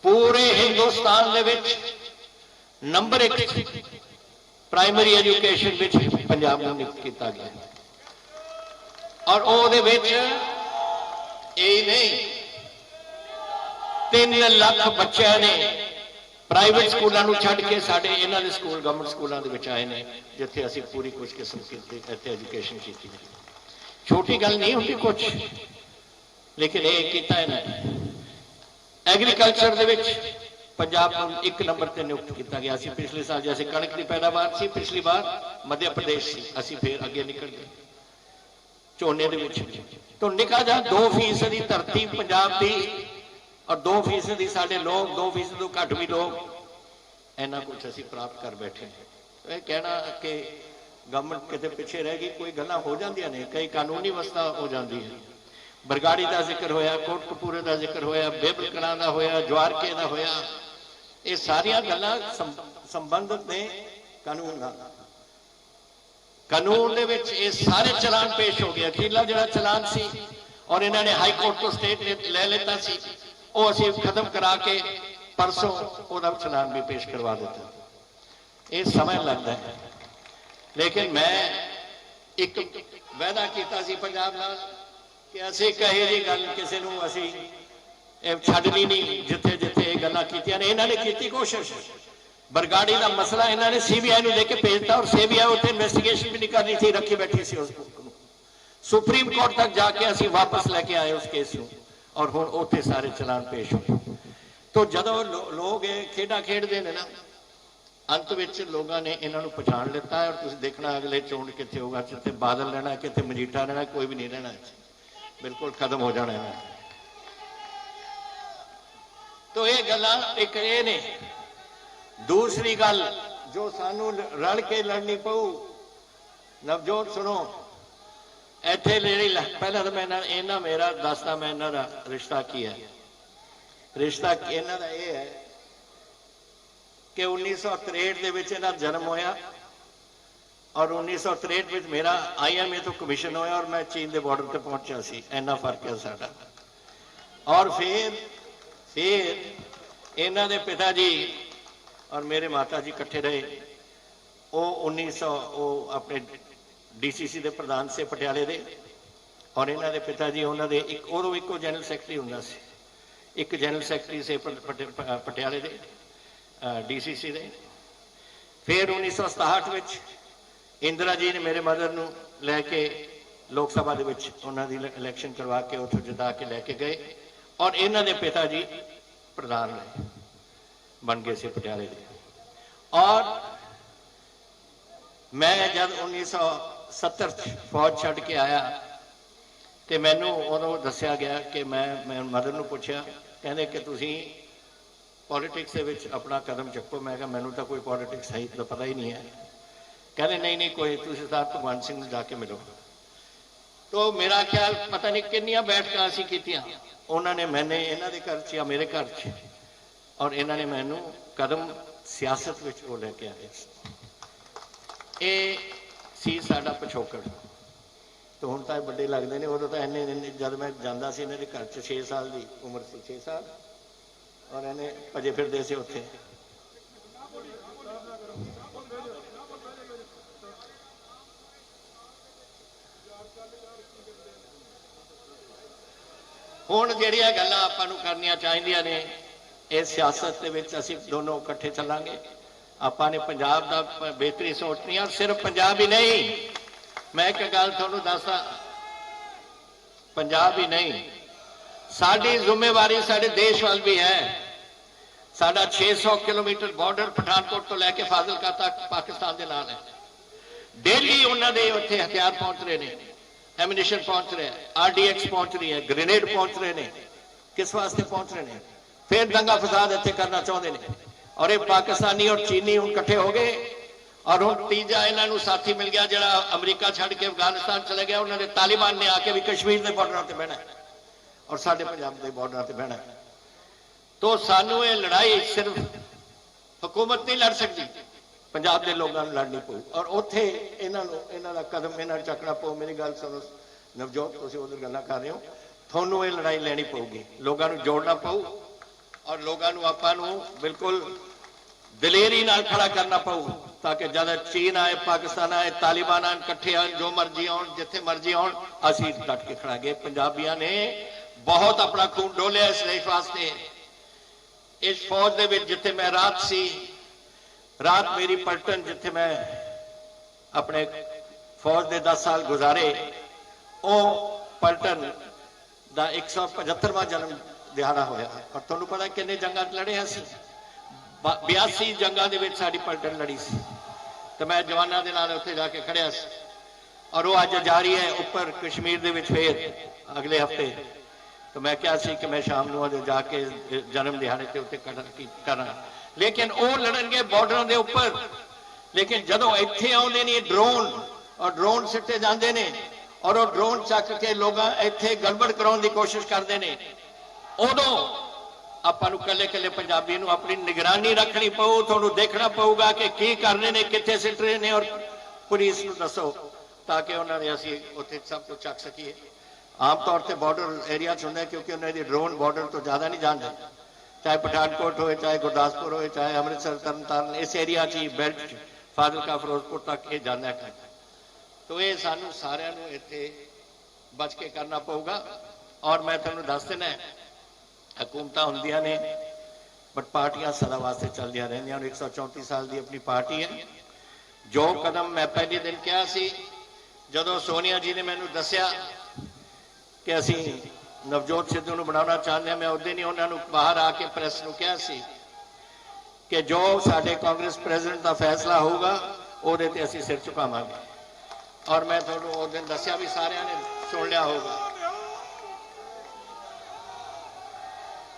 पूरे हिंदुस्तान दे विच नंबर 1 प्राइमरी एजुकेशन विच पंजाब नूं नियुक्त किया गया, और ओहदे विच यही नहीं 3 लाख बच्चों ने प्राइवेट स्कूलों छड्ड के साडे इन्हां दे स्कूल गवर्नमेंट स्कूलों दे विच आए ने, जिथे असीं पूरी खुशकिस्म की इत्थे एजुकेशन की। छोटी गल नहीं होती कुछ, लेकिन ये किया इन्होंने। एग्रीकल्चर दे विच पंजाब को 1 नंबर पर नियुक्त किया गया। पिछले साल जैसे कणक की पैदावार सी, पिछली बार मध्य प्रदेश सी, असी फिर अगे निकल गए झोने दे विच। तो निका जा 2% धरती पंजाब की और 2% साडे लोग, 2% तो घट भी लोग, इन्ना कुछ असी प्राप्त कर बैठे। तो यह कहना कि गवर्नमेंट कितने पिछे रह गई, कोई गल्लां हो जांदियां ने, कई कानूनी व्यवस्था हो जाती है। बरगाड़ी का जिक्र होया, कोटकपूरे का जिक्र होया, बेबल कलां दा होया, जवारके का होया, ये सारिया गल्लां संबंधित ने कानून नाल। कानून दे विच ये सारे चलान पेश हो गया। अखीरला जिहड़ा चलान सी और इन्होंने हाई कोर्ट तो स्टेट ने ले लेता सी, वो असीं खत्म करा के परसों ओहदा चलान भी पेश करवा दिता। ये समय लगता है, लेकिन मैं एक वायदा किया सी पंजाब नाल कि असीं कहे जी गल किसी नूं असीं छड्डनी नहीं, जिथे जिथे गल्लां कीतियां ने इन्होंने की कोशिश। बरगाड़ी का मसला इन्होंने CBI को लेके भेजता और CBI उत्थे इन्वेस्टिगेशन भी नहीं करनी थी, रखी बैठी सी उस बुक को। सुप्रीम कोर्ट तक जाके असीं वापस लेके आए उस केस को, और हुण उत्थे सारे चलान पेश हो। तो जदों लोग खेडा खेडते हैं ना, अंत विच लोगों ने इन्हों पछाण लिता है। और तुसीं देखना अगले चोण कित्थे होगा, जिथे बादल रहना, कित्थे मजीठा रहना, कोई भी नहीं रहना, बिल्कुल खत्म हो जाना है। तो ये गल्लां एक ये ने। दूसरी गल जो सानू रल के लड़नी पऊ, नवजोत सुनो, इत्थे पहला तो मैं इन्हां मेरा दसदा मैं इन्हां दा रिश्ता की है। रिश्ता इन्हां दा ये है कि 1963 दे विच इन्हां दा जन्म होया और 1963 में मेरा IMA तो कमीशन होया और मैं चीन के बॉर्डर पर पहुंचा सी। इन्ना फर्क है साडा। और फिर इन्हां दे पिता जी और मेरे माता जी इकट्ठे रहे। वो 1900 अपने DCC के प्रधान से पटियाले दे, और इन्हां दे पिता जी उन्होंने एक उदों इको जनरल सैकटरी हुंदा सी, एक जनरल सैकटरी से पटियाले दे DCC दे। फिर 1967 में इंदिरा जी ने मेरे मदर नूं लैके लोक सभा दे विच उन्हां दी इलैक्शन करवा के उत्थों जिता के लैके गए, और इन्हां दे पिता जी प्रधान रहे, बन गए से पटियाले दे। और मैं जब 1970 फौज छड्ड के आया तो मैनू उदों दस्या गया कि मैं मदर नूं पुछया, कहंदे कि तुसीं पॉलिटिक्स दे विच अपना कदम चुको। मैं कहा मैनू तो कोई पॉलिटिक्स है तो पता ही नहीं है। कहते नहीं कोई, तुसीं सरदार भगवंत सिंह नूं जाके मिलो। तो मेरा ख्याल पता नहीं कितनियां बैठकां असीं कीतियां, उन्होंने मैंने इन्हां दे घर च या मेरे घर च, और इन्होंने मैनू कदम सियासत विच वो लैके आए। ये सी साडा पिछोकड़। तो हुण तां बड़े लगदे ने, उदों तां इन्ने जद मैं जांदा सी इन्हां दे घर च 6 साल की उम्र सी, 6 साल, और इन्हें भजे फिरदे सी उत्थे। ਹੁਣ ਜਿਹੜੀਆਂ ਗੱਲਾਂ ਆਪਾਂ ਨੂੰ ਕਰਨੀਆਂ ਚਾਹੀਦੀਆਂ ਨੇ, ਇਸ ਸਿਆਸਤ ਦੇ ਵਿੱਚ ਅਸੀਂ ਦੋਨੋਂ ਇਕੱਠੇ ਚੱਲਾਂਗੇ। ਆਪਾਂ ਨੇ ਪੰਜਾਬ ਦਾ ਬਿਹਤਰੀ ਸੋਚਣੀ ਆ, ਸਿਰਫ ਪੰਜਾਬ ਹੀ ਨਹੀਂ। ਮੈਂ ਇੱਕ ਗੱਲ ਤੁਹਾਨੂੰ ਦੱਸਾਂ, ਪੰਜਾਬ ਹੀ ਨਹੀਂ, ਸਾਡੀ ਜ਼ਿੰਮੇਵਾਰੀ ਸਾਡੇ ਦੇਸ਼ ਵੱਲ ਵੀ ਹੈ। ਸਾਡਾ 600 ਕਿਲੋਮੀਟਰ ਬਾਰਡਰ ਪਠਾਨਕੋਟ ਤੋਂ ਲੈ ਕੇ ਫਾਜ਼ਿਲਕਾ ਤੱਕ ਪਾਕਿਸਤਾਨ ਦੇ ਨਾਲ ਹੈ। ਡੇਲੀ ਉਹਨਾਂ ਦੇ ਉੱਥੇ ਹਥਿਆਰ ਪਹੁੰਚ ਰਹੇ ਨੇ, ਐਮੂਨੀਸ਼ਨ ਪਹੁੰਚ ਰਿਹਾ, RDX ਪਹੁੰਚ ਰਹੀ ਹੈ, ਗ੍ਰੇਨੇਡ ਪਹੁੰਚ ਰਹੇ ਨੇ। ਕਿਸ ਵਾਸਤੇ ਪਹੁੰਚ ਰਹੇ ਨੇ? ਫਿਰ ਦੰਗਾ ਫਸਾਦ ਇੱਥੇ ਕਰਨਾ ਚਾਹੁੰਦੇ ਨੇ। ਔਰ ਇਹ ਪਾਕਿਸਤਾਨੀ ਔਰ ਚੀਨੀ ਹੁਣ ਇਕੱਠੇ ਹੋ ਗਏ। ਔਰ ਹੁਣ ਤੀਜਾ ਇਹਨਾਂ ਨੂੰ ਸਾਥੀ ਮਿਲ ਗਿਆ ਜਿਹੜਾ ਅਮਰੀਕਾ ਛੱਡ ਕੇ ਅਫਗਾਨਿਸਤਾਨ ਚਲੇ ਗਿਆ। ਉਹਨਾਂ ਨੇ ਤਾਲਿਬਾਨ ਨੇ ਆ ਕੇ ਵੀ ਕਸ਼ਮੀਰ ਦੇ ਬਾਰਡਰਾਂ ਤੇ ਬਹਿਣਾ ਔਰ ਸਾਡੇ ਪੰਜਾਬ ਦੇ ਬਾਰਡਰਾਂ ਤੇ ਬਹਿਣਾ। ਤੋ ਸਾਨੂੰ ਇਹ ਲੜਾਈ ਸਿਰਫ ਹਕੂਮਤ ਨਹੀਂ ਲੜ ਸਕਦੀ, ਪੰਜਾਬ ਦੇ ਲੋਕਾਂ ਨੂੰ ਲੜਨੀ ਪਊ। ਔਰ ਉੱਥੇ ਇਹਨਾਂ ਦਾ ਕਦਮ ਇਹਨਾਂ ਨੂੰ ਚੱਕਣਾ ਪਊ। ਮੇਰੀ ਗੱਲ ਸੁਣੋ ਨਵਜੋਤ, ਤੁਸੀਂ ਉਧਰ ਗੱਲਾਂ ਕਰ ਰਹੇ ਹੋ, ਤੁਹਾਨੂੰ ਇਹ ਲੜਾਈ ਲੈਣੀ ਪਊਗੀ, ਲੋਕਾਂ ਨੂੰ ਜੋੜਨਾ ਪਊ ਔਰ ਲੋਕਾਂ ਨੂੰ ਆਪਾਂ ਨੂੰ ਬਿਲਕੁਲ ਦਲੇਰੀ ਨਾਲ ਖੜਾ ਕਰਨਾ ਪਊ ਤਾਂ ਕਿ ਜਦ ਚੀਨ ਆਏ, ਪਾਕਿਸਤਾਨ ਆਏ, ਤਾਲਿਬਾਨ ਆਣ, ਇਕੱਠੇ ਆਣ, ਜੋ ਮਰਜ਼ੀ ਆਉਣ, ਜਿੱਥੇ ਮਰਜ਼ੀ ਆਉਣ, ਅਸੀਂ ਡਟ ਕੇ ਖੜਾਂਗੇ। ਪੰਜਾਬੀਆਂ ਨੇ ਬਹੁਤ ਆਪਣਾ ਖੂਨ ਡੋਲਿਆ ਇਸ ਦੇਸ਼ ਵਾਸਤੇ। ਇਸ ਫੌਜ ਦੇ ਵਿੱਚ ਜਿੱਥੇ ਮੈਂ ਰਾਤ ਸੀ, ਰਾਤ ਮੇਰੀ ਪਲਟਨ ਜਿੱਥੇ ਮੈਂ ਆਪਣੇ ਫੌਜ ਦੇ 10 ਸਾਲ ਗੁਜ਼ਾਰੇ, ਉਹ ਪਲਟਨ ਦਾ 175ਵਾਂ ਜਨਮ ਦਿਹਾੜਾ ਹੋਇਆ। ਔਰ ਤੁਹਾਨੂੰ ਪਤਾ ਕਿੰਨੇ ਜੰਗਾਂ 'ਚ ਲੜੇ ਅਸੀਂ? 82 ਜੰਗਾਂ ਦੇ ਵਿੱਚ ਸਾਡੀ ਪਲਟਨ ਲੜੀ ਸੀ ਤੇ ਮੈਂ ਜਵਾਨਾਂ ਦੇ ਨਾਲ ਉੱਥੇ ਜਾ ਕੇ ਖੜਿਆ ਸੀ। ਔਰ ਉਹ ਅੱਜ ਜਾਰੀ ਹੈ ਉੱਪਰ ਕਸ਼ਮੀਰ ਦੇ ਵਿੱਚ ਫੇਰ ਅਗਲੇ ਹਫਤੇ। तो मैं क्या सी कि मैं शाम ਨੂੰ जाके जन्म दिहाड़े के उत्ते करा, लेकिन वो लड़नगे बॉर्डर के उपर। लेकिन जदों इत्थे आउंदे ने ड्रोन और ड्रोन सिट्टे जांदे ने और वो ड्रोन चक के लोग इत्थे गड़बड़ कराउण दी कोशिश करते हैं, उदों आपां नूं कल्ले कल्ले पंजाबी नूं अपनी निगरानी रखनी पऊ। तुहानूं देखना पऊगा कि की कर रहे हैं, कित्थे सिट रहे हैं और पुलिस नूं दसो ताकि उन्होंने असीं उत्थे सब कुछ चक सकीए। आम तौर पर बॉर्डर एरिया होंगे क्योंकि उन्होंने ड्रोन बॉर्डर तो ज़्यादा नहीं जानते, चाहे पठानकोट हो, चाहे गुरदासपुर हो, चाहे अमृतसर, तरनताਰਨ, इस एरिया ची बेल्ट फाजिलका फिरोजपुर तक ये जाना है। तो ये सानू सारिਆਂ ਨੂੰ ਇੱਥੇ बच के करना पऊगा। और मैं तुहानूं दस देना हुकूमत होंदियां ने बट पार्टियां सदा वास्ते चलदियां रहंदियां। 134 साल की अपनी पार्टी है। जो कदम मैं पहले दिन कहा सी जदों सोनिया जी ने मैनूं दस्सिया कि असी नवजोत सिद्धू नूं बनाउणा चाहते हैं, मैं उस दिन ही उन्होंने बाहर आके प्रेस नूं कहा सी कि जो साडे कांग्रेस प्रेजिडेंट का फैसला होगा उहदे ते असी सिर झुकावांगे। और मैं तुहानूं उस दिन दस्सिया भी सारियां ने सुन लिया होगा।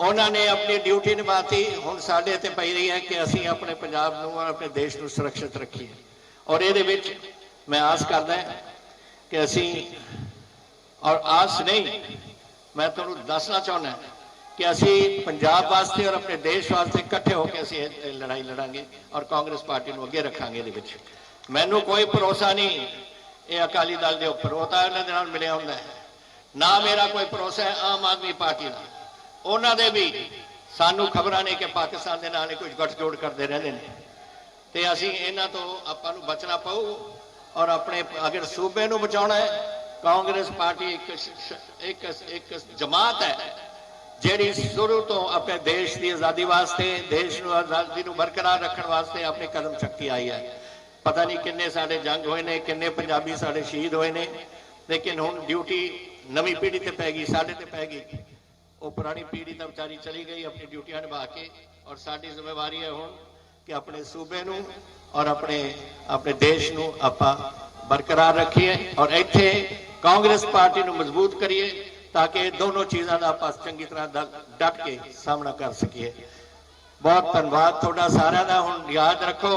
उन्होंने अपनी ड्यूटी निभाती, हुण साडे ते पई रही है कि असी अपने पंजाब नूं और अपने देश नूं सुरक्षित रखीए। और इहदे विच मैं आस करदा कि असी, और आस नहीं, मैं तुहानूं दसना चाहुंदा कि असी पंजाब वास्ते और अपने देश वास्ते इकट्ठे होकर असी लड़ाई लड़ांगे और कांग्रेस पार्टी नूं अगे रखांगे। इहदे विच मैनूं कोई भरोसा नहीं ये अकाली दल के उपर, वो तो इन्हां दे नाल मिलिया हुंदा है ना। मेरा कोई भरोसा है आम आदमी पार्टी नाल, उन्हां दे भी सानूं खबरां ने कि पाकिस्तान दे नाल कुछ गठजोड़ करते रहंदे ने। ते असी इन्हां तो आपां नूं बचना पऊ और अपने अगर सूबे नूं बचाउणा है, कांग्रेस पार्टी एक जमात है जिहड़ी शुरू तो अपने देश की आज़ादी वास्ते, देश नूं आज़ादी नूं बरकरार रखने वास्ते अपने कदम चक्की आई है। पता नहीं किन्ने साडे जंग होए ने, किन्ने पंजाबी साडे शहीद होए ने, लेकिन हुण ड्यूटी नवीं पीढ़ी ते पै गई, साडे ते पै गई। वो पुरानी पीढ़ी तो बेचारी चली गई अपनी ड्यूटियां निभा के, और साडी जिम्मेवारी है हुण कि अपने सूबे नूं और अपने देश नूं आपां बरकरार रखिए और इत्थे कांग्रेस पार्टी नूं मजबूत करिए ताकि दोनों चीज़ों का आप चंगी तरह डट के सामना कर सकिए। बहुत धन्यवाद तुहाडा सारिआं दा। हुण याद रखो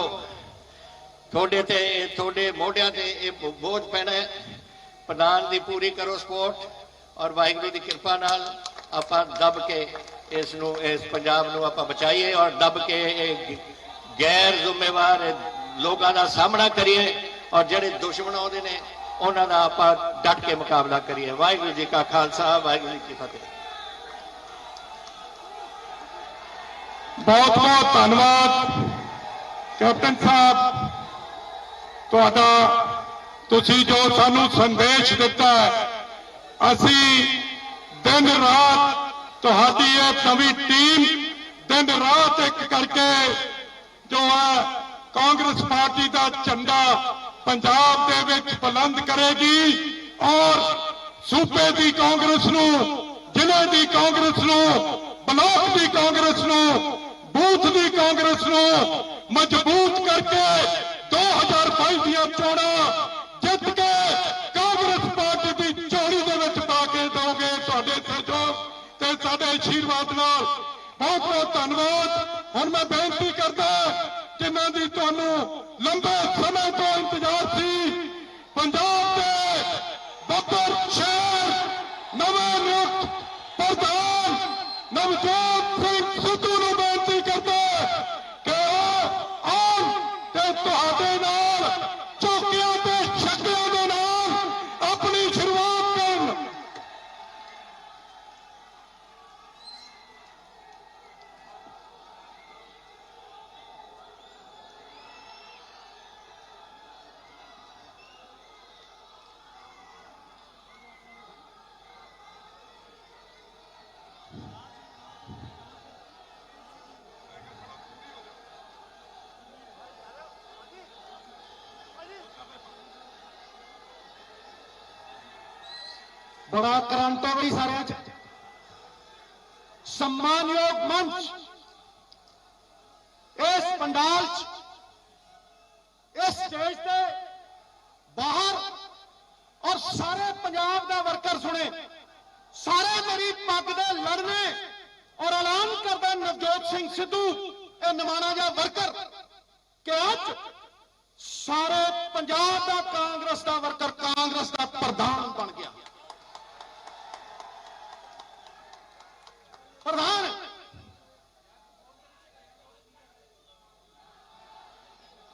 थोड़े मोढियां ते ये बोझ पैना है, प्रधान की पूरी करो सपोर्ट और वाहिगुरू की कृपा नाल आपां दब के इस पंजाब नूं आपां बचाइए और दब के गैर जिम्मेवार लोगों का सामना करिए और जिहड़े दुश्मन आउंदे ने उन्हां दा आपां डट के मुकाबला करिए। वाहिगुरू जी का खालसा, वाहिगुरू जी की फतेह। बहुत बहुत धन्यवाद कैप्टन साहब तुहाडा, तुसीं जो सानू संदेश दिता है। असी दिन रात ਤੁਹਾਡੀ ਇਹ ਨਵੀਂ ਟੀਮ दिन रात एक करके जो है कांग्रेस पार्टी का झंडा पंजाब दे विच बुलंद करेगी और सूबे की कांग्रेस नूं, जिले की कांग्रेस नूं, ब्लॉक की कांग्रेस नूं, बूथ की कांग्रेस नूं मजबूत करके 2022 ਦੀਆਂ चोणां जित के कांग्रेस पार्टी की झोली दे विच पा के दोगे तुहाडे सहयोग ते साडे आशीर्वाद नाल। बहुत बहुत धन्यवाद। हुण मैं बेनती करदा जिन्हां दी तुहानूं लंबे समय तो इंतजार सी, पंजाब दे बब्बर शहर नवें नियुक्त प्रधान नवजोत सिंह सिद्धू नूं बेनती करदा कि ओह आउण ते तुहाडे नाल चौकियां ते छक्कियां दे नाल अपनी शुरुआत करन। बड़ा क्रांति हुई सारे सम्मानयोग मंच इस पंडाल इस स्टेज पे बाहर और सारे पंजाब का वर्कर सुने, सारे मेरी पग दे लड़ने और ऐलान करदा नवजोत सिंह सिद्धू ए निमाणा जा वर्कर कि अज सारे पंजाब का कांग्रेस का वर्कर कांग्रेस का प्रधान बन गया। प्रधान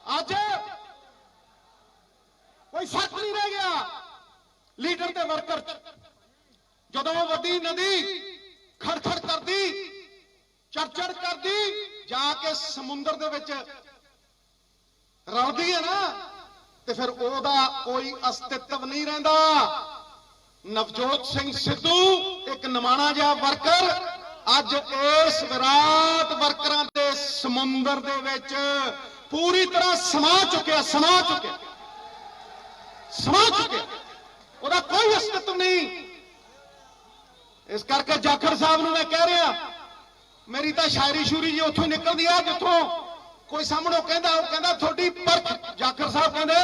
आज कोई फर्क नहीं रह गया लीडर ते वर्कर। जदों वड्डी नदी खड़खड़ कर दी, चढ़ कर दी, जाके समुंदर दे विच रलदी है ना, ते फिर ओदा कोई अस्तित्व नहीं रहिंदा। नवजोत सिंह सिद्धू एक निमाणा जिहा वर्कर अज इस विराट वर्करां दे समुंदर दे विच पूरी तरह समा चुकिया। ओदा कोई अस्तित्व नहीं। इस करके जाखड़ साहब नूं मैं कह रहा, मेरी तो शायरी शूरी जी उत्थों निकलदी आ जिथों कोई सामणों कहंदा थोड़ी परख। जाखड़ साहब कहंदे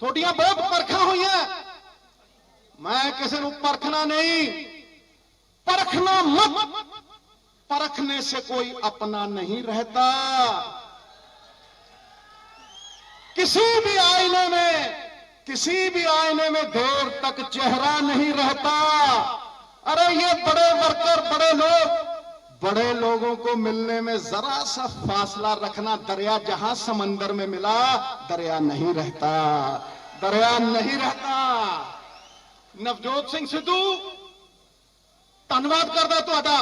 थोड़ियां बहुत परखां होईयां, मैं किसी नूं परखना नहीं। परखना मत, परखने से कोई अपना नहीं रहता। किसी भी आईने में देर तक चेहरा नहीं रहता। अरे ये बड़े वर्कर, बड़े लोगों को मिलने में जरा सा फासला रखना। दरिया जहां समंदर में मिला, दरिया नहीं रहता। नवजोत सिंह सिद्धू धन्यवाद करदा तुहाडा।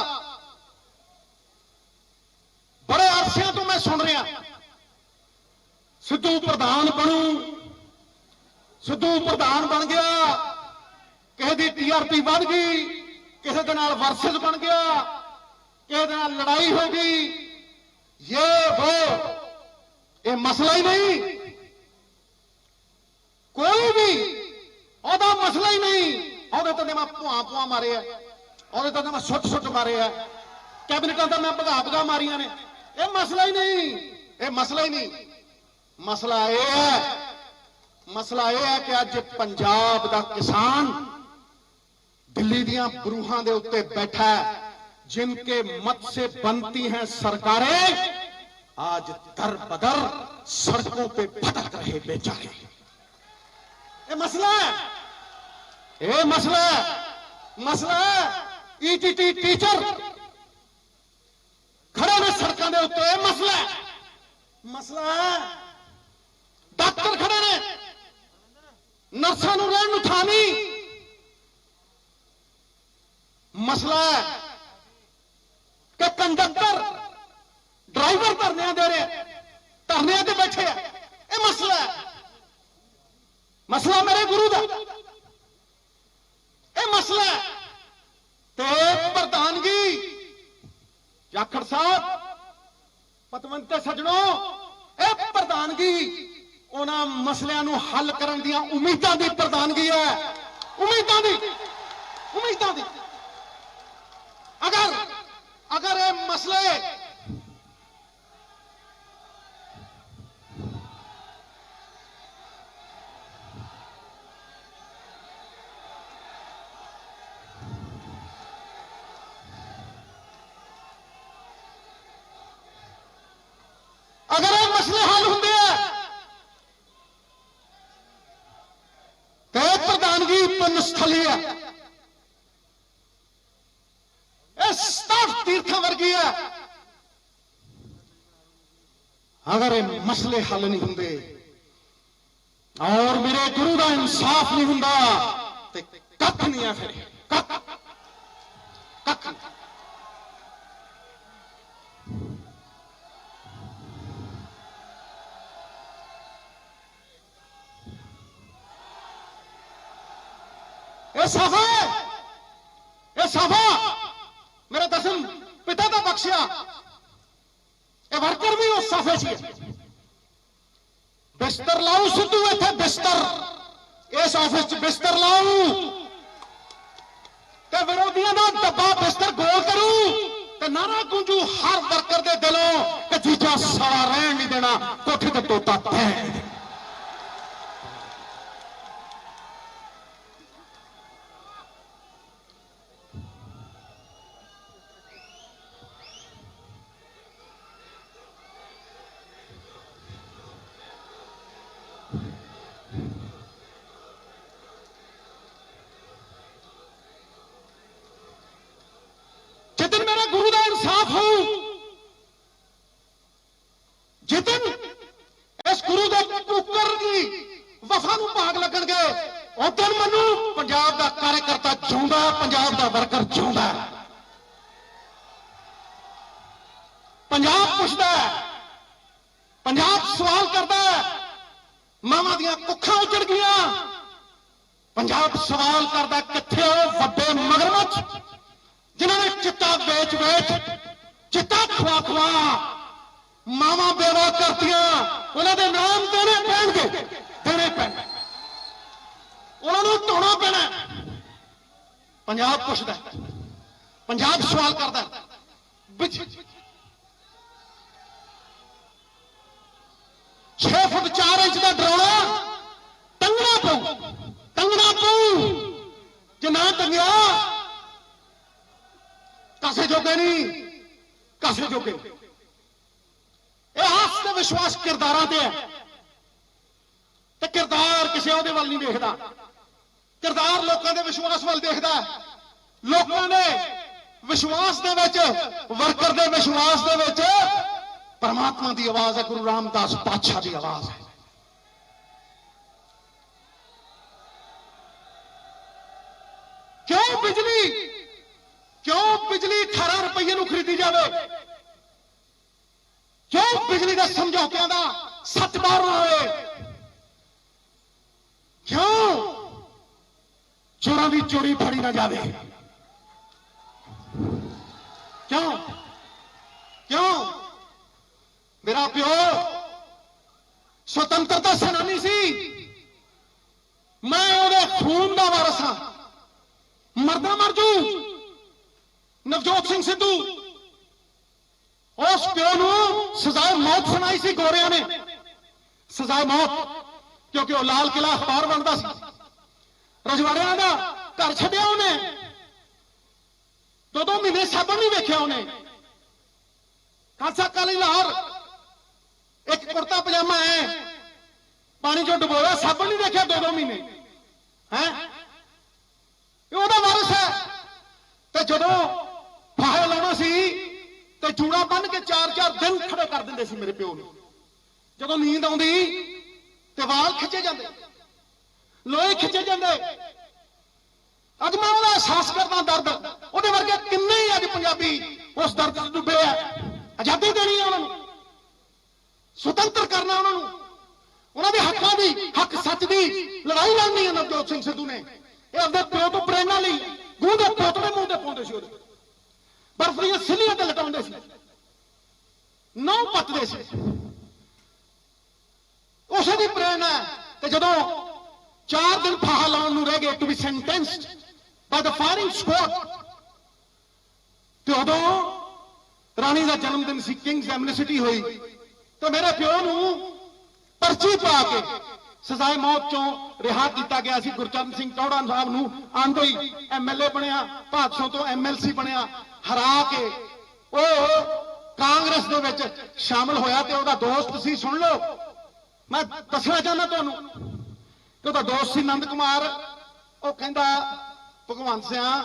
बड़े अरसे तो मैं सुन रहा सिद्धू प्रधान बनू, सिद्धू प्रधान बन गया, किसी की TRP बढ़ गई, किसी के नाल वर्सेस बन गया, किसी के नाल लड़ाई हो गई, ये वो, ये मसला ही नहीं। कोई भी ओदा मसला ही नहीं। ओदे तो मैं भुआ मारे है, और तो मैं सुट मारे है, कैबिनेटा तो मैं भगा मारिया ने। यह मसला ही नहीं। मसला यह है कि अज पंजाब का किसान दिल्ली दियां बरूहां दे उत्ते बैठा है, जिनके मत से बनती हैं सरकारें, आज दर बदर सड़कों पे भटक रहे बेचारे। ये मसला है। ETT टीचर खड़े ने सड़कों के उत्ते, मसला है। डॉक्टर खड़े ने, नर्सां नूं रहण नूं थां नहीं। मसला है कि कंडक्टर ड्राइवर धरने दे रहे, धरने ते बैठे है। यह मसला मेरे गुरु का। यह मसला है ਜਾਖੜ ਸਾਹਿਬ, ਪਤਵੰਤੇ ਸੱਜਣੋ, ਇਹ ਪ੍ਰਧਾਨਗੀ ਉਹਨਾਂ ਮਸਲਿਆਂ ਨੂੰ ਹੱਲ ਕਰਨ ਦੀਆਂ ਉਮੀਦਾਂ ਦੀ ਪ੍ਰਧਾਨਗੀ ਹੈ। ਉਮੀਦਾਂ ਦੀ ਅਗਰ ਇਹ ਮਸਲੇ ਹੱਲ ਹੁੰਦੇ ਆ ਤੇ ਪ੍ਰਧਾਨਗੀ ਪੁੰਨਸਥਲੀ ਹੈ। ਇਹ ਸਤਿ ਤੀਰਥਾਂ ਵਰਗੀ ਹੈ। ਅਗਰ ਇਹ ਮਸਲੇ ਹੱਲ ਨਹੀਂ ਹੁੰਦੇ ਔਰ ਮੇਰੇ ਗੁਰੂ ਦਾ ਇਨਸਾਫ ਨਹੀਂ ਹੁੰਦਾ ਤੇ ਕੱਖ ਨਹੀਂ ਹੈ। ਫਿਰ ਕੱਖ ਇਹ ਸਾਫਾ ਮੇਰੇ ਦਸਮ ਪਿਤਾ ਦਾ ਬਖਸ਼ਿਆ। ਇਹ ਵਰਕਰ ਵੀ ਉਸ ਸਾਫੇ ਸੀ। ਬਿਸਤਰ ਲਾਉ ਸਿੱਧੂ, ਇੱਥੇ ਬਿਸਤਰ, ਇਸ ਆਫਿਸ 'ਚ ਬਿਸਤਰ ਲਾਉ ਤੇ ਵਿਰੋਧੀਆਂ ਦਾ ਡੱਬਾ ਬਿਸਤਰ ਗੋਲ ਕਰੂ ਤੇ ਨਾਰਾ ਗੂੰਜੂ ਹਰ ਵਰਕਰ ਦੇ ਦਿਲੋਂ ਕਿ ਜੀਜਾ ਸਾਲਾ ਰਹਿਣ ਨਹੀਂ ਦੇਣਾ, ਕੋਠੇ ਤੇ ਤੋਤਾ ਬਹਿਣ ਨਹੀਂ ਦੇਣਾ। जितन मेरे गुरु का इंसाफ हो, जितन इस गुरु के कुकर की वफा नूं भाग लगणगे, उदन मनु पंजाब का कार्यकर्ता जिउंदा, पंजाब का वर्कर जिउंदा। पंजाब पुछदा है, पंजाब सवाल करदा है, मावां दियां कुखां उजड़ गईयां। पंजाब सवाल करदा कित्थे ओ वड्डे मगरमच्छ जिन्होंने चिट्टा बेच चिट्टा खुआ मावा बेवा करतियां, उन्होंने नाम देने पैणगे, उन्होंने धोना पैना। पंजाब पुछदा, पंजाब सवाल करदा, 6 फुट 4 इंच का डराउणा टंगना पऊ जे ना टंगिया कासे जोगे नहीं, कासे जोगे। यह आस ते विश्वास किरदारां ते है ते किरदार किसी ओहदे वल नहीं देखदा, किरदार लोकां दे विश्वास वल देखदा। लोकां दे विश्वास दे विच, वर्कर दे विश्वास दे विच परमात्मा दी आवाज है, गुरु रामदास पातशाह दी आवाज है। क्यों बिजली 18 रुपये नूं खरीदी जावे? क्यों बिजली के समझौतियां का सच बाहर ना होए? क्यों चोरां दी चोरी फड़ी ना जावे? क्यों क्यों मेरा प्यो स्वतंत्रता सेनानी सी, मैं उहदे खून दा वारस हां। मरदा मर जू नवजोत सिंह सिद्धू, उस प्यो नूं सजाए मौत सुनाई सी गोरियां ने, सजाए मौत, क्योंकि वह लाल किला अखबार बनता सी। रजवाड़ियां दा घर छड्डिया उन्हें, 2-2 महीने साबन नहीं वेख्या उन्हें। खालसा काली लाहौर एक कुर्ता पजामा है, पानी चो डुबोया, साबन नहीं देखा 2-2 महीने है। ਉਹਦਾ ਵਾਰਸ ਹੈ ਤੇ ਜਦੋਂ ਫਾਹੇ ਲਾਉਣਾ ਸੀ ਤੇ ਜੂੜਾ ਬੰਨ ਕੇ 4-4 ਦਿਨ ਖੜੇ ਕਰ ਦਿੰਦੇ ਸੀ ਮੇਰੇ ਪਿਓ ਨੂੰ। ਜਦੋਂ ਨੀਂਦ ਆਉਂਦੀ ਤੇ ਵਾਲ ਖਿੱਚੇ ਜਾਂਦੇ, ਲੋਹੇ ਖਿੱਚੇ ਜਾਂਦੇ। ਅੱਜ ਮੈਂ ਉਹਦਾ ਅਹਿਸਾਸ ਕਰਦਾ ਦਰਦ, ਉਹਦੇ ਵਰਗੇ ਕਿੰਨੇ ਹੀ ਅੱਜ ਪੰਜਾਬੀ ਉਸ ਦਰਦ ਚ ਡੁੱਬੇ ਆ। ਆਜ਼ਾਦੀ ਦੇਣੀ ਹੈ ਉਹਨਾਂ ਨੂੰ, ਸੁਤੰਤਰ ਕਰਨਾ ਉਹਨਾਂ ਨੂੰ, ਉਹਨਾਂ ਦੇ ਹੱਕਾਂ ਦੀ, ਹੱਕ ਸੱਚ ਦੀ ਲੜਾਈ ਲੜਨੀ ਹੈ। ਨਵਜੋਤ ਸਿੰਘ ਸਿੱਧੂ ਨੇ ਇਹ ਆਪਣੇ ਪਿਓ ਤੋਂ ਪ੍ਰੇਰਨਾ ਲਈ ਗੂੰ ਦੇ ਪੋਤੜੇ ਮੂੰਹ ਤੇ ਪਾਉਂਦੇ ਸੀ ਉਹਦੇ। ਬਰਫ਼ ਦੀਆਂ ਸਿੱਲੀਆਂ ਤੇ ਲਟਾਉਂਦੇ ਸੀ, ਨਹੁੰ ਪੱਤਦੇ ਸੀ। ਉਸੇ ਦੀ ਪ੍ਰੇਰਣਾ ਹੈ ਤੇ ਜਦੋਂ 4 ਦਿਨ ਫਾਹਾ ਲਾਉਣ ਨੂੰ ਰਹਿ ਗਏ to be sentenced by the firing squad, ਤੇ ਉਦੋਂ ਰਾਣੀ ਦਾ ਜਨਮ ਦਿਨ ਸੀ, ਕਿੰਗਸ ਐਮਨਿਸਟੀ ਹੋਈ, ਤੇ ਮੇਰੇ ਪਿਓ ਨੂੰ ਪਰਚੀ ਪਾ ਕੇ ਸਜ਼ਾਏ ਮੌਤ ਚੋਂ ਰਿਹਾ ਕੀਤਾ ਗਿਆ ਸੀ। ਗੁਰਚਰਨ ਸਿੰਘ ਟੌੜਾ ਸਾਹਿਬ ਨੂੰ ਆਂਦੇ ਹੀ ਐਮਐਲਏ ਬਣਿਆ, ਭਾਦਸੋਂ ਤੋਂ ਐਮਐਲਸੀ ਬਣਿਆ, ਹਰਾ ਕੇ ਉਹ ਕਾਂਗਰਸ ਦੇ ਵਿੱਚ ਸ਼ਾਮਲ ਹੋਇਆ ਤੇ ਉਹਦਾ ਦੋਸਤ ਸੀ। ਸੁਣ ਲਓ, ਮੈਂ ਦੱਸਣਾ ਚਾਹੁੰਦਾ ਤੁਹਾਨੂੰ ਕਿ ਉਹਦਾ ਦੋਸਤ ਸੀ ਨੰਦ ਕੁਮਾਰ। ਉਹ ਕਹਿੰਦਾ ਭਗਵੰਤ ਸਿਆ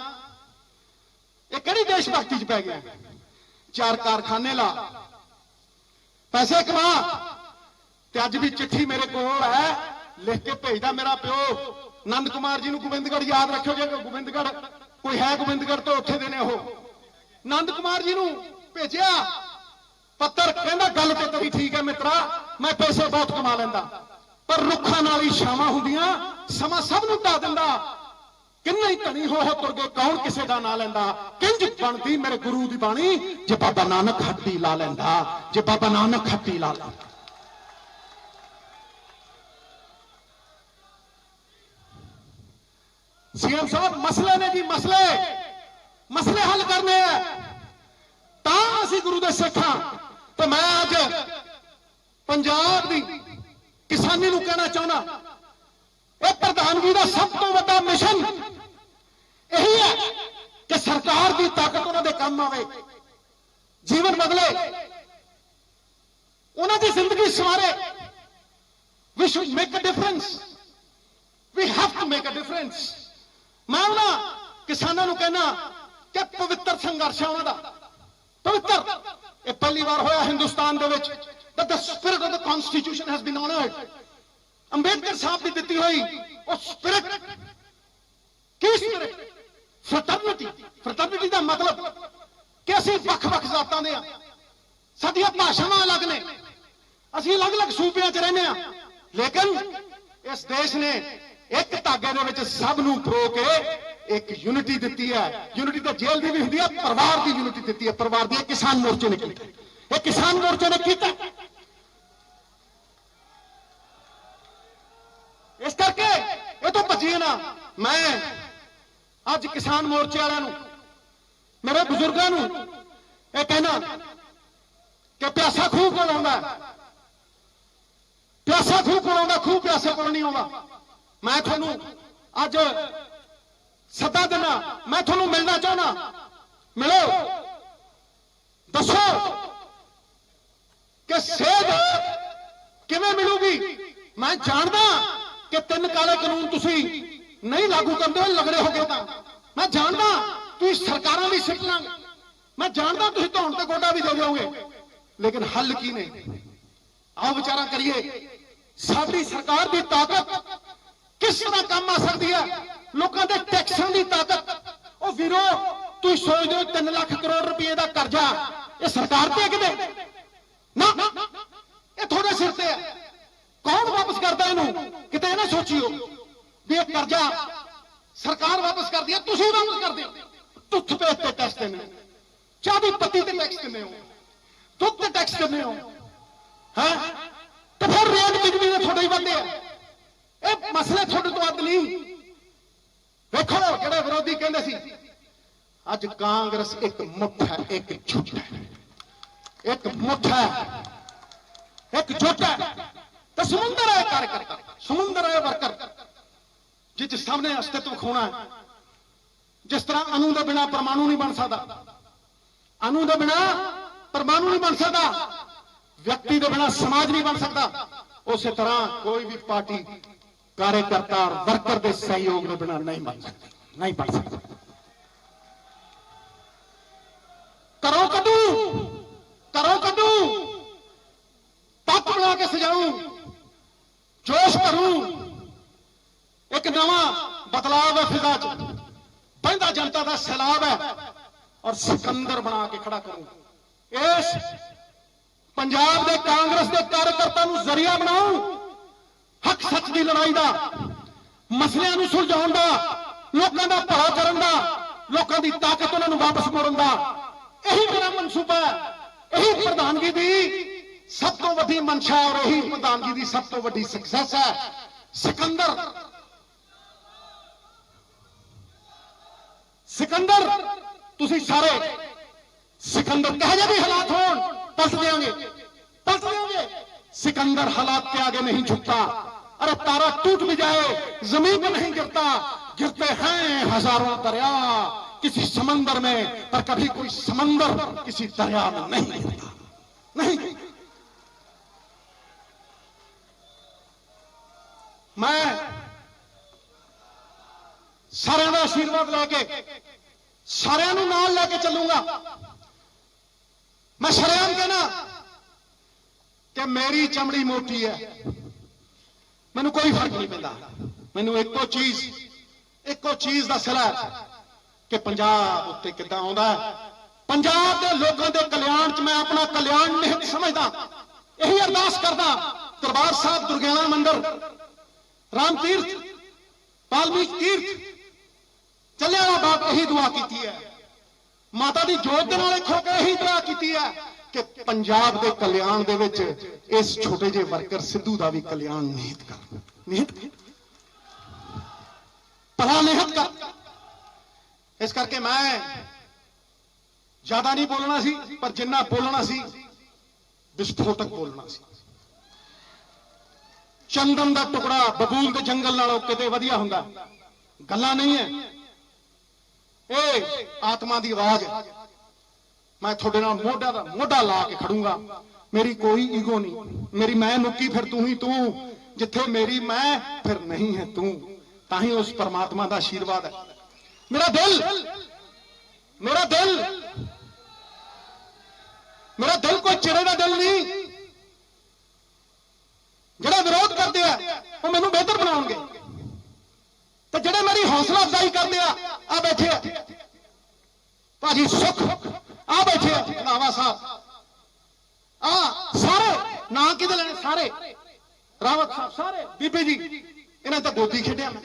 ਇਹ ਕਿਹੜੀ ਦੇਸ਼ ਭਗਤੀ ਚ ਪੈ ਗਿਆ, 4 ਕਾਰਖਾਨੇ ਲਾ, ਪੈਸੇ ਕਮਾ। ਤੇ ਅੱਜ ਵੀ ਚਿੱਠੀ ਮੇਰੇ ਕੋਲ ਹੈ, ਲਿਖ ਕੇ ਭੇਜਦਾ ਮੇਰਾ ਪਿਓ ਨੰਦ ਕੁਮਾਰ ਜੀ ਨੂੰ। ਗੋਬਿੰਦਗੜ੍ਹ ਯਾਦ ਰੱਖਿਓ, ਜੇ ਗੋਬਿੰਦਗੜ੍ਹ ਕੋਈ ਹੈ ਗੋਬਿੰਦਗੜ੍ਹ ਤੋਂ ਉੱਥੇ ਦੇ ਨੇ ਉਹ। ਨੰਦ ਕੁਮਾਰ ਜੀ ਨੂੰ ਭੇਜਿਆ ਪੱਤਰ, ਕਹਿੰਦਾ ਗੱਲ ਤੇ ਤੇਰੀ ਠੀਕ ਹੈ ਮਿੱਤਰਾ, ਮੈਂ ਪੈਸੇ ਬਹੁਤ ਕਮਾ ਲੈਂਦਾ, ਪਰ ਰੁੱਖਾਂ ਨਾਲ ਹੀ ਛਾਵਾਂ ਹੁੰਦੀਆਂ, ਸਮਾਂ ਸਭ ਨੂੰ ਢਾ ਦਿੰਦਾ। ਕਿੰਨੇ ਹੀ ਧਨੀ ਹੋ ਤੁਰ ਗਏ, ਕੌਣ ਕਿਸੇ ਦਾ ਨਾਂ ਲੈਂਦਾ। ਕਿੰਜ ਬਣਦੀ ਮੇਰੇ ਗੁਰੂ ਦੀ ਬਾਣੀ, ਜੇ ਬਾਬਾ ਨਾਨਕ ਹੱਟੀ ਲਾ ਲੈਂਦਾ, ਜੇ ਬਾਬਾ ਨਾਨਕ ਹੱਟੀ ਲਾ ਲੈਂਦਾ। सीएम साहब मसले ने जी, मसले हल करने ਤਾਂ ਅਸੀਂ ਗੁਰੂ ਦੇ ਸਿੱਖ ਹਾਂ। ਤੇ ਮੈਂ ਅੱਜ ਪੰਜਾਬ ਦੀ ਕਿਸਾਨੀ ਨੂੰ ਕਹਿਣਾ ਚਾਹੁੰਦਾ, ਇਹ ਪ੍ਰਧਾਨਗੀ ਦਾ ਸਭ ਤੋਂ ਵੱਡਾ ਮਿਸ਼ਨ ਇਹੀ ਹੈ ਕਿ ਸਰਕਾਰ ਦੀ ਤਾਕਤ ਉਹਨਾਂ ਦੇ ਕੰਮ ਆਵੇ, ਜੀਵਨ ਬਦਲੇ, ਉਹਨਾਂ ਦੀ ਜ਼ਿੰਦਗੀ ਸਵਾਰੇ। We should make a difference. We have to make a difference. ਮੈਂ ਉਹਨਾਂ ਕਿਸਾਨਾਂ ਨੂੰ ਕਹਿਣਾ ਕਿ ਪਵਿੱਤਰ ਸੰਘਰਸ਼ ਹੈ ਉਹਨਾਂ ਦਾ, ਪਵਿੱਤਰ। ਇਹ ਪਹਿਲੀ ਵਾਰ ਹੋਇਆ ਹਿੰਦੁਸਤਾਨ ਦੇ ਵਿੱਚ that the spirit of the constitution has been honored. Ambedkar ਸਾਹਿਬ ਦੀ ਦਿੱਤੀ ਹੋਈ ਉਹ ਸਪਿਰਿਟ, ਕੀ ਸਪਿਰਿਟ? ਫਰਟਰਨਿਟੀ ਦਾ ਮਤਲਬ ਕਿ ਅਸੀਂ ਵੱਖ-ਵੱਖ ਜ਼ਾਤਾਂ ਦੇ ਆ, ਸਾਡੀਆਂ ਭਾਸ਼ਾਵਾਂ ਅਲੱਗ ਨੇ, ਅਸੀਂ ਅਲੱਗ-ਅਲੱਗ ਸੂਬਿਆਂ 'ਚ ਰਹਿੰਦੇ ਆ, ਲੇਕਿਨ ਇਸ ਦੇਸ਼ ਨੇ ਇੱਕ ਧਾਗੇ ਦੇ ਵਿੱਚ ਸਭ ਨੂੰ ਪਰੋ ਕੇ ਇੱਕ ਯੂਨਿਟੀ ਦਿੱਤੀ ਹੈ। ਯੂਨਿਟੀ ਤਾਂ ਜੇਲ੍ਹ ਦੀ ਵੀ ਹੁੰਦੀ ਹੈ, ਪਰਿਵਾਰ ਦੀ ਯੂਨਿਟੀ ਦਿੱਤੀ ਹੈ, ਪਰਿਵਾਰ ਦੀ। ਇਹ ਕਿਸਾਨ ਮੋਰਚੇ ਨੇ ਕੀਤਾ, ਇਹ ਕਿਸਾਨ ਮੋਰਚੇ ਨੇ ਕੀਤਾ। ਇਸ ਕਰਕੇ ਇਹ ਤੋਂ ਭੱਜੀਏ ਨਾ। ਮੈਂ ਅੱਜ ਕਿਸਾਨ ਮੋਰਚੇ ਵਾਲਿਆਂ ਨੂੰ, ਮੇਰੇ ਬਜ਼ੁਰਗਾਂ ਨੂੰ ਇਹ ਕਹਿਣਾ ਕਿ ਪਿਆਸਾ ਖੂਹ ਕੋਲ ਆਉਂਦਾ, ਪਿਆਸਾ ਖੂਹ ਕੋਲ ਆਉਂਦਾ, ਖੂਹ ਪਿਆਸੇ ਕੋਲ ਨਹੀਂ ਆਉਂਦਾ। ਮੈਂ ਤੁਹਾਨੂੰ ਅੱਜ ਸੱਦਾ ਦੇਣਾ, ਮੈਂ ਤੁਹਾਨੂੰ ਮਿਲਣਾ ਚਾਹੁੰਦਾ, ਮਿਲੋ, ਦੱਸੋ ਕਿ ਸੇਧ ਕਿਵੇਂ ਮਿਲੂਗੀ। ਮੈਂ ਜਾਣਦਾ ਕਿ 3 ਕਾਲੇ ਕਾਨੂੰਨ ਤੁਸੀਂ ਨਹੀਂ ਲਾਗੂ ਕਰਦੇ ਹੋ, ਲਗੜੇ ਹੋ ਗਏ ਤਾਂ ਮੈਂ ਜਾਣਦਾ ਤੁਸੀਂ ਸਰਕਾਰਾਂ ਵੀ ਸਿੱਟ ਲਾਂਗੇ, ਮੈਂ ਜਾਣਦਾ ਤੁਸੀਂ ਧੌਣ ਤੇ ਗੋਡਾ ਵੀ ਦੇ ਜਾਓਗੇ, ਲੇਕਿਨ ਹੱਲ ਕੀ ਨੇ? ਆਓ ਵਿਚਾਰਾ ਕਰੀਏ। ਸਾਡੀ ਸਰਕਾਰ ਦੀ ਤਾਕਤ ਕਿਸ ਤਰ੍ਹਾਂ ਕੰਮ ਆ ਸਕਦੀ ਹੈ? ਲੋਕਾਂ ਦੇ ਟੈਕਸਾਂ ਦੀ ਤਾਕਤ। ਉਹ ਵੀਰੋ, ਤੁਸੀਂ ਸੋਚਦੇ ਹੋ 3 ਲੱਖ ਕਰੋੜ ਰੁਪਏ ਦਾ ਕਰਜ਼ਾ ਇਹ ਸਰਕਾਰ ਤੇ ਕਿਤੇ ਨਾ, ਇਹ ਤੁਹਾਡੇ ਸਿਰ ਤੇ ਹੈ। ਕੌਣ ਵਾਪਸ ਕਰਦਾ ਇਹਨੂੰ? ਕਿਤੇ ਇਹ ਨਾ ਸੋਚਿਓ ਵੀ ਇਹ ਕਰਜ਼ਾ ਸਰਕਾਰ ਵਾਪਸ ਕਰਦੀ ਹੈ, ਤੁਸੀਂ ਵਾਪਸ ਕਰਦੇ ਹੋ। ਟੁੱਥ ਪੇਸਟ ਤੇ ਟੈਕਸ ਦਿੰਦੇ ਹੋ, ਚਾਹ ਦੀ ਪੱਤੀ ਤੇ ਟੈਕਸ ਦਿੰਦੇ ਹੋ, ਦੁੱਧ ਤੇ ਟੈਕਸ ਦਿੰਦੇ ਹੋ, ਹੈ ਤੇ ਫਿਰ ਰੇਟ ਬਿਜਲੀ ਦੇ ਤੁਹਾਡੇ ਹੀ ਵੱਧਦੇ ਆ। ਇਹ ਮਸਲੇ ਤੁਹਾਡੇ ਤੋਂ ਅੱਧ ਨਹੀਂ। ਵੇਖੋ, ਜਿਹੜੇ ਵਿਰੋਧੀ ਕਹਿੰਦੇ ਸੀ, ਅੱਜ ਕਾਂਗਰਸ ਇੱਕ ਮੁੱਠ ਹੈ, ਇੱਕ ਝੁੱਟ ਹੈ, ਇੱਕ ਮੁੱਠ ਹੈ, ਇੱਕ ਝੁੱਟ ਹੈ, ਤੇ ਸਮੁੰਦਰ ਹੈ ਕਾਰਜਕਰਤਾ, ਸਮੁੰਦਰ ਹੈ ਵਰਕਰ, ਜਿਸ ਸਾਹਮਣੇ ਅਸਤਿਤਵ ਖੋਣਾ ਹੈ। ਜਿਸ ਤਰ੍ਹਾਂ ਅਣੂ ਦੇ ਬਿਨਾ ਪਰਮਾਣੂ ਨਹੀਂ ਬਣ ਸਕਦਾ, ਅਣੂ ਦੇ ਬਿਨਾ ਪਰਮਾਣੂ ਨਹੀਂ ਬਣ ਸਕਦਾ, ਵਿਅਕਤੀ ਦੇ ਬਿਨਾ ਸਮਾਜ ਨਹੀਂ ਬਣ ਸਕਦਾ, ਉਸੇ ਤਰ੍ਹਾਂ ਕੋਈ ਵੀ ਪਾਰਟੀ कार्यकर्ता और वर्कर के सहयोग के बिना नहीं बन सकती, नहीं बन सकती। करो कदू तक बना के सजाऊं, जोश करूं, एक नवा बदलाव है फिजा च, बहता जनता का सैलाब है, और सिकंदर बना के खड़ा करूं। इस पंजाब के कांग्रेस के कार्यकर्ता जरिया बनाऊं, हक सच की लड़ाई का, मसलियां सुलझाउण दा, लोगों का भला करन दा, लोगों की ताकत उन्होंने वापस मोड़न दा। यही मेरा मनसूबा है, यही प्रधानगी दी सब तो वड्डी मंशा और यही प्रधानगी दी सब तो वड्डी सक्सेस है। सिकंदर तुसी सारे सिकंदर कहे जे भी हालात हो पलट देंगे। सिकंदर हालात के आगे नहीं झुकता। अरे तारा टूट भी जाए जमीन पर नहीं गिरता, गिरते हैं हजारों दरिया किसी समंदर में, पर कभी कोई समंदर किसी दरिया में नहीं गिरता। नहीं, मैं सारे का आशीर्वाद लेके सारे नाल लेके चलूंगा। मैं शरेआम कहना कि मेरी चमड़ी मोटी है, मैनू कोई फर्क नहीं पैंदा। मैनू एको चीज का सिला कि पंजाब उत्ते किद्दां आउंदा है। पंजाब के लोगों के कल्याण च मैं अपना कल्याण निहित समझदा। यही अरदास करदा दरबार साहब दुर्गियाना मंदिर राम तीर्थ वाल्मीकि तीर्थ जलियांवाला बाग यही दुआ की है। माता दी जोत दे नाल खो के यही दुआ की है कि पंजाब के कल्याण दे विच इस छोटे जे वर्कर सिद्धू का भी कल्याण निहित कर भला निहित कर। इस करके मैं ज्यादा नहीं बोलना सी, पर जिन्ना बोलना सी विस्फोटक बोलना सी। चंदन का टुकड़ा बबूल के जंगल नालों किते वधिया हुंदा, गल्लां नहीं है। ए आत्मा की आवाज है। मैं थोड़े नाल मोढा ला के खड़ूंगा। मेरी कोई ईगो नहीं, मेरी मैं मुक्की फिर तू ही तू, जिथे मेरी मैं फिर नहीं है तू। ताही उस परमात्मा का आशीर्वाद है। मेरा दिल कोई चिड़े का दिल नहीं। जिहड़े विरोध करते हैं वो मैनू बेहतर बनाउणगे, ते जिहड़े मेरी हौसला अफजाई करते आ बैठे भाजी सुख आ बैठे रंधावा साहब, सारे ना कि लेने, सारे रावत साहब, सारे बीबी जी, इन्हें तो गोदी खेडिया मैं।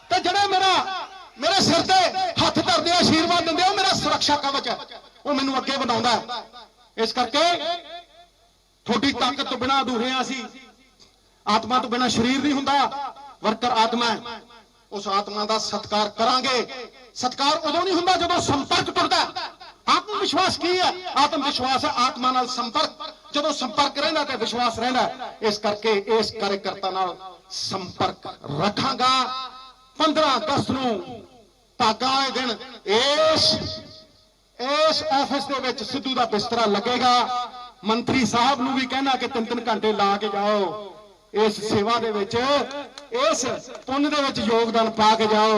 ते जिहड़े मेरे सिर ते हथ धरदे आशीर्वाद दिंदे हो, मेरा सुरक्षा कवच है, वो मैनू अगे बढ़ाउंदा है। इस करके थोड़ी ताकत तो बिना अधूरे असी, आत्मा तो बिना शरीर नहीं हुंदा। वर्कर आत्मा है, उस आत्मा का सत्कार करांगे। सत्कार उदों नहीं हुंदा जदों संपर्क टुटदा। आत्म विश्वास की है? आत्म विश्वास है आत्मा नाल संपर्क। जदों संपर्क रहिंदा ते विश्वास रहिंदा। इस करके इस कार्यकर्ता नाल संपर्क रखांगा। 15 अगस्त नूं भागां वाले दिन इस ऑफिस दे विच सिद्धू दा बिस्तरा लगेगा। मंत्री साहब नूं भी कहना कि 3-3 घंटे ला के जाओ इस सेवा दे विच, इस पुण्य दे विच योगदान पा के जाओ।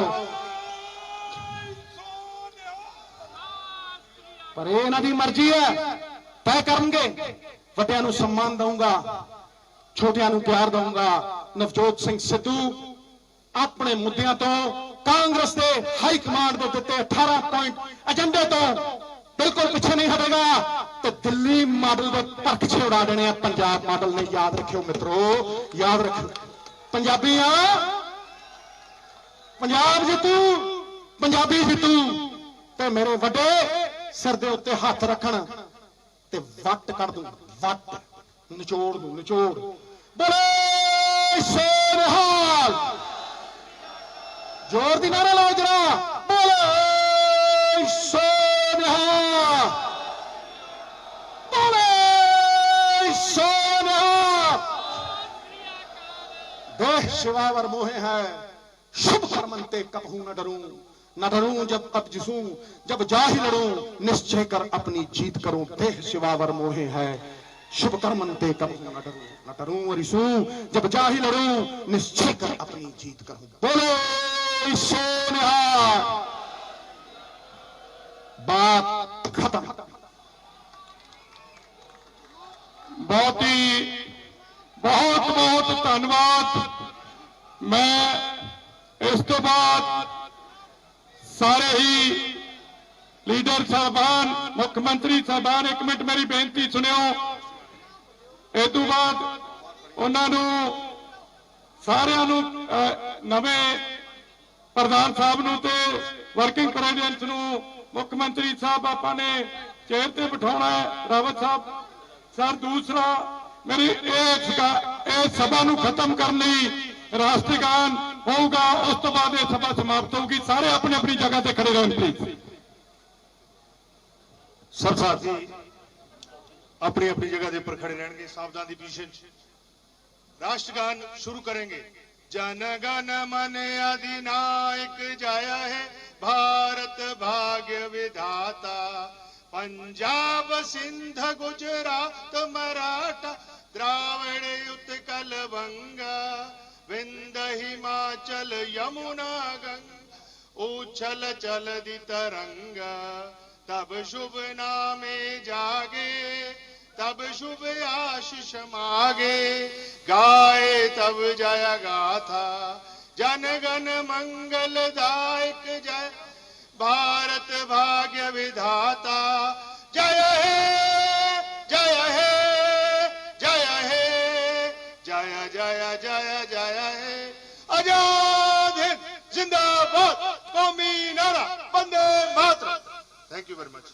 पर ये इन्हां दी मर्जी है, तय करनगे। वड्डियां नूं सम्मान दूंगा, छोटियां नूं प्यार दूंगा। नवजोत सिंह सिद्धू अपने मुद्दों तो कांग्रेस के हाई कमांड के दिते 18 पॉइंट एजेंडे तो बिल्कुल पीछे नहीं हटेगा। तो दिल्ली मॉडल के परखचे उड़ा देने पंजाब मॉडल ने। याद रखियो मित्रों, याद रखियो। पंजाबी पंजाब जितू, पंजाबी जितू। ते मेरे वड्डे सिर दे उत्ते हाथ रखन ते वट कर दूं, वट निचोड़ दूं, निचोड़। बोले सोनिहाल, जोर दी नारा लाओ जरा। बोले सोनिहाल, बोले सोनिहाल। देह शिवावर मोहे है, शुभ कर्मंते कबहू न डरूं। न डरूं जब तब जिसूं, जब जाहि लड़ूं, निश्चय कर अपनी जीत करूं। देह शिवावर मोहे है, शुभ कर्मंते कबहू न डरूं। न डरूं रिसूं, जब जाहि लड़ूं, निश्चय कर अपनी जीत करूं। बोलो सोनिहाल। बात खत्म। बहुत बहुत धन्यवाद। मैं इस तो बाद सारे ही लीडर साहबान, मुख्यमंत्री साहबान, एक मिनट मेरी बेनती सुनियो। इस तो बाद उन्होंने सारिਆਂ ਨੂੰ नवे ਪ੍ਰਧਾਨ ਸਾਹਿਬ ਨੂੰ ਤੇ ਵਰਕਿੰਗ ਪ੍ਰੈਜ਼ੀਡੈਂਟ ਨੂੰ ਮੁੱਖ ਮੰਤਰੀ ਸਾਹਿਬ ਆਪਾਂ ਨੇ ਚੇਅਰ ਤੇ ਬਿਠਾਉਣਾ ਹੈ। ਰਾਵਤ ਸਾਹਿਬ ਸਰ, ਦੂਸਰਾ ਮੇਰੀ ਇਹ ਸਭਾ ਨੂੰ ਖਤਮ ਕਰਨ ਲਈ ਰਾਸ਼ਟਰੀ ਗਾਨ ਹੋਊਗਾ, ਉਸ ਤੋਂ ਬਾਅਦ ਇਹ ਸਭਾ ਸਮਾਪਤ ਹੋਊਗੀ। ਸਾਰੇ ਆਪਣੀ ਆਪਣੀ ਜਗ੍ਹਾ ਤੇ ਖੜੇ ਰਹਿਣ ਪਲੀਜ਼। सब साथी अपनी अपनी जगह के पर खड़े रहेंगे। सावधान दी पोजीशन। राष्ट्रगान शुरू करेंगे। जन गण मन अधिनायक जय है भारत भाग्य विधाता, पंजाब सिंध गुजरात मराठा द्राविड़ उत्कल बंगा, विंध्य हिमाचल यमुना गंगा, उछल चलती तरंगा। तब शुभ नामे जागे, तब शुभ आशीष मागे, गाए तब जय गाथा। जन गण मंगलदायक जय भारत भाग्य विधाता। जय हे जय हे जय हे जय जय जय जय हे। आजाद हिंद जिंदाबाद, कौमी नारा Vande Mataram. Thank you very much.